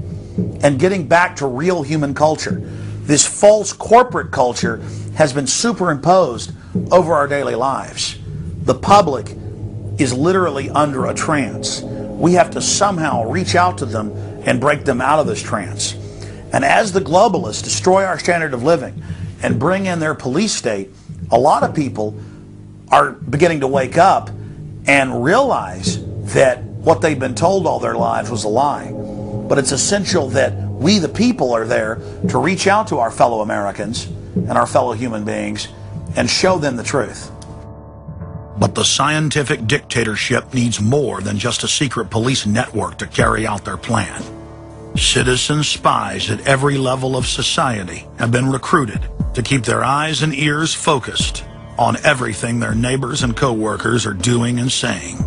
and getting back to real human culture. This false corporate culture has been superimposed over our daily lives. The public is literally under a trance. We have to somehow reach out to them and break them out of this trance. And as the globalists destroy our standard of living and bring in their police state, a lot of people are beginning to wake up and realize that what they've been told all their lives was a lie. But it's essential that we, the people, are there to reach out to our fellow Americans and our fellow human beings and show them the truth. But the scientific dictatorship needs more than just a secret police network to carry out their plan. Citizen spies at every level of society have been recruited to keep their eyes and ears focused on everything their neighbors and co-workers are doing and saying.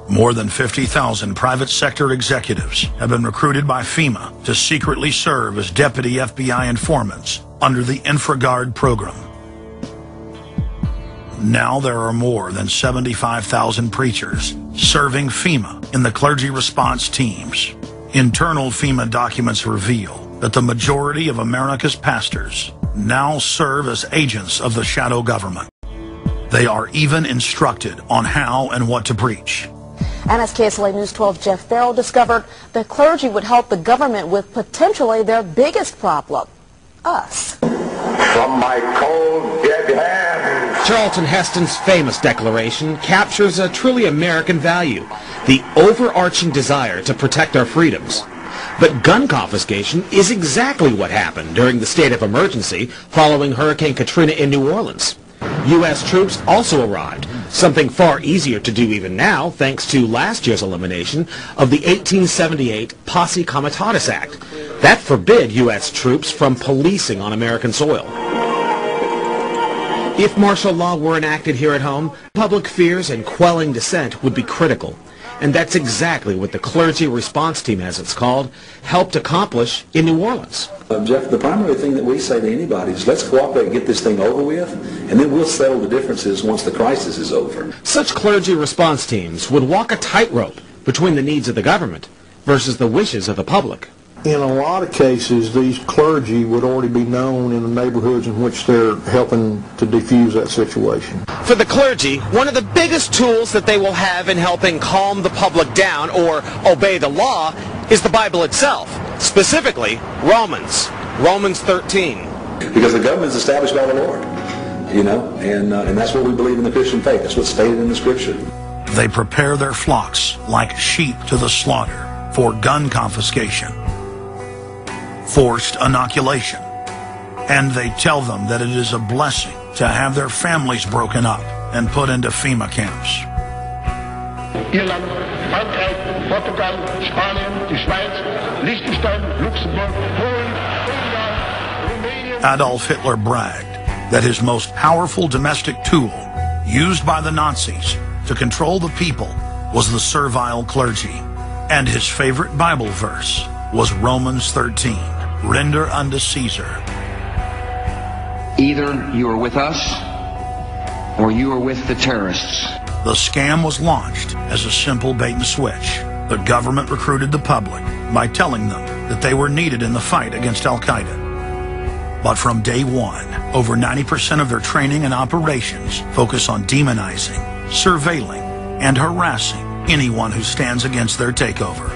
More than 50,000 private sector executives have been recruited by FEMA to secretly serve as deputy FBI informants under the InfraGard program. Now there are more than 75,000 preachers serving FEMA in the clergy response teams. Internal FEMA documents reveal that the majority of America's pastors now serve as agents of the shadow government. They are even instructed on how and what to preach. And as KSLA News 12 Jeff Farrell discovered, the clergy would help the government with potentially their biggest problem, us. From my cold, dead hands. Charlton Heston's famous declaration captures a truly American value, the overarching desire to protect our freedoms. But gun confiscation is exactly what happened during the state of emergency following Hurricane Katrina in New Orleans. U.S. troops also arrived, something far easier to do even now thanks to last year's elimination of the 1878 Posse Comitatus Act. That forbid U.S. troops from policing on American soil. If martial law were enacted here at home, public fears and quelling dissent would be critical. And that's exactly what the Clergy Response Team, as it's called, helped accomplish in New Orleans. Jeff, the primary thing that we say to anybody is let's cooperate and get this thing over with, and then we'll settle the differences once the crisis is over. Such clergy response teams would walk a tightrope between the needs of the government versus the wishes of the public. In a lot of cases, these clergy would already be known in the neighborhoods in which they're helping to defuse that situation. For the clergy, one of the biggest tools that they will have in helping calm the public down or obey the law is the Bible itself, specifically Romans 13. Because the government is established by the Lord, you know, and that's what we believe in the Christian faith. That's what's stated in the Scripture. They prepare their flocks like sheep to the slaughter for gun confiscation, forced inoculation, and they tell them that it is a blessing to have their families broken up and put into FEMA camps. Irland, Frankreich, Portugal, Spanien, die Schweiz, Liechtenstein, Luxembourg, Polen, Ungarn, Romania. Adolf Hitler bragged that his most powerful domestic tool used by the Nazis to control the people was the servile clergy. And his favorite Bible verse was Romans 13. Render unto Caesar. Either you are with us or you are with the terrorists. The scam was launched as a simple bait and switch. The government recruited the public by telling them that they were needed in the fight against Al-Qaeda. But from day one, over 90% of their training and operations focus on demonizing, surveilling, and harassing anyone who stands against their takeover.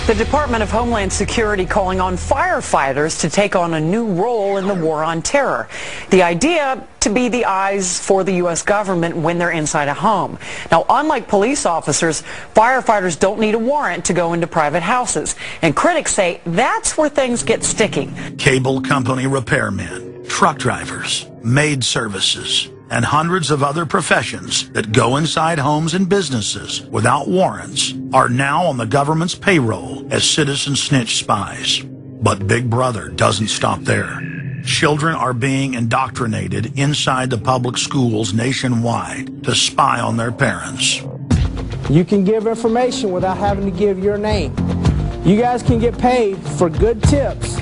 The Department of Homeland Security calling on firefighters to take on a new role in the war on terror. The idea to be the eyes for the U.S. government when they're inside a home. Now, unlike police officers, firefighters don't need a warrant to go into private houses. And critics say that's where things get sticky. Cable company repairmen, truck drivers, maid services, and hundreds of other professions that go inside homes and businesses without warrants are now on the government's payroll as citizen snitch spies. But Big Brother doesn't stop there. Children are being indoctrinated inside the public schools nationwide to spy on their parents. You can give information without having to give your name. You guys can get paid for good tips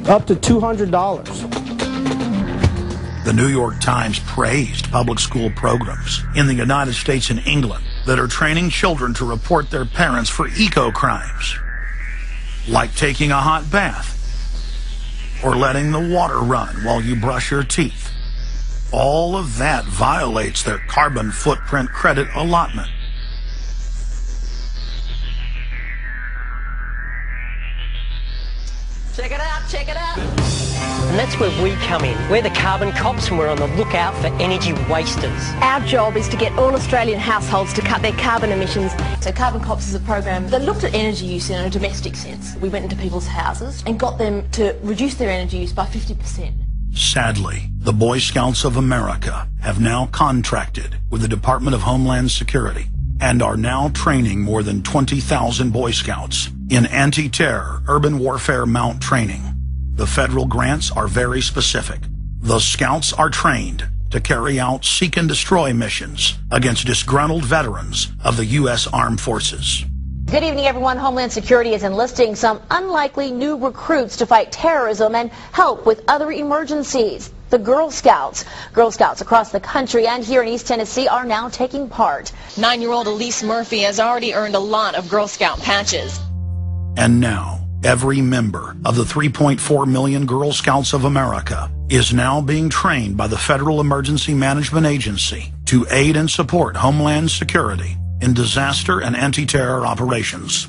up to $200. The New York Times praised public school programs in the United States and England that are training children to report their parents for eco-crimes, like taking a hot bath or letting the water run while you brush your teeth. All of that violates their carbon footprint credit allotment. Check it out, check it out. And that's where we come in. We're the carbon cops and we're on the lookout for energy wasters. Our job is to get all Australian households to cut their carbon emissions. So Carbon Cops is a program that looked at energy use in a domestic sense. We went into people's houses and got them to reduce their energy use by 50%. Sadly, the Boy Scouts of America have now contracted with the Department of Homeland Security and are now training more than 20,000 Boy Scouts in anti-terror urban warfare mount training. The federal grants are very specific. The Scouts are trained to carry out seek and destroy missions against disgruntled veterans of the U.S. Armed Forces. Good evening, everyone. Homeland Security is enlisting some unlikely new recruits to fight terrorism and help with other emergencies. The Girl Scouts. Girl Scouts across the country and here in East Tennessee are now taking part. 9-year-old Elise Murphy has already earned a lot of Girl Scout patches. And now, every member of the 3.4 million Girl Scouts of America is now being trained by the Federal Emergency Management Agency to aid and support Homeland Security in disaster and anti-terror operations.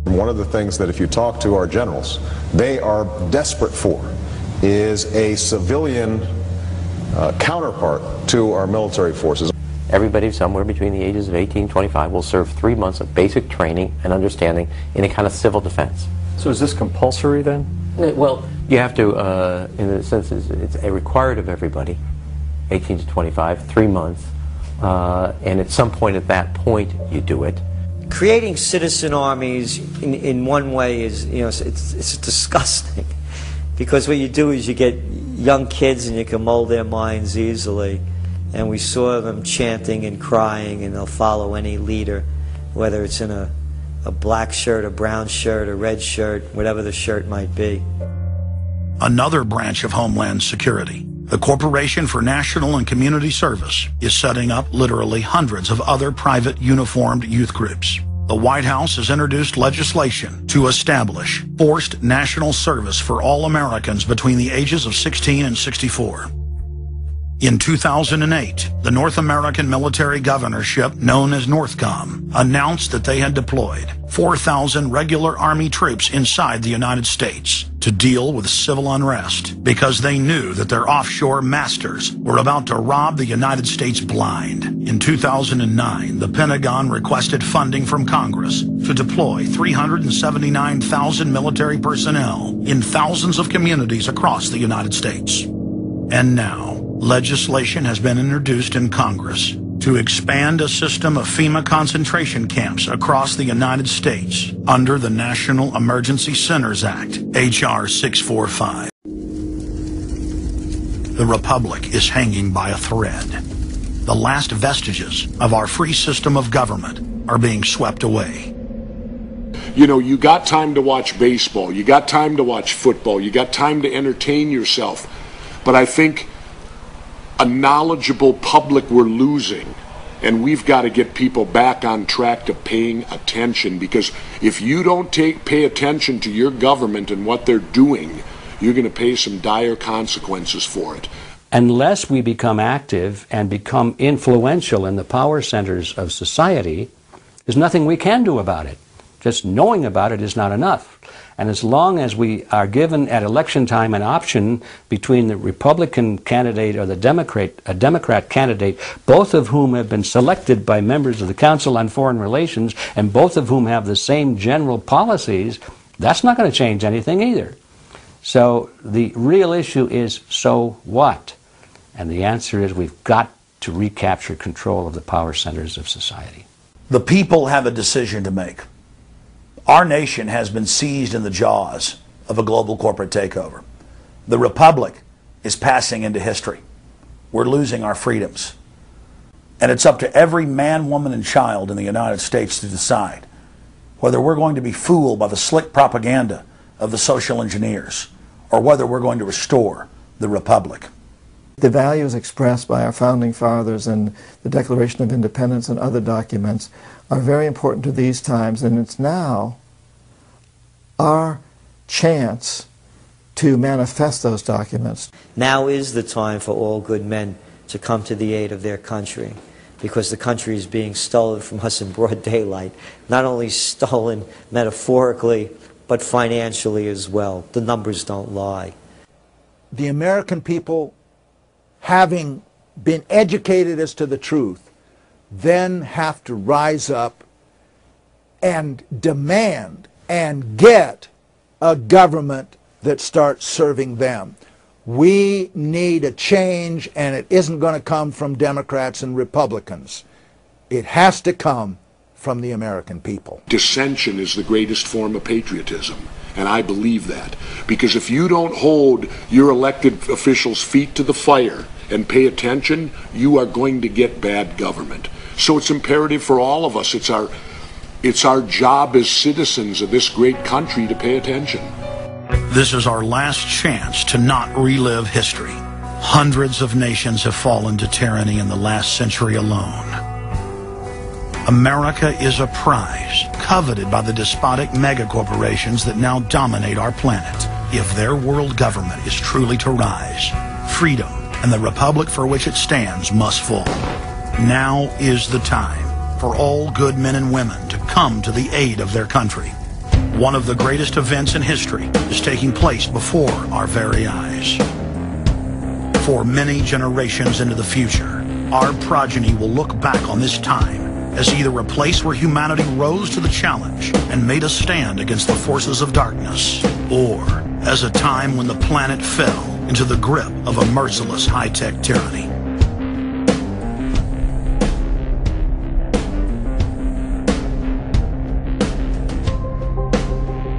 One of the things that if you talk to our generals, they are desperate for is a civilian counterpart to our military forces. Everybody somewhere between the ages of 18 and 25 will serve 3 months of basic training and understanding in a kind of civil defense. So is this compulsory then? Well, you have to, in a sense, it's a required of everybody, 18 to 25, 3 months, and at some point at that point you do it. Creating citizen armies in one way is, it's disgusting. Because what you do is you get young kids and you can mold their minds easily. And we saw them chanting and crying, and they'll follow any leader, whether it's in a black shirt, a brown shirt, a red shirt, whatever the shirt might be. Another branch of Homeland Security, the Corporation for National and Community Service, is setting up literally hundreds of other private uniformed youth groups. The White House has introduced legislation to establish forced national service for all Americans between the ages of 16 and 64. In 2008, the North American Military Governorship, known as NORTHCOM, announced that they had deployed 4,000 regular Army troops inside the United States to deal with civil unrest because they knew that their offshore masters were about to rob the United States blind. In 2009, the Pentagon requested funding from Congress to deploy 379,000 military personnel in thousands of communities across the United States. And now, legislation has been introduced in Congress to expand a system of FEMA concentration camps across the United States under the National Emergency Centers Act, H.R. 645. The Republic is hanging by a thread. The last vestiges of our free system of government are being swept away. You know, you got time to watch baseball, you got time to watch football, you got time to entertain yourself, but I think a knowledgeable public we're losing, and we've got to get people back on track to paying attention, because if you don't pay attention to your government and what they're doing, you're going to pay some dire consequences for it. Unless we become active and become influential in the power centers of society, there's nothing we can do about it. Just knowing about it is not enough. And as long as we are given at election time an option between the Republican candidate or the Democrat candidate, both of whom have been selected by members of the Council on Foreign Relations and both of whom have the same general policies, that's not going to change anything either. So the real issue is, so what? And the answer is we've got to recapture control of the power centers of society. The people have a decision to make. Our nation has been seized in the jaws of a global corporate takeover. The Republic is passing into history. We're losing our freedoms. And it's up to every man, woman, and child in the United States to decide whether we're going to be fooled by the slick propaganda of the social engineers or whether we're going to restore the Republic. The values expressed by our founding fathers and the Declaration of Independence and other documents are very important to these times, and it's now our chance to manifest those documents. Now is the time for all good men to come to the aid of their country, because the country is being stolen from us in broad daylight. Not only stolen metaphorically, but financially as well. The numbers don't lie. The American people, having been educated as to the truth, then have to rise up and demand and get a government that starts serving them. We need a change, and it isn't going to come from Democrats and Republicans. It has to come from the American people. Dissension is the greatest form of patriotism, and I believe that. Because if you don't hold your elected officials' feet to the fire and pay attention, you are going to get bad government. So it's imperative for all of us. It's our job as citizens of this great country to pay attention. This is our last chance to not relive history. Hundreds of nations have fallen to tyranny in the last century alone. America is a prize coveted by the despotic megacorporations that now dominate our planet. If their world government is truly to rise, freedom and the republic for which it stands must fall. Now is the time for all good men and women to come to the aid of their country. One of the greatest events in history is taking place before our very eyes. For many generations into the future, our progeny will look back on this time as either a place where humanity rose to the challenge and made a stand against the forces of darkness, or as a time when the planet fell into the grip of a merciless high-tech tyranny.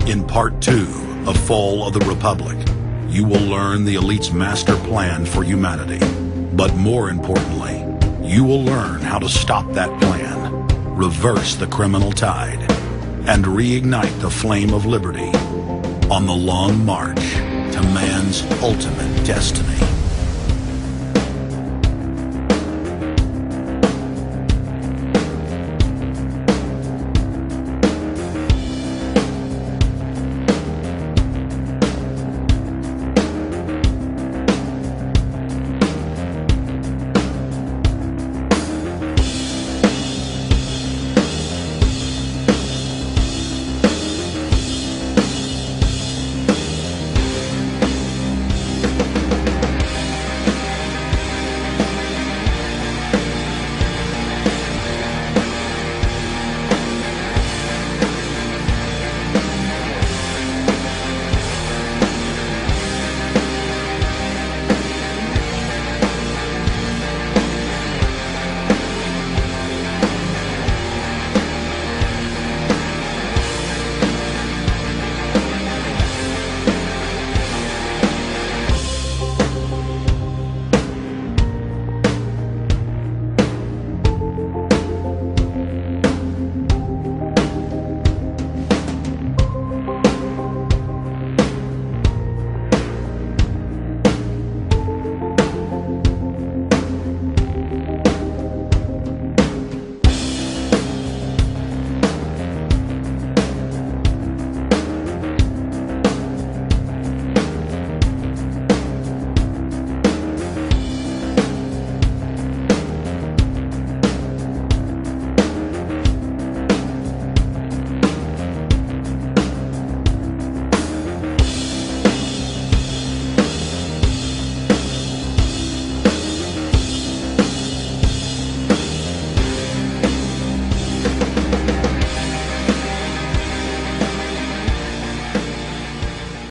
In Part 2 of Fall of the Republic, you will learn the elite's master plan for humanity. But more importantly, you will learn how to stop that plan, reverse the criminal tide, and reignite the flame of liberty on the long march to man's ultimate destiny.